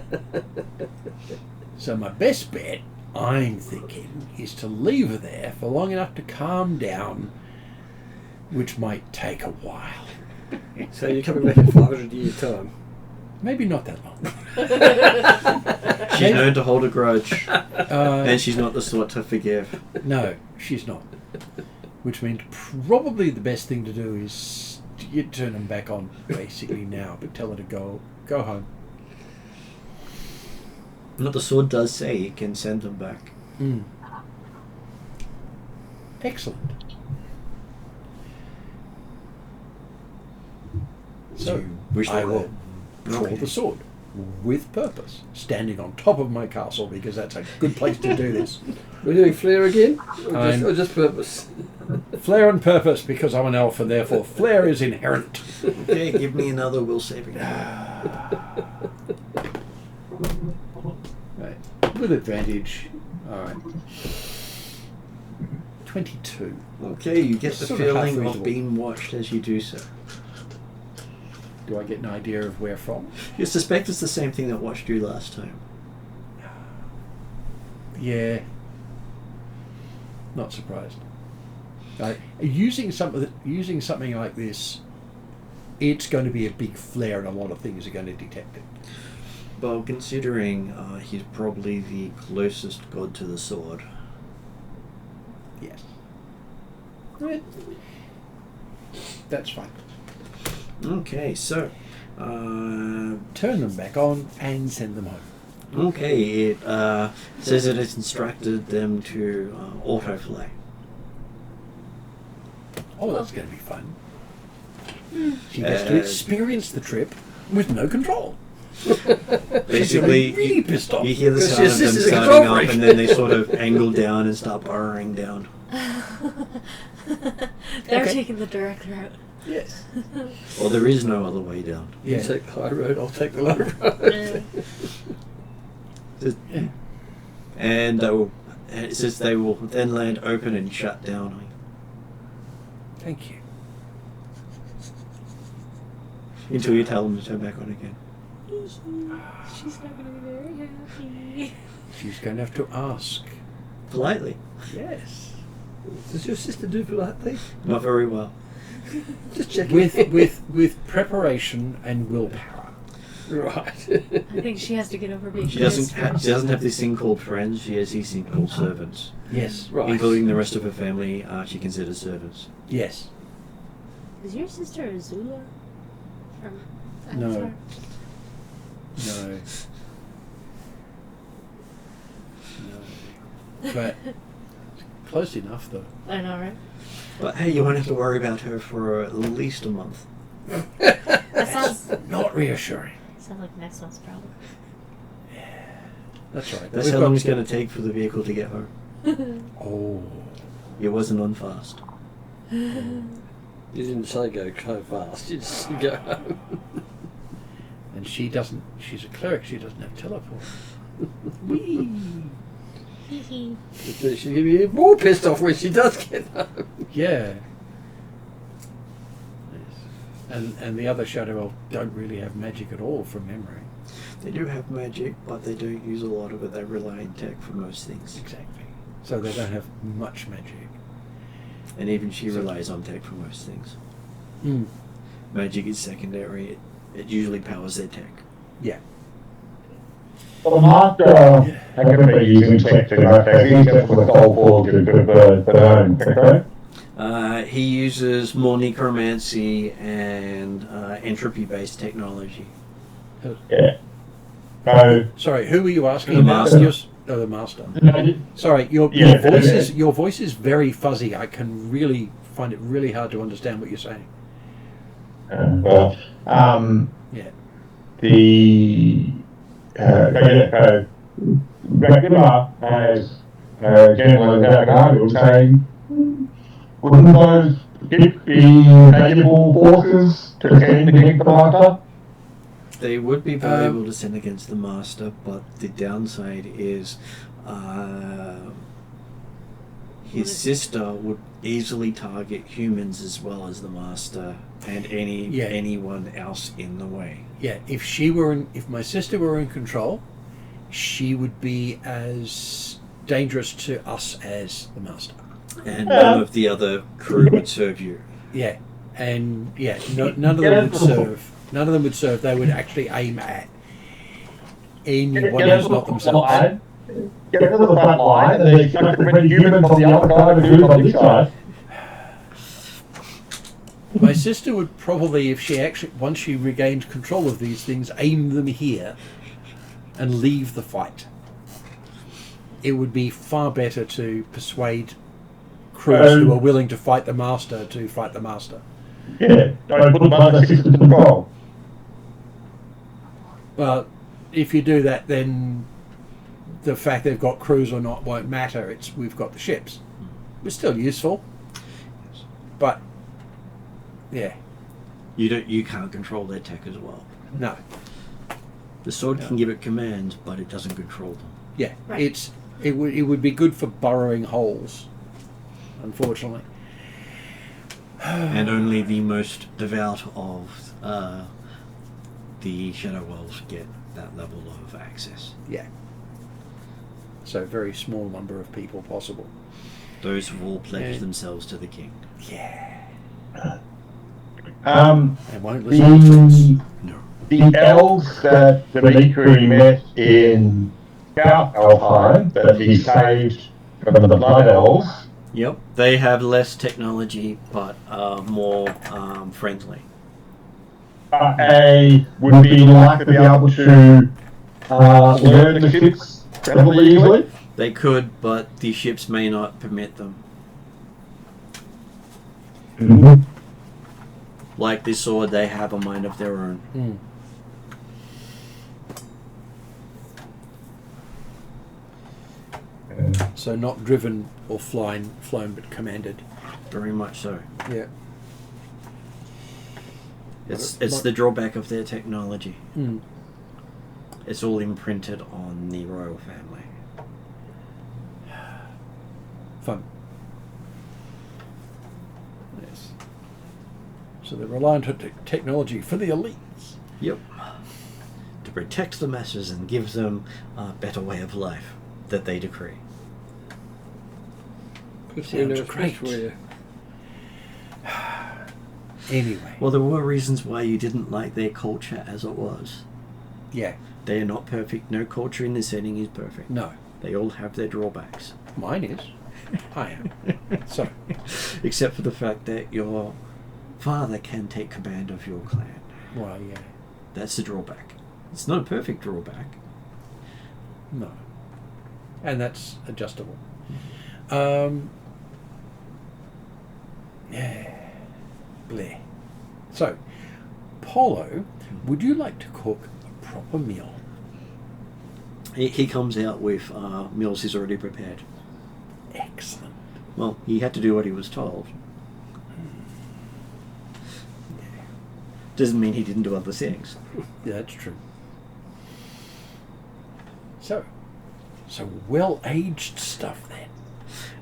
So my best bet, I'm thinking, is to leave her there for long enough to calm down, which might take a while. So you're coming back in 500 years' time. Maybe not that long. She's known to hold a grudge, Uh, and she's not the sort to forgive. no, she's not. Which means probably the best thing to do is you turn them back on basically now, but tell her to go home. What the sword does say, it can send them back. Excellent. Do So you wish I they will were- draw Okay. the sword with purpose, standing on top of my castle because that's a good place to do this. We're doing flair again? I'm- Or just purpose? Flair and purpose because I'm an elf and therefore flair is inherent. Okay, give me another will saving throw. Right. With advantage, All right. 22. Okay, you get the Sort of half feeling of reasonable. being watched as you do so. Do I get an idea of where from? You suspect it's the same thing that watched you last time. Yeah. Not surprised. Using something like this, it's going to be a big flare, and a lot of things are going to detect it. Well, considering he's probably the closest god to the sword. Yes. That's fine. Okay, so Turn them back on and send them home. okay, it says that it's instructed them to autoflay. Oh, that's going to be fun. She gets to experience the trip with no control. Basically, She's really pissed off. you hear the Because sound of this them is a starting control up, freak. and then they sort of angle down and start burrowing down. They're Okay. taking the direct route. Yes. Well, there is no other way down. You Yeah. take the high road, I'll take the low road. Yeah. And it says they will then land open and shut down. Thank you. Until you tell them to turn back on again. She's not going to be very happy. She's going to have to ask. Politely. Yes. Does your sister do politely? Not very well. Just checking. With preparation and willpower. Right. I think she has to get over being She doesn't pissed. she doesn't have this thing called friends, she has these things called servants. Yes. Right. Including the rest of her family, she considers servants. Yes. Is your sister a Zula? From No. Avatar? No. No. But close enough, though. I know, right? But hey, you won't have to worry about her for at least a month. That sounds Not reassuring. like next month's problem. That's right. That's We've how got- long it's going to take for the vehicle to get home. Oh. It wasn't on fast. You didn't say go fast, you just said go home. And she doesn't. She's a cleric. She doesn't have teleport. Whee! She'll give you more pissed off when she does get home. Yeah. Yes. And the other Shadow Elf don't really have magic at all from memory. They do have magic, but they don't use a lot of it. They rely on tech for most things. Exactly. So they don't have much magic. And even she relies on tech for most things. Mm. Magic is secondary. It usually powers their tech. Yeah. The master I could be using tech to access except for the soul forge and could burn, okay? He uses more necromancy and entropy-based technology. Yeah. So, Sorry, who were you asking? The about? master. The master. no, Sorry, your Yeah, voice is very fuzzy. I can really find it really hard to understand what you're saying. well, Yeah. the Dracula has generally had an article saying, wouldn't those be valuable forces to send against the master? They would be valuable to send against the master, but the downside is his sister would easily target humans as well as the master and anyone else in the way. Yeah, if my sister were in control, she would be as dangerous to us as the master. And none of the other crew would serve you. Yeah, and yeah, none of them would serve. None of them would serve. They would actually aim at anyone who's not themselves. Get to the front line, and they expect to bring humans on the other side and dudes on this side. My sister would probably, if she actually, once she regained control of these things, aim them here and leave the fight. It would be far better to persuade crews who are willing to fight the master to fight the master. Yeah, don't put them under system control. Well, if you do that, then the fact they've got crews or not won't matter. We've got the ships. It's still useful, but yeah, You can't control their tech as well. no, The sword can give it commands, but it doesn't control them. yeah, Right. it's It would be good for burrowing holes, unfortunately. And only the most devout of the Shadow Wolves get that level of access. Yeah. So very small number of people possible. Those who all pledge themselves to the king. Yeah. Um, And won't listen to tricks. No. the elves that Dimitri met in South Alpine that he saved from the Blood Elves. Yep. They have less technology, but more friendly. Would be like to be able to learn the ships relatively easily. They could, but the ships may not permit them. Mm-hmm. Like this sword, they have a mind of their own. Mm. So not driven or flown, but commanded. Very much so. Yeah. It's the drawback of their technology. Mm. It's all imprinted on the royal family. Fun. Yes. So they're reliant on technology for the elites. Yep. To protect the masses and give them a better way of life that they decree. Sounds great. Anyway. Well, there were reasons why you didn't like their culture as it was. Yeah. They are not perfect. No culture in this setting is perfect. No. They all have their drawbacks. Mine is. I am. So. Except for the fact that your father can take command of your clan. Well, yeah. That's the drawback. It's not a perfect drawback. No. And that's adjustable. Yeah. Bleh. So, Polo, would you like to cook a proper meal? He comes out with meals he's already prepared. Excellent. Well, he had to do what he was told. Doesn't mean he didn't do other things. Yeah, that's true. So well-aged stuff then.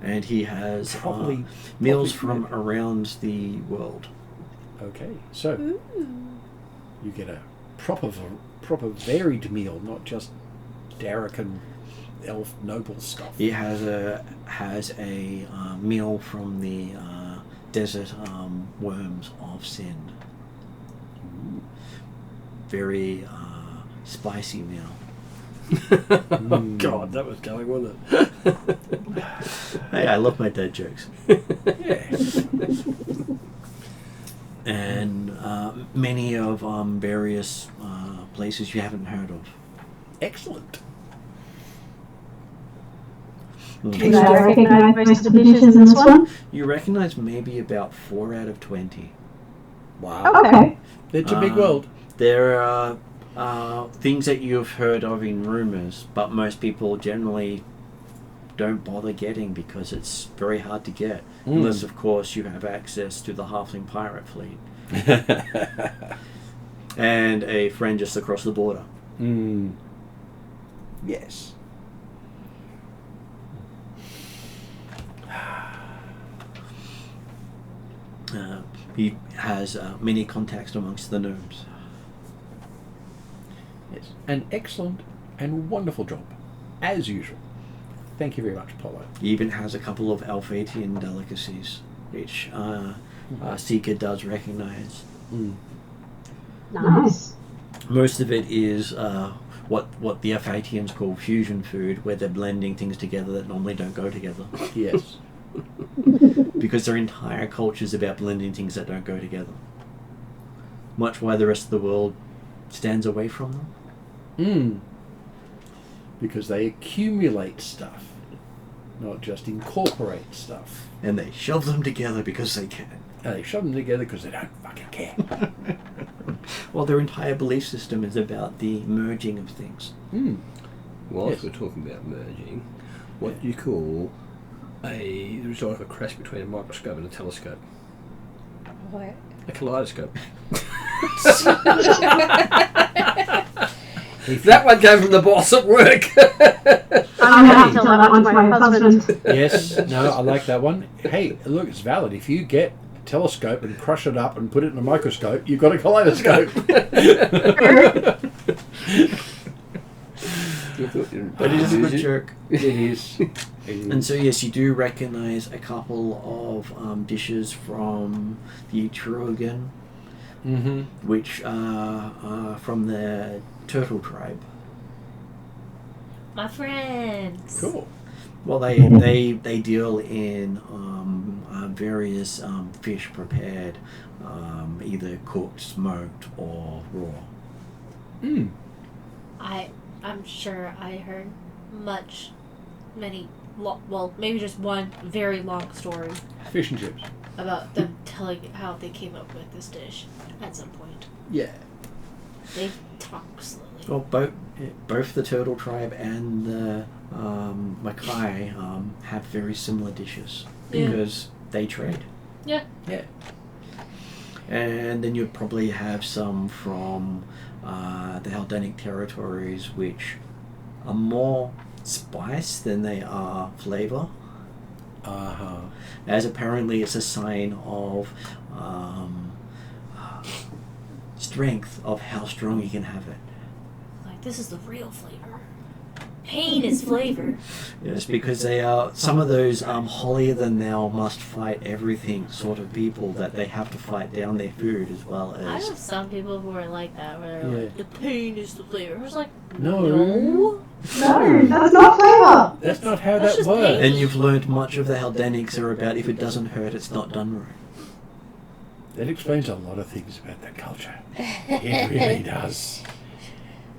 And he has Probably meals probably from around the world. Okay, so you get a proper varied meal, not just Derek and elf noble stuff. He has a meal from the desert worms of Sin. Very spicy meal. God, that was going, wasn't it? Hey, I love my dead jokes. Yeah. And many of various places you haven't heard of. Excellent. Do I recognise most of the dishes in this one? You recognize maybe about 4 out of 20. Wow. Okay. It's a big world. There are things that you've heard of in rumours, but most people generally don't bother getting because it's very hard to get. Unless, of course, you have access to the Halfling pirate fleet. And a friend just across the border. Yes. He has many contacts amongst the gnomes. Yes. An excellent and wonderful job, as usual. Thank you very much, Polo. He even has a couple of Alphatian delicacies, which Seeker does recognise. Nice. Most of it is what the Alphatians call fusion food, where they're blending things together that normally don't go together. Yes. Because their entire culture is about blending things that don't go together. Much why the rest of the world stands away from them. Because they accumulate stuff, not just incorporate stuff. And they shove them together because they can. And they shove them together because they don't fucking care. Well, their entire belief system is about the merging of things. Whilst we're talking about merging, what do you call the result of a crash between a microscope and a telescope? What? A kaleidoscope. That one came from the boss at work. I'm going to have to tell that one to my husband. Yes, no, I like that one. Hey, look, it's valid. If you get a telescope and crush it up and put it in a microscope, you've got a kaleidoscope. But it is a good joke. It is. And so yes, you do recognise a couple of dishes from the Atruaghin, Mm-hmm. which are from the turtle tribe. My friends. Cool. Well, they deal in various fish prepared, either cooked, smoked, or raw. Mm. I'm sure I heard maybe just one very long story Fish and chips. about them telling how they came up with this dish at some point. Yeah. They talk slowly. Well, both the turtle tribe and the Mackay have very similar dishes Yeah. because they trade. Yeah. Yeah. And then you'd probably have some from the Haldanic territories, which are more spice than they are flavour, Uh-huh. as apparently it's a sign of strength of how strong you can have it. Like, this is the real flavor. Pain is flavor. Yes, because they are some of those holier than thou must fight everything sort of people that they have to fight down their food as well I as. know some people who are like that, where they're Yeah. like, the pain is the flavor. I was like, No. no. No, that's not flavour. That's not how That's that just works. pain. And you've learned much of the Haldanics are about if it doesn't hurt, it's not done right. That explains a lot of things about that culture. It really does.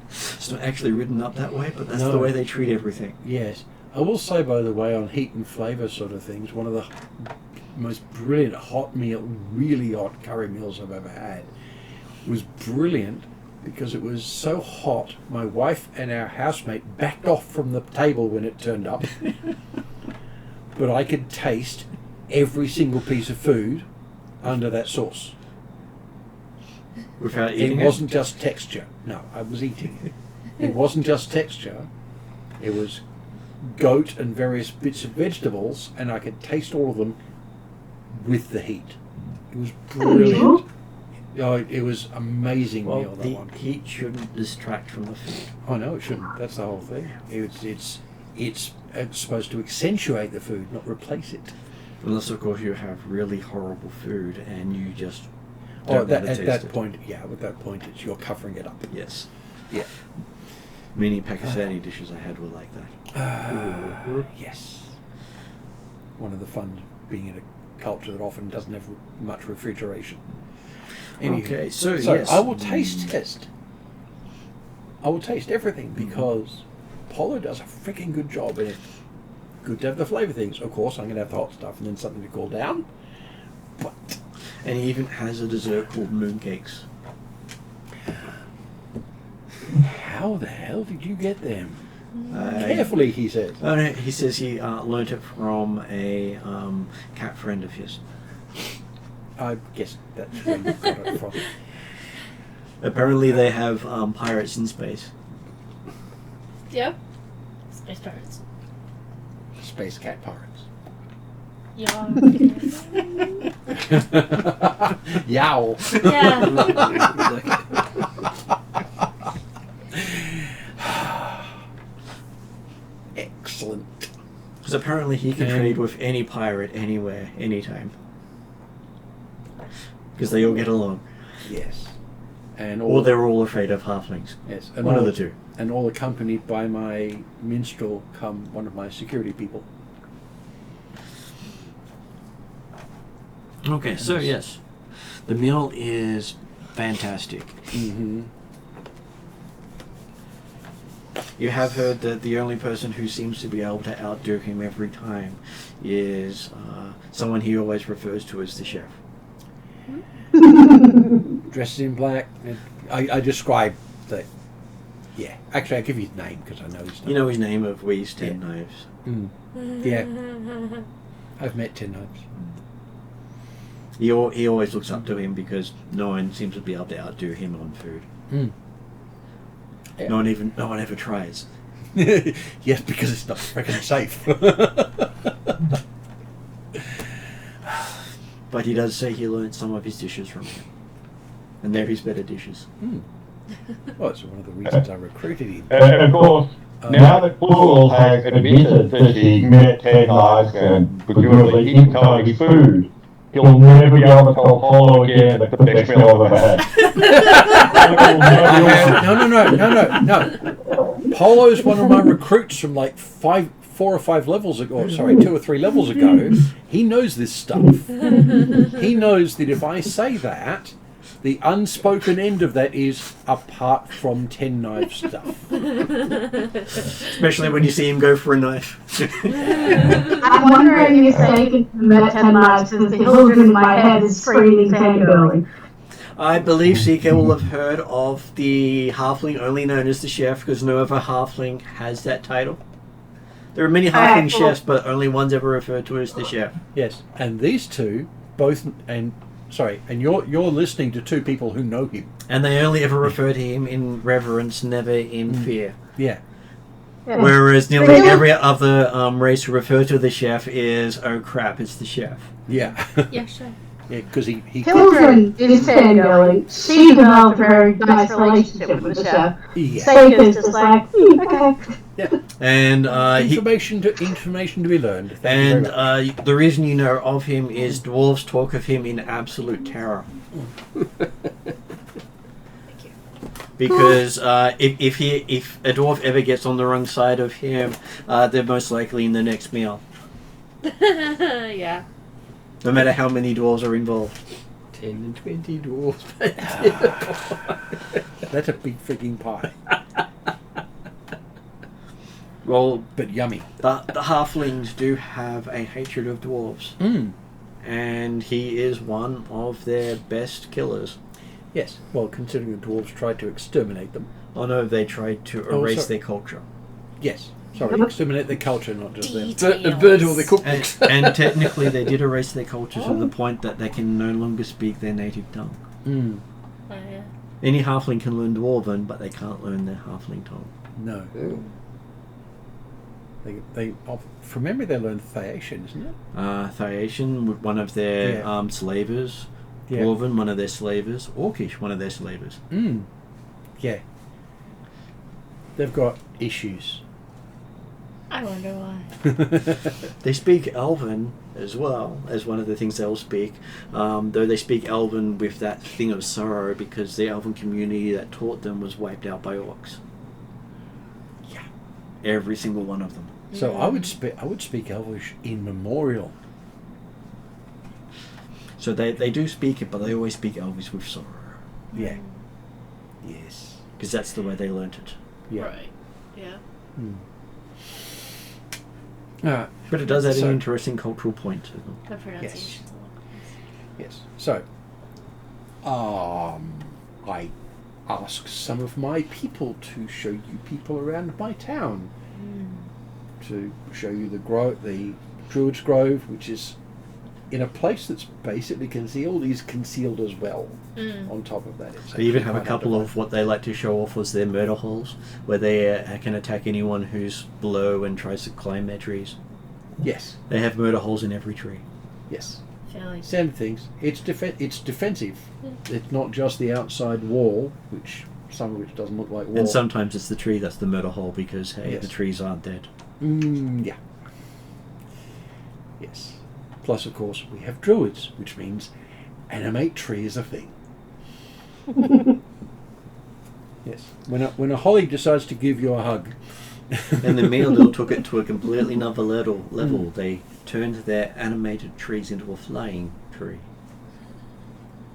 It's not actually written up that way, but that's No. the way they treat everything. Yes. I will say, by the way, on heat and flavour sort of things, one of the most brilliant really hot curry meals I've ever had was brilliant because it was so hot, my wife and our housemate backed off from the table when it turned up. But I could taste every single piece of food under that sauce. Without It eating wasn't just texture. No, I was eating it. It wasn't just texture. It was goat and various bits of vegetables, and I could taste all of them with the heat. It was brilliant. Oh, it was amazing Well, meal, that the one. heat shouldn't distract from the food. Oh no, it shouldn't. That's the whole thing. It's supposed to accentuate the food, not replace it. Unless, of course, you have really horrible food and you just Oh, don't want to at taste that it. point, yeah, at that point, it's you're covering it up. Yes. Yeah. Many Pakistani dishes I had were like that. Yes. One of the fun being in a culture that often doesn't have much refrigeration. Anywho, Okay, so so yes. I will taste test. I will taste everything because Polo does a freaking good job, and it's good to have the flavour things. Of course, I'm going to have the hot stuff and then something to cool down. But And he even has a dessert called mooncakes. how the hell did you get them? Uh, Carefully, he says. Oh no, he says he learnt it from a cat friend of his. I guess that's where you got it from. Apparently they have pirates in space. Yep. Space pirates. Space cat pirates. Yeah. Yowl. Yeah. Excellent. Because apparently he can trade with any pirate anywhere, anytime. Because they all get along. Yes. And Or they're all afraid of halflings. yes, and One all, of the two. And all accompanied by my minstrel, come one of my security people. Okay, so yes. The meal is fantastic. Mm-hmm. You have heard that the only person who seems to be able to outdo him every time is someone he always refers to as the chef. Dresses in black. I describe the. Yeah, actually, I'll give you his name because I know his name. You know his name of Wee's 10 Knives. Mm. Yeah, I've met 10 Knives. He always looks up to him because no one seems to be able to outdo him on food. Mm. Yeah. No one ever tries. Yes, because it's not freaking safe. But he does say he learned some of his dishes from him. And they're his better dishes. Well, it's one of the reasons I recruited him. And of course, now that Paul has admitted that he met 10 knights and presumably eaten some of his food, he'll never be able to tell Polo again that the best meal I've ever had. No. Polo's one of my recruits from like 4 or 5 levels ago. Or, sorry, 2 or 3 levels ago. He knows this stuff. He knows that if I say that, the unspoken end of that is apart from 10 knife stuff. Especially when you see him go for a knife. I'm wondering if they met 10 knives since the children in my head is screaming fangirling. I believe CK will have heard of the halfling only known as the chef because no other halfling has that title. There are many halfling chefs, but only one's ever referred to as the chef. Yes, and these two both, and you're listening to 2 people who know him. And they only ever refer to him in reverence, never in fear. Yeah. Whereas nearly every other race who refer to the chef is, oh crap, it's the chef. Yeah. Yeah, sure. Yeah, because he Children is fangirling. She developed a very nice relationship with the chef. Yeah. Sake is just like, okay. Yeah. And information to be learned. Thank you and very much. the reason you know of him is dwarves talk of him in absolute terror. Because if a dwarf ever gets on the wrong side of him, they're most likely in the next meal. Yeah. No matter how many dwarves are involved. 10 and 20 dwarves. That's a big freaking pie. Well, but yummy. The halflings do have a hatred of dwarves. And he is one of their best killers. Yes, well, considering the dwarves tried to exterminate them. Oh no, they tried to erase their culture. Yes, sorry, exterminate their culture, not just them. Burn all their cookbooks. And technically they did erase their culture to the point that they can no longer speak their native tongue. Oh, yeah. Any halfling can learn Dwarven, but they can't learn their halfling tongue. No. They from memory they learned Thaiation, isn't it? Thaiation, one of their slavers. Yeah. Dwarven, one of their slavers. Orcish, one of their slavers. Yeah. They've got issues. I wonder why. They speak Elven as well as one of the things they'll speak, though they speak Elven with that thing of sorrow because the Elven community that taught them was wiped out by orcs. Yeah. Every single one of them. So I would speak Elvish in memorial. So they do speak it, but they always speak Elvish with sorrow. Yeah. Yes. Because that's the way they learnt it. Yeah. Right. Yeah. But it does add an interesting cultural point to them. The pronunciation's a little Yes. So, I asked some of my people to show you people around my town. To show you the Druid's Grove, which is in a place that's basically concealed, is concealed as well. On top of that, it's They even have a couple of what they like to show off as their murder holes, where they can attack anyone who's below and tries to climb their trees. Yes. They have murder holes in every tree. Yes. Fairly. Same things. It's defensive. It's not just the outside wall, some of which doesn't look like wall. And sometimes it's the tree that's the murder hole because, hey, Yes. the trees aren't dead. Yeah. Yes. Plus, of course, we have druids, which means animate tree is a thing. Yes. When a holly decides to give you a hug. And the Mealdil took it to a completely another level. They turned their animated trees into a flying tree.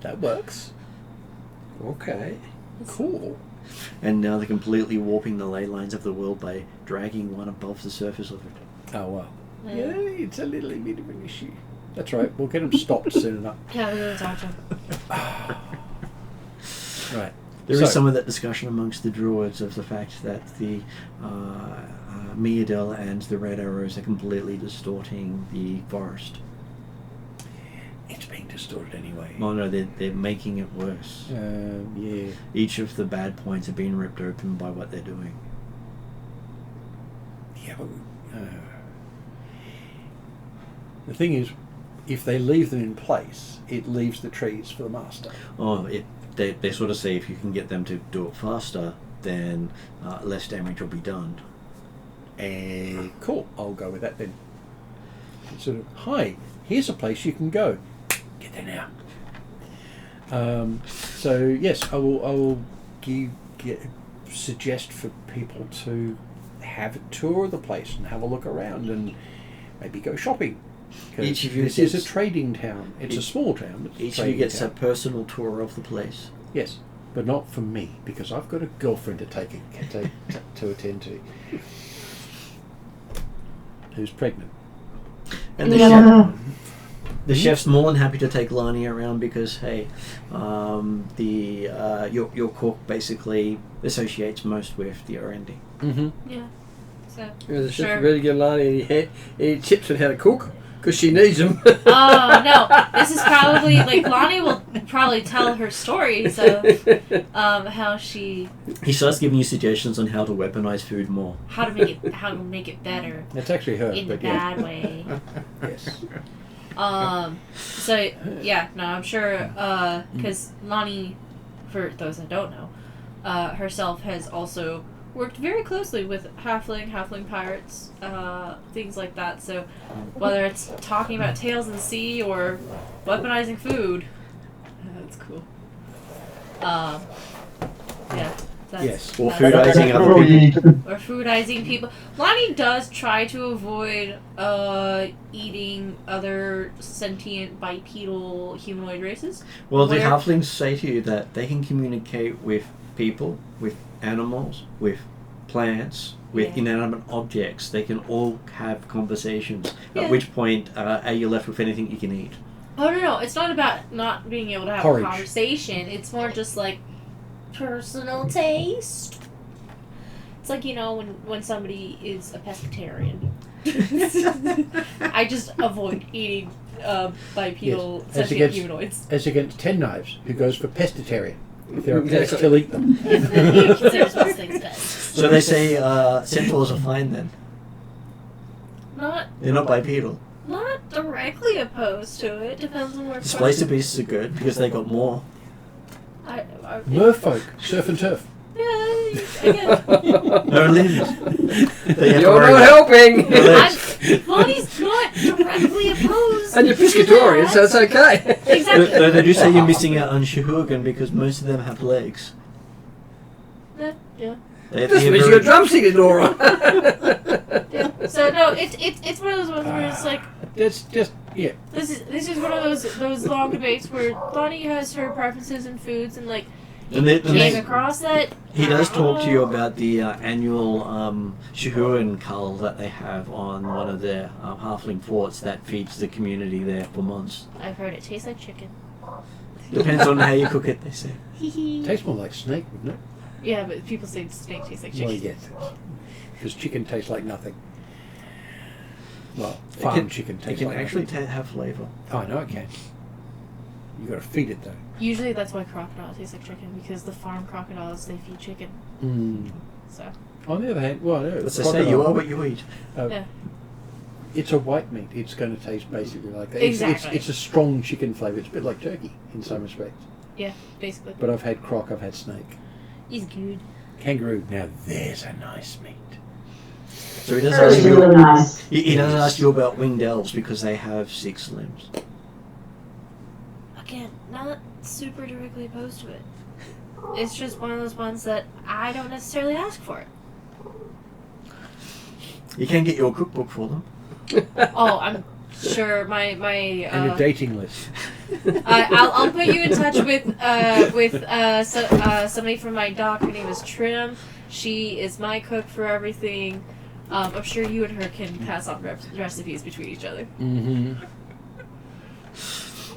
That works. Okay. Cool. And now they're completely warping the ley lines of the world by dragging one above the surface of it. Oh, well. Yeah, it's a little bit of an issue. That's right. We'll get them stopped soon enough. Yeah, we were talking. Right. There is some of that discussion amongst the druids of the fact that the Meadel and the Red Arrows are completely distorting the forest. It's being distorted anyway. Well, no, they're making it worse. Yeah. Each of the bad points are being ripped open by what they're doing. Yeah, but the thing is, if they leave them in place, it leaves the trees for the master. Oh, they sort of say if you can get them to do it faster, then less damage will be done. Cool, I'll go with that then. Sort of, hi, here's a place you can go. Get there now. So yes, I will suggest for people to have a tour of the place and have a look around and maybe go shopping. Each of you this is a trading town. It's a small town. But each of you gets a personal tour of the place. Yes, but not for me because I've got a girlfriend to to attend to, who's pregnant. And the chef's more than happy to take Lani around because hey, your cook basically associates most with the R&D. Mm-hmm. Yeah. So. The chef really give Lani any tips on how to cook because she needs them. Oh no! This is probably like Lani will probably tell her stories of how she. He starts giving you suggestions on how to weaponize food more. How to make it better. That's actually her. In a bad way. Yes. So yeah, no, I'm sure because Lani, for those that don't know, herself has also worked very closely with halfling pirates, things like that. So whether it's talking about tales of the sea or weaponizing food, that's cool. Yeah. Yes. Or foodizing other people. Or foodizing people. Lani does try to avoid eating other sentient bipedal humanoid races. Well, the halflings say to you that they can communicate with people, with animals, with plants, with inanimate objects. They can all have conversations. Yeah. At which point, are you left with anything you can eat? Oh, no. It's not about not being able to have a conversation. It's more just like personal taste. It's like, you know, when somebody is a pescatarian. I just avoid eating bipedal sentient humanoids. As against 10 Knives, who goes for pescatarian. If they're a pest, he'll eat them. He considers most things best. So they say centaurs are fine then? They're not bipedal? Not directly opposed to it. Depends on where. Displacer beasts are good because they got more. Merfolk, surf and turf. Yeah, again. No limbs. You're not helping. Bonnie's not directly opposed. And you're pescatarian, so it's okay. Exactly. Though they do say you're missing out on Shahurgan because most of them have legs. Yeah. This means you got drumsticks, Laura. Yeah. So no, it's one of those ones where it's like. That's just This is one of those long debates where Bonnie has her preferences in foods and like. And came across that. He does talk to you about the annual Shahurin cull that they have on one of their halfling forts that feeds the community there for months. I've heard it tastes like chicken. Depends on how you cook it, they say. tastes more like snake, wouldn't it? Yeah, but people say snake tastes like chicken. Well, yes. Because chicken tastes like nothing. Well, farm chicken tastes like nothing. It can nothing. actually have flavour. Oh, I know it can. You got to feed it though. Usually that's why crocodile tastes like chicken, because the farm crocodiles, they feed chicken. Mm. So. On the other hand, well, no, As I say, you are what you eat. Yeah. It's a white meat. It's going to taste basically like that. Exactly. It's a strong chicken flavour. It's a bit like turkey in some respects. Yeah, basically. But I've had croc, I've had snake. He's good. Kangaroo, now there's a nice meat. So he doesn't ask you. He doesn't ask you about winged elves because they have 6 limbs. Again, not super directly opposed to it. It's just one of those ones that I don't necessarily ask for it. You can get your cookbook for them. Oh, I'm sure my And a dating list. I'll put you in touch with somebody from my doc. Her name is Trim. She is my cook for everything. I'm sure you and her can pass on recipes between each other. Mm-hmm.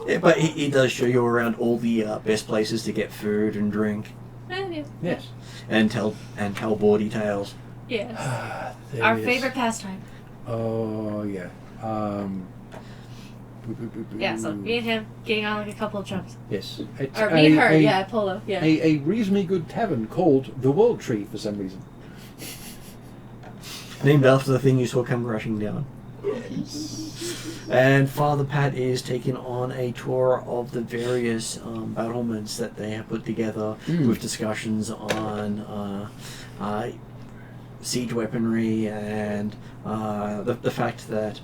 Yeah, but he does show you around all the best places to get food and drink. Yeah. Yes. And tell bawdy tales. Yes. Our favorite pastime. Oh, yeah. Yeah, so me and him getting on like a couple of jumps. Yes. It's Or me and her, polo, yeah. A reasonably good tavern called the World Tree for some reason. Named after the thing you saw come crashing down. And Father Pat is taking on a tour of the various battlements that they have put together with discussions on siege weaponry and the fact that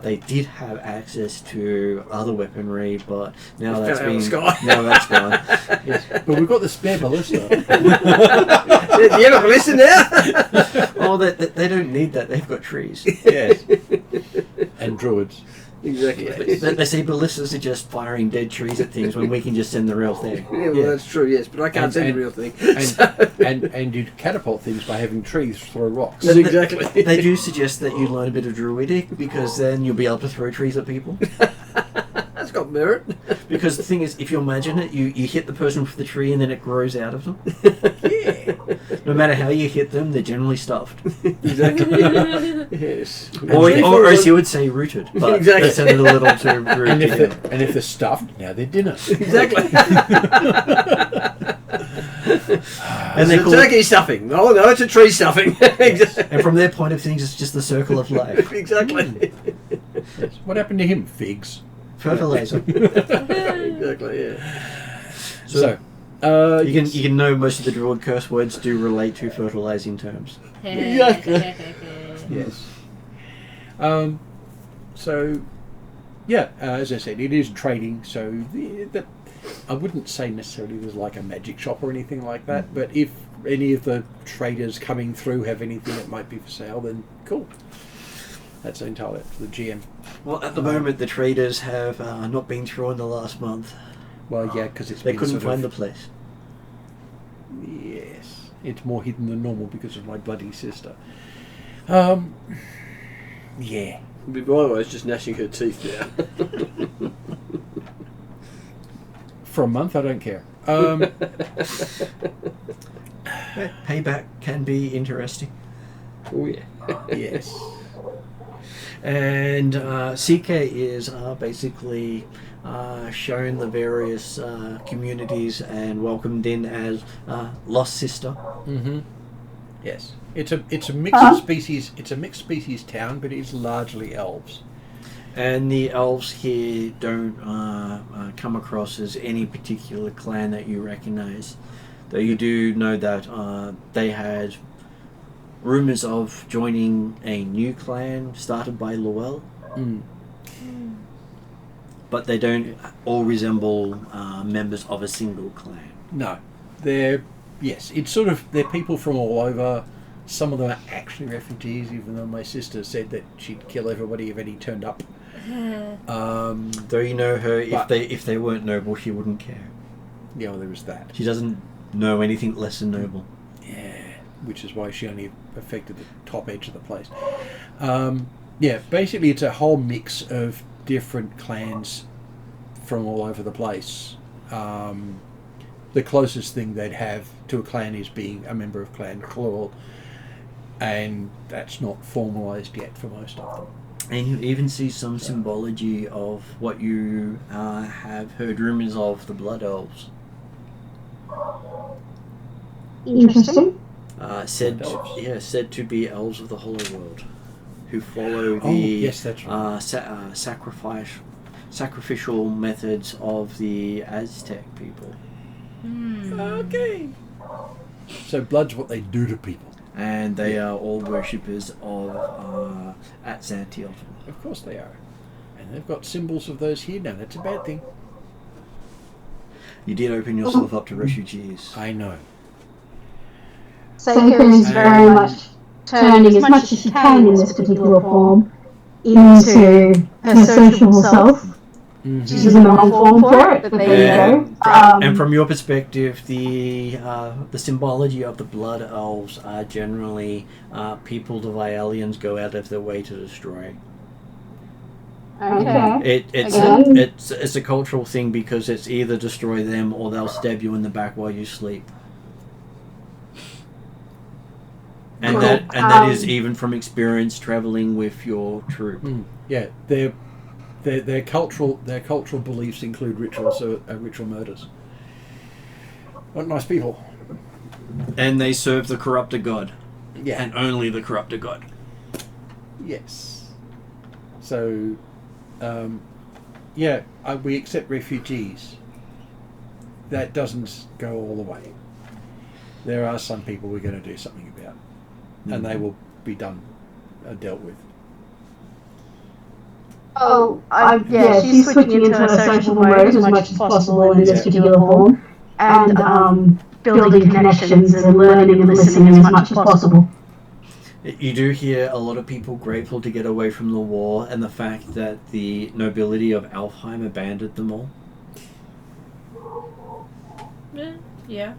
they did have access to other weaponry, but now that's gone. Yes. But we've got the spare ballista. Do you have a ballista now? Oh, they don't need that. They've got trees. Yes. And druids. Exactly. They say ballistas are just firing dead trees at things when we can just send the real thing. Yeah, well, that's true, yes, but I can't send the real thing. And you catapult things by having trees throw rocks. That's exactly. They do suggest that you learn a bit of druidic because then you'll be able to throw trees at people. That's got merit. Because the thing is, if you imagine it, you hit the person with the tree and then it grows out of them. Yeah. No matter how you hit them, they're generally stuffed. Exactly. Yes. Or as you would say, rooted. But Exactly. that sounded a little too rude. And if they're stuffed, now they're dinner. Exactly. And they call turkey stuffing. Oh no, it's a tree stuffing. and from their point of things, it's just the circle of life. Exactly. Yes. What happened to him? Figs. Fertilizer. Exactly. Yeah. So You can know most of the druid curse words do relate to fertilizing terms. Exactly. Yes. So, yeah, as I said, it is trading. So I wouldn't say necessarily there's like a magic shop or anything like that. But if any of the traders coming through have anything that might be for sale, then cool. That's entirely up to the GM. Well, at the moment, the traders have not been through in the last month. Well, yeah, because They couldn't find the place. Yes, it's more hidden than normal because of my bloody sister. Yeah. Otherwise, just gnashing her teeth down. For a month, I don't care. Payback can be interesting. Oh yeah. Yes. And CK is basically shown the various communities and welcomed in as Lost Sister. Mm-hmm. Yes. It's a mixed species. It's a mixed species town, but it's largely elves. And the elves here don't come across as any particular clan that you recognize. Though you do know that they had rumours of joining a new clan started by Llewell. Mm. But they don't all resemble members of a single clan. No, they're people from all over. Some of them are actually refugees, even though my sister said that she'd kill everybody if any turned up. Though you know her, if they weren't noble, she wouldn't care. Yeah, well, there was that. She doesn't know anything less than noble. Yeah, which is why she only affected the top edge of the place. Yeah, basically it's a whole mix of different clans from all over the place. The closest thing they'd have to a clan is being a member of Clan Llewell, and that's not formalised yet for most of them. And you even see some symbology of what you have heard rumours of, the Blood Elves. Interesting. Said to be elves of the Hollow World, who follow the that's right. sacrificial methods of the Aztec people. Okay. So blood's what they do to people. And they are all worshippers of Atzantiel. Of course they are. And they've got symbols of those here now. That's a bad thing. You did open yourself up to refugees. I know. Seiko is very much turning as much as she can in this particular form into her sociable self. Mm-hmm. She's in the wrong form for it, but there you go. And from your perspective, the symbology of the Blood Elves are generally people the Vialians go out of their way to destroy. Okay. It's a cultural thing because it's either destroy them or they'll stab you in the back while you sleep. And Cool. that is even from experience traveling with your troop. Yeah, their cultural beliefs include ritual murders. What nice people. And they serve the corrupted god. Yeah. And only the corrupted god. Yes. So, we accept refugees. That doesn't go all the way. There are some people we're going to do something about, and they will be dealt with. Oh, she's switching into her sociable mode as much as possible in this particular form, and building connections and learning and listening as much as possible. You do hear a lot of people grateful to get away from the war and the fact that the nobility of Alfheim abandoned them all. Yeah.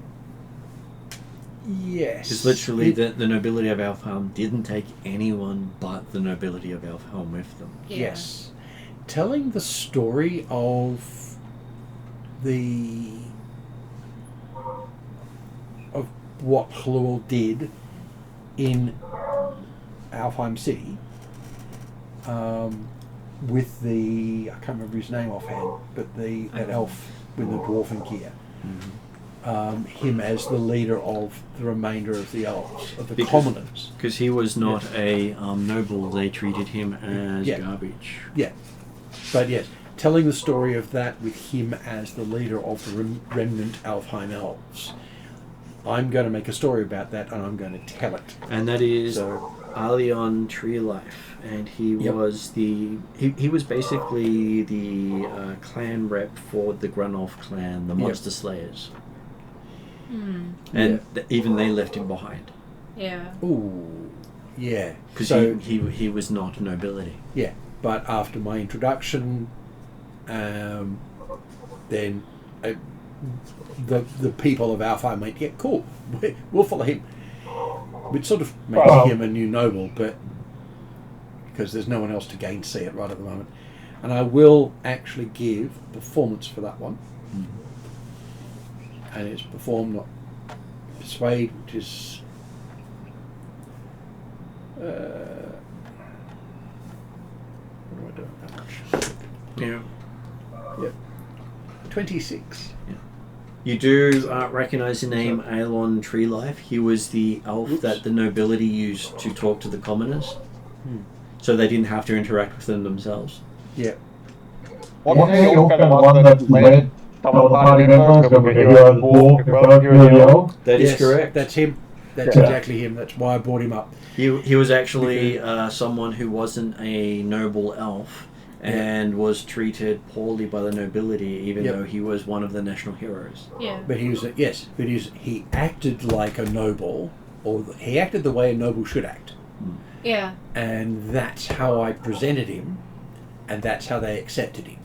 Yes. Because literally the nobility of Alfheim didn't take anyone but the nobility of Alfheim with them. Yeah. Yes. Telling the story of what Llewell did in Alfheim City with I can't remember his name offhand, but that elf with the dwarven gear. Mm-hmm. Him as the leader of the remainder of the elves, of the commoners. Because he was not a noble, they treated him as garbage. Yeah. But yes, telling the story of that with him as the leader of the remnant Alfheim elves. I'm going to make a story about that, and I'm going to tell it. And that is Alion Treelife, and he was he was basically the clan rep for the Grunolf clan, the Monster Slayers. And even they left him behind. Yeah. Ooh, yeah. Because he was not nobility. Yeah, but after my introduction, then the people of Alfheim went, yeah, cool, we'll follow him. We'd sort of make him a new noble, but because there's no one else to gainsay it right at the moment. And I will actually give performance for that one. And it's perform, not persuade, which is what do I do? How much? Yeah. 26. Yeah. You do recognise the name Aelon Treelife. He was the elf that the nobility used to talk to the commoners, so they didn't have to interact with them themselves. Yeah. Wasn't he also the one that led some of the party members over here on the wall above you and Yawell? That is correct. That's him. That's exactly him. That's why I brought him up. He was actually someone who wasn't a noble elf and was treated poorly by the nobility, even though he was one of the national heroes. Yeah. But he acted like a noble, or he acted the way a noble should act. Yeah. And that's how I presented him, and that's how they accepted him.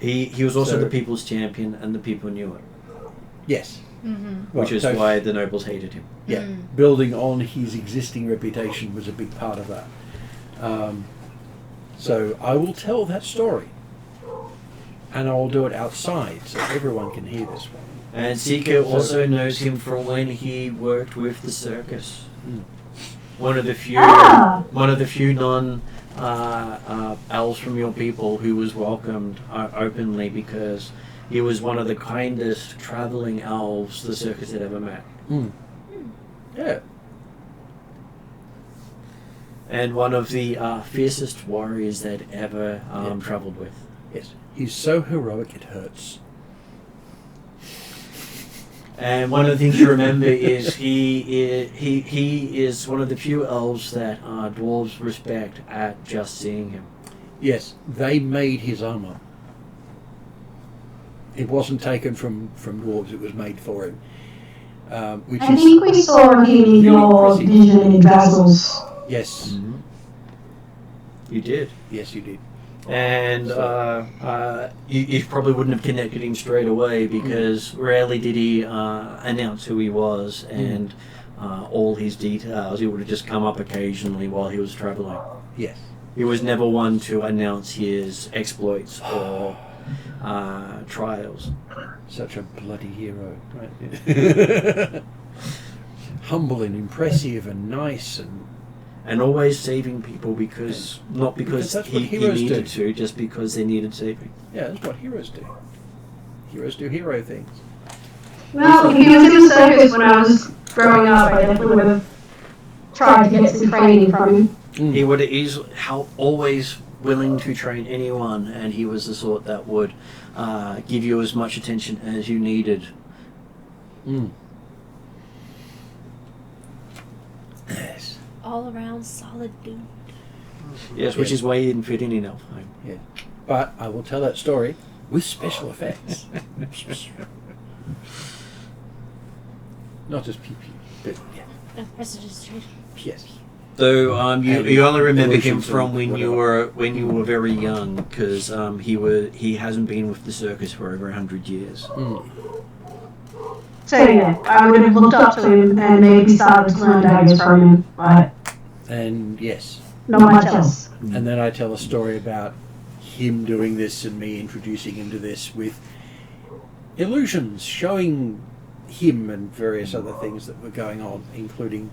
He was also the people's champion, and the people knew it. Yes. Which is why the nobles hated him. Yeah. Building on his existing reputation was a big part of that. So I will tell that story, and I will do it outside so everyone can hear this one. And Seeker also knows him from when he worked with the circus. One of the few non elves from your people who was welcomed openly because he was one of the kindest travelling elves the circus had ever met. Yeah. And one of the fiercest warriors they'd ever travelled with. Yes. He's so heroic it hurts. And one of the things you remember is he is one of the few elves that dwarves respect at just seeing him. Yes, they made his armour. It wasn't taken from dwarves, it was made for him. I think we saw him in your vision in Basil's. Yes. You did. Yes, you did. And you probably wouldn't have connected him straight away because rarely did he announce who he was and all his details. He would have just come up occasionally while he was travelling. Yes. He was never one to announce his exploits or trials. Such a bloody hero, right? Humble and impressive and nice and always saving people because that's he what heroes needed do. to, just because they needed saving. Yeah, that's what heroes do. Heroes do hero things. Well, if he was in the circus when I was growing up, I definitely would have tried to get some training from him. He would always willing to train anyone, and he was the sort that would give you as much attention as you needed. Yes. All around solid dude. Yes, which is why he didn't fit in Elfheim. Yeah. But I will tell that story with special effects. Not just pee pee, but yeah. Prestidigitation. Yes. So you only remember him illusions from and when you were very young, because he hasn't been with the circus for over 100 years. So yeah, I would have looked up to him and maybe started to learn daggers from him, but And yes. not much else. And then I tell a story about him doing this and me introducing him to this with illusions, showing him and various other things that were going on, including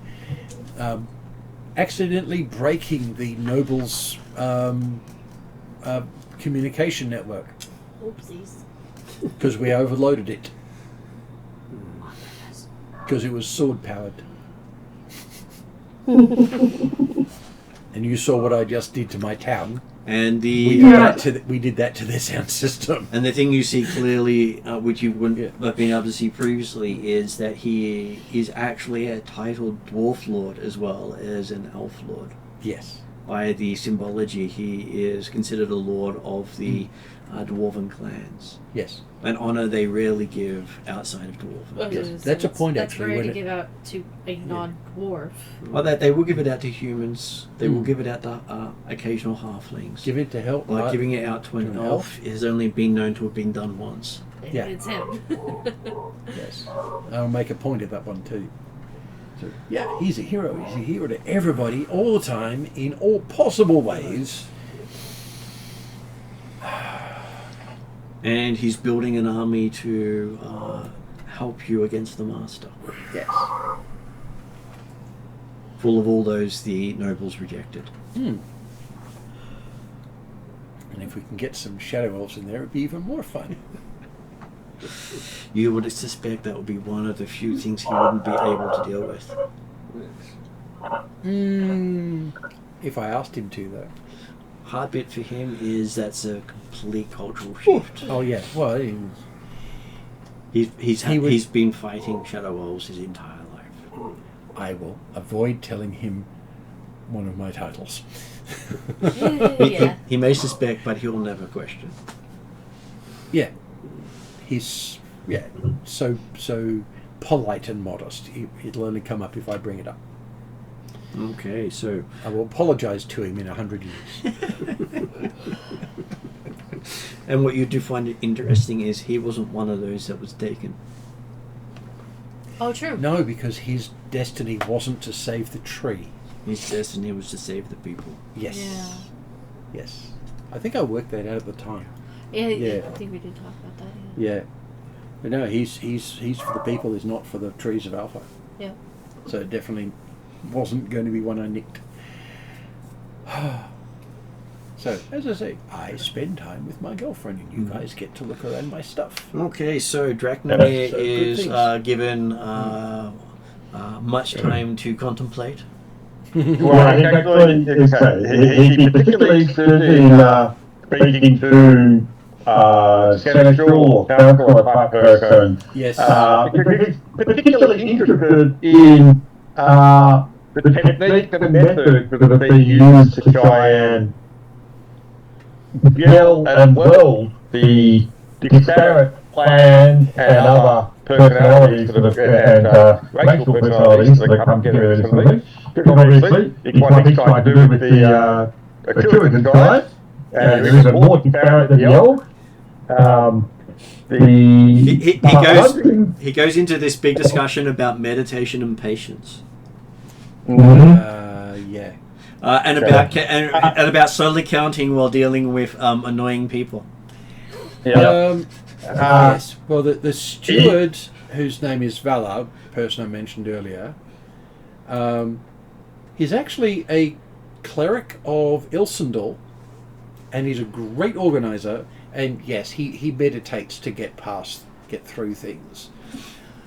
accidentally breaking the nobles' communication network Oopsies. because we overloaded it because it was sword powered. And you saw what I just did to my town. And We the did that to their sound system. and the thing you see clearly, which you wouldn't have been able to see previously, is that he is actually a titled dwarf lord as well as an elf lord. Yes. By the symbology, he is considered a lord of the dwarven clans. Yes. An honor they rarely give outside of dwarven. Yes, that's a point, That's actually, rare when to it- give out to a non-dwarf. Well, that they will give it out to humans. They will Mm. give it out to occasional halflings. Give it to help. Like giving it out to an elf has only been known to have been done once. Yeah. It's him. Yes. I'll make a point of that one too. So, yeah, he's a hero. He's a hero to everybody, all the time, in all possible ways. And he's building an army to help you against the master. Yes. Full of all those the nobles rejected. And if we can get some shadow elves in there, it'd be even more fun. You would suspect that would be one of the few things he wouldn't be able to deal with. If I asked him to, though. Hard bit for him is that's a complete cultural shift. Oh yeah. Well, He's been fighting shadow elves his entire life. I will avoid telling him one of my titles. Yeah. He may suspect, but he'll never question. Yeah. He's so polite and modest. It'll only come up if I bring it up. Okay, so I will apologise to him in 100 years. and what you do find interesting is he wasn't one of those that was taken. Oh, true. No, because his destiny wasn't to save the tree. His destiny was to save the people. Yes. Yeah. Yes. I think I worked that out at the time. Yeah, Yeah. I think we did talk about that. Yeah. But no, he's for the people. He's not for the trees of Alpha. Yeah. So it definitely wasn't going to be one I nicked. So, as I say, I spend time with my girlfriend, and you guys get to look around my stuff. Okay, so Dracnir So good is things. given much time to contemplate. Well, I think actually, he'd be particularly interested in speaking to Seneschal or Council type person. Yes. Because he's particularly interested in the technique and methods that have been used to try and gel and weld the disparate plans and other personalities and racial personalities that come together in this village. Because obviously, it's what he's trying to do with the Atruaghin tribe, and there is a more disparate than the Elk. He goes into this big discussion about meditation and patience. Yeah. And about slowly counting while dealing with annoying people. Yes. Well, the steward, whose name is Valar, person I mentioned earlier, he's actually a cleric of Ilsendal, and he's a great organizer. And yes, he meditates to get through things.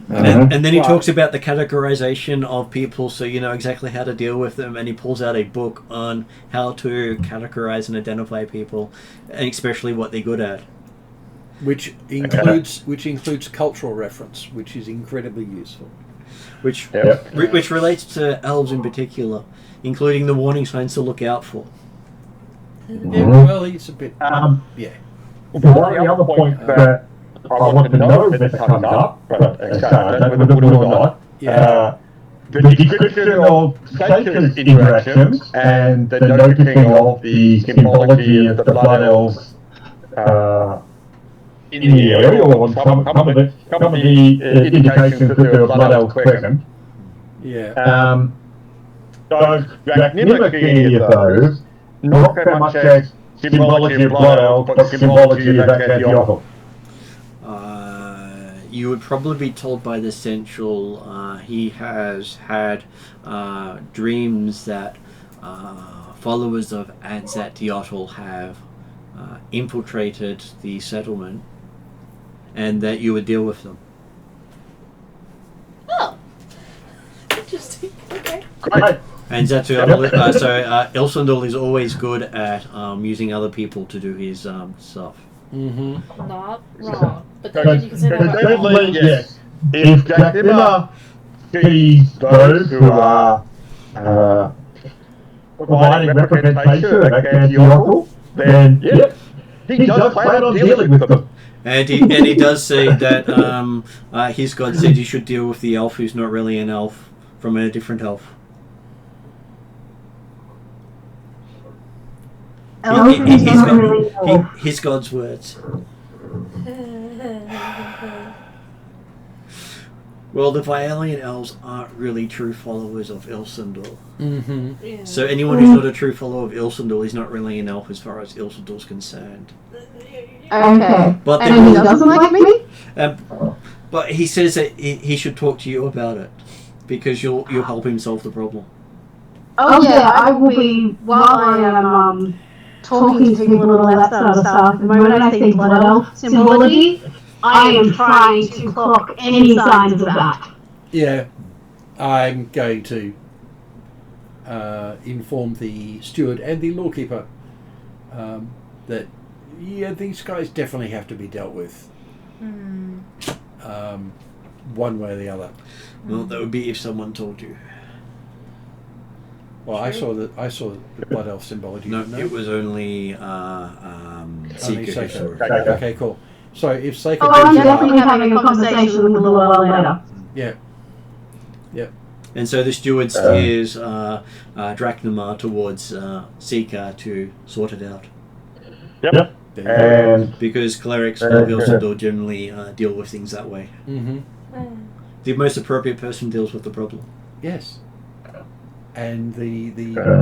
And then he Wow. talks about the categorization of people, so you know exactly how to deal with them. And he pulls out a book on how to categorize and identify people, and especially what they're good at. Which includes cultural reference, which is incredibly useful. Which Yep. which relates to elves in particular, including the warning signs to look out for. Yeah, well, it's a bit. Yeah. One of the other points that I want to know if it comes up, but whether it will or not, Yeah. the description of sacred interactions and the noticing of the symbology of the blood elves in the area, or some of the indications that there are blood elves present. Yeah. Those Draconic any of those, not so much as symbology of blood elves, but symbology of Antiochal. You would probably be told by the Central he has had dreams that followers of Anzat-Teotl have infiltrated the settlement, and that you would deal with them. Oh. Interesting. Okay. Great. And Ilsundal is always good at using other people to do his stuff. Mm-hmm. Not wrong. But then you can say that about Definitely, yes. If Dracula sees those who are providing representation of Antiochal, then yep, he does plan on dealing with them. And he does say that his god said you should deal with the elf who's not really an elf from a different elf. His god's words. Well, the Vialian elves aren't really true followers of Ilsundal. Mm-hmm. Yeah. So anyone who's not a true follower of Ilsundal is not really an elf as far as Ilsundal's concerned. Okay. But And he doesn't like me? But he says that he should talk to you about it because you'll help him solve the problem. Oh yeah, I will be, while I am talking to people and all that sort of stuff, the moment I see blood elf symbology, I am trying to clock any signs of that. Yeah. I'm going to inform the steward and the lawkeeper that these guys definitely have to be dealt with. One way or the other. Well, that would be if someone told you. Well, I saw the blood elf symbology. No, didn't I? it was only Only Seeker who Seika. saw it. Okay, cool. So if Seika Oh, I'm brings it up, definitely having a conversation with Llewell later. yeah, And so the steward steers Drachnamar towards Seeker to sort it out. Yep. there And Because clerics of Ilsundal generally deal with things that way. mm-hmm. The most appropriate person deals with the problem. Yes. And the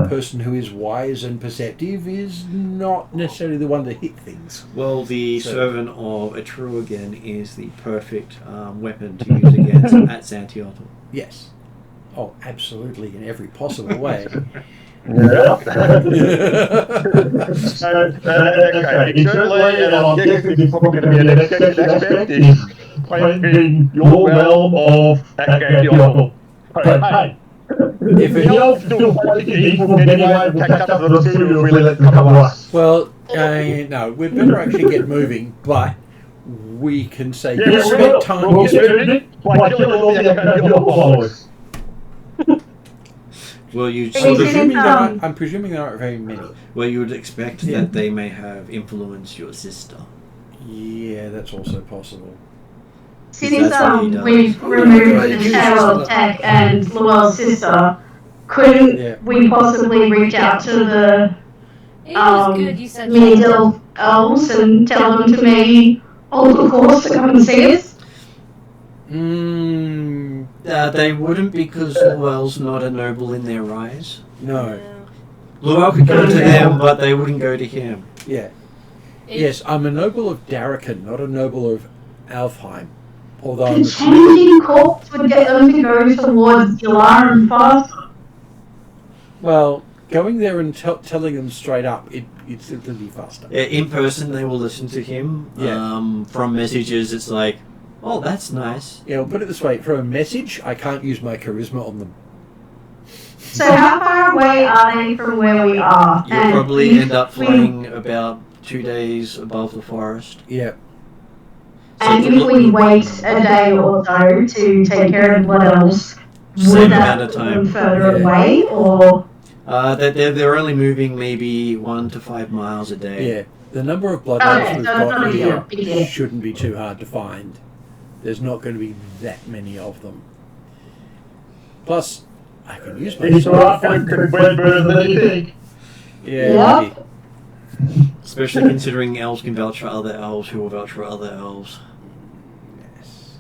person who is wise and perceptive is not necessarily the one to hit things. Well, the servant of Atruaghin is the perfect weapon to use against Anzat-Teotl. Yes. Oh, absolutely, in every possible way. okay, certainly, and I'm guessing it's probably going to be an exception aspect, is finding your realm of Antiochal. Hey, If the it, elves still fighting evil from anyway, we'll catch up to the two if we let them come to us. well, no, we'd better actually get moving, but we can say Yeah, you spent time. we'll You spent, get it by killing all the Antiochal followers. Well, you I'm presuming there aren't very many. well, you would expect that they may have influenced your sister. Yeah, that's also possible. Since That's what he does. we've removed the shadow of Tech and Llewell's sister, couldn't we possibly reach out to the It was good you said middle elves and tell them to maybe hold a course to come and see us? They wouldn't because Llewell's not a noble in their eyes. No. Llewell could go to them, but they wouldn't go to him. Yeah. Yes, I'm a noble of Darrakan, not a noble of Alfheim. Although I'm The changing corpse would get them to go towards Yalaran faster. well, going there and telling them straight up, it's simply faster. In person, they will listen to him. Yeah. From messages, it's like, Oh, that's nice. Yeah, we'll put it this way. For a message, I can't use my charisma on them. So how far away are they from where we are? You'll And probably if end up we- flying about 2 days above the forest. Yeah. And if we wait a day or so to take care of what else, Same would amount that of put time. them further Yeah. away, or They're only moving maybe 1 to 5 miles a day. Yeah. The number of blood Okay, elves we've so it's got not a here deal. Big deal. shouldn't be too hard to find. There's not going to be that many of them. Plus, I can use my It's sword. alright, could way better than you think. Yeah, Yep. maybe. Especially considering elves can vouch for other elves who will vouch for other elves. Yes.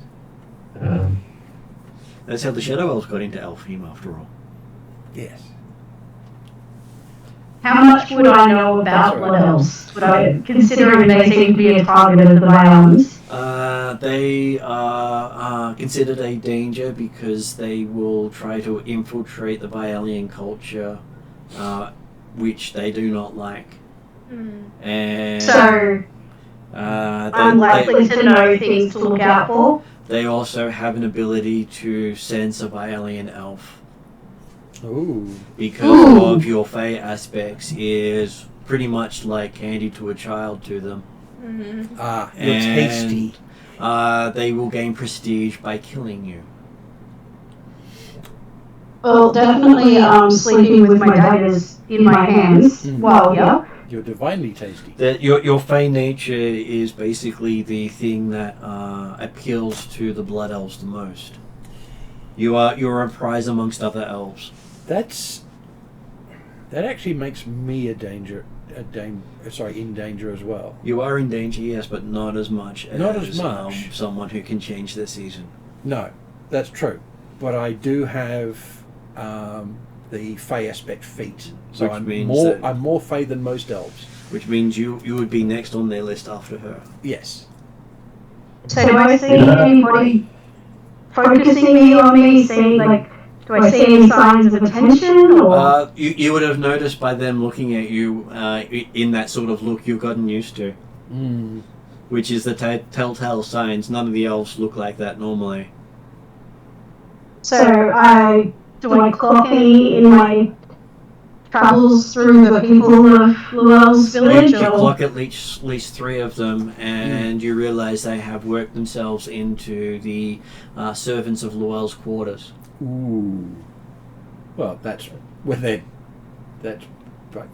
That's how the Shadow Elves got into Elfheim, after all. Yes. how much would I know about That's what right. else? Would I, considering they seem to be a target of the violence? They are considered a danger because they will try to infiltrate the Vialian culture, which they do not like. And So I'm likely to know things to look out for. they also have an ability to sense a Vialian elf. Ooh. Because Ooh. of your Fey aspects is pretty much like candy to a child to them. Ah, you're And, tasty. They will gain prestige by killing you. Well, definitely sleeping with my daggers in my hands while here. You're divinely tasty. Your Fey nature is basically the thing that appeals to the Blood Elves the most. You're a prize amongst other elves. That actually makes me in danger as well. You are in danger, yes, but not as much Not as much. Someone who can change their season. No, that's true. But I do have the Fey aspect feat, so Which means that- I'm more Fey than most elves. Which means you would be next on their list after her. Yes. So do I see anybody focusing on me, seeing do I see any signs of attention or? You would have noticed by them looking at you in that sort of look you've gotten used to, which is the telltale signs. None of the elves look like that normally. So do I clock any in my travels through the people of Llewell's village? You Or? clock at least 3 of them, and you realise they have worked themselves into the servants of Llewell's quarters. Ooh. Well, that's where that's right.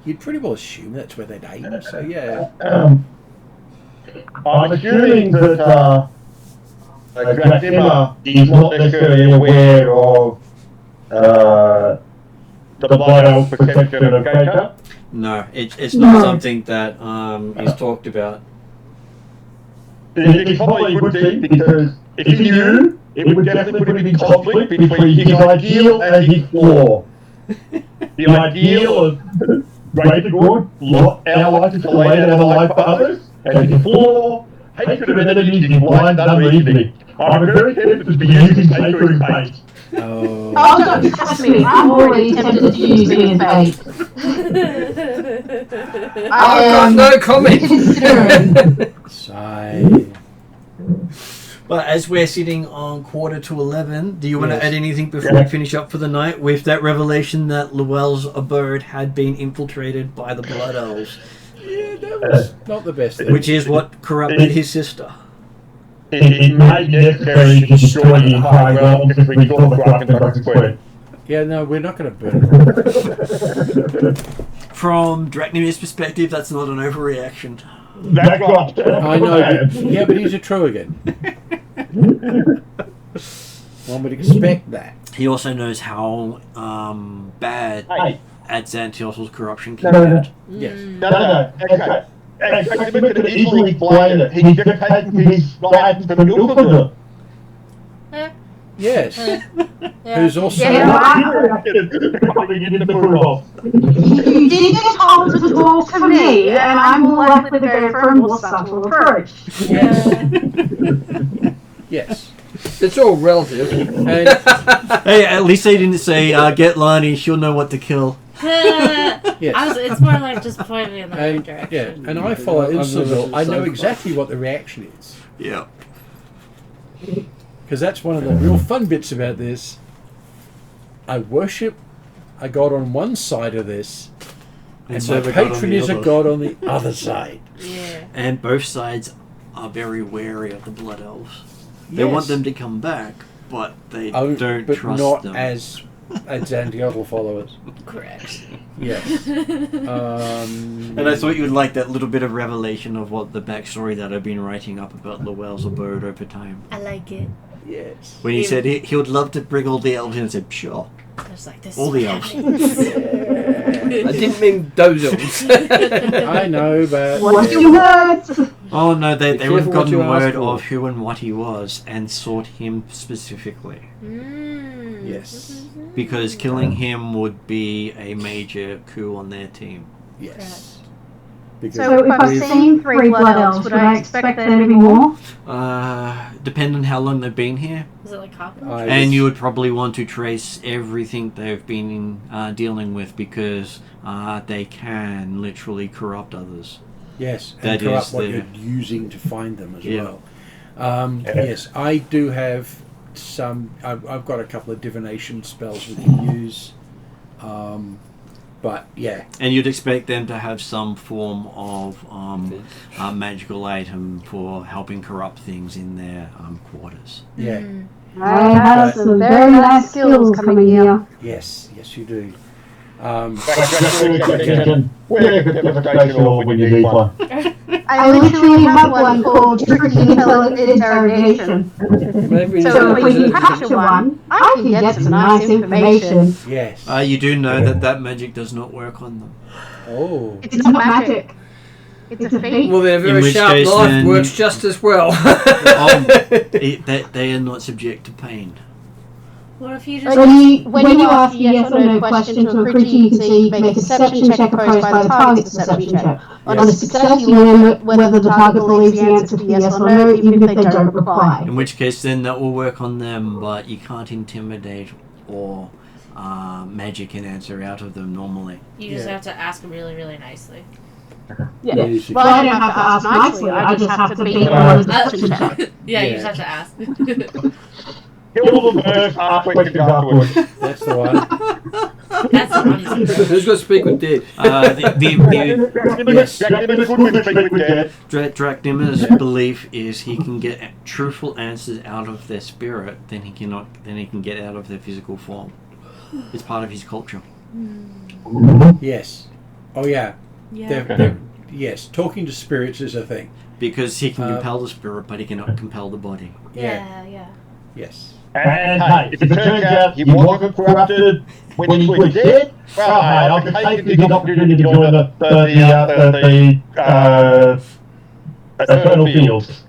You'd pretty well assume that's where they'd aim. So yeah. I'm assuming that Grandma is not necessarily aware of the Blood Elf perception of Gator. No, it's not something that is talked about. It probably would be, because if he knew, it would definitely put him in conflict between his ideal and his flaw. The ideal of greater good, our life is to lay down a life for others, and his flaw, hatred of enemies is blind and unreasoning. I'm very tempted to be using paper and paint. Oh. Oh, no, trust me, I'm already tempted to use me as bait. I've got no comment. Considering. Sigh. But as we're sitting on 10:45, do you want Yes. to add anything before we finish up for the night with that revelation that Llewell's abode had been infiltrated by the Blood Elves, Yeah, that was not the best thing. which is what corrupted his sister? It may be necessary to destroy the high realm since we saw the Kraken the Kraken Square. Yeah, no, we're not going to burn it. From Dracnimir's perspective, that's not an overreaction. That's right. I know. But, yeah, but he's a Truagan. One would expect that. He also knows how bad Hey. Adzantios's corruption No, can no, no. get. Yes. No. Okay. Exactly, can easily explain it. He's just taken his guidance from Ilfrida. Yes. Yeah. Who's also. Yeah. You did get told to talk to me, and I'm more likely to go for a more subtle approach. Yes. It's all relative. And Hey, at least they didn't say, get Lani, she'll know what to kill. yes. It's more like just pointing in the right And, direction. yeah, and I follow Instantly. I know exactly what the reaction is. Yeah. because that's one of the real fun bits about this. I worship a god on one side of this, and my patron is a god on the other side. Yeah. And both sides are very wary of the Blood Elves. They want them to come back, but they don't but trust not them. as Xantiotl followers. Correct. Yes. And I thought you would like that little bit of revelation of what the backstory that I've been writing up about Llewell's abode over time. I like it. Yes. When he said he would love to bring all the elves in, I said, sure. I was like, this All is the what elves. happens. I didn't mean those elves. I know, but What's your words? Oh no, they Be would have careful what gotten you ask word for. of who and what he was and sought him specifically. yes, Because killing him would be a major coup on their team. yes. Because So if I've we've- seen 3 blood elves, would I expect there to be more? Depend on how long they've been here. Is it like copper? And you would probably want to trace everything they've been dealing with because they can literally corrupt others. yes, that and corrupt is what the- you're using to find them as Yeah. well. Yes, I do have some. I've got a couple of divination spells we can use. But yeah, And you'd expect them to have some form of magical item for helping corrupt things in their quarters. yeah, I have some very nice skills coming here. yes, you do. Where could devastation or when you need one? I literally have one called Tricky Interrogation. Maybe So if we can capture one, I can get some nice information. Yes. You do know that magic does not work on them. Oh. It's not magic. It's a feat. well, their In very which sharp case, knife then- works just as well. They are not subject to pain. What if you just... When you ask a yes or no question to a creature, you can see you can make a deception check opposed by the target's deception check. On a success, you learn whether the target believes the answer to be yes or no, even if they don't reply. In which case, then that will work on them, but you can't intimidate or magic an answer out of them normally. You just have to ask them really, really nicely. Yeah. Yes, you Well, I don't have to ask nicely, I just have to beat them on a deception check. Yeah, you Yeah. just have to ask. Kill them first, ask questions afterwards. That's the one. That's the one he's Who's going to speak with Dead? Draknima's belief is he can get truthful answers out of their spirit than he can get out of their physical form. It's part of his culture. Yes. Oh yeah. Yeah. Yes. Talking to spirits is a thing. Because he can compel the spirit, but he cannot compel the body. Yeah. Yes. And hey, if it turns out he wasn't corrupted when he was dead, well, hey, I'll take the opportunity to join the Eternal Fields.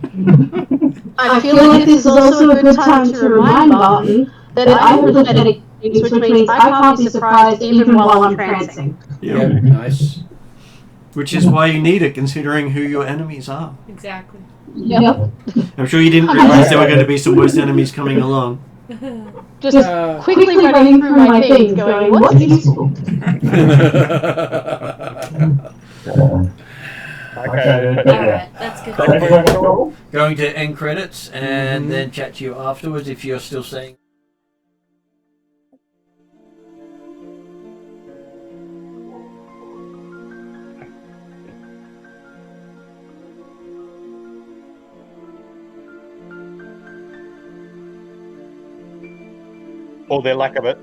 I feel like this is also a good time to remind Barton that I'm prophetic, which means I can't be surprised even while I'm trancing. Yeah. Nice. Which is why you need it, considering who your enemies are. Exactly. Yep. I'm sure you didn't realize there were going to be some worse enemies coming along. Just quickly running through my things, going, what's useful? Alright, that's good. Going to end credits and then chat to you afterwards if you're still staying. Or their lack of it.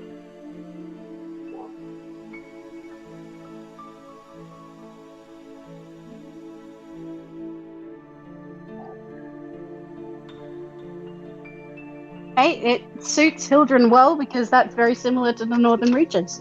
Hey, it suits Hildren well because that's very similar to the Northern Reaches.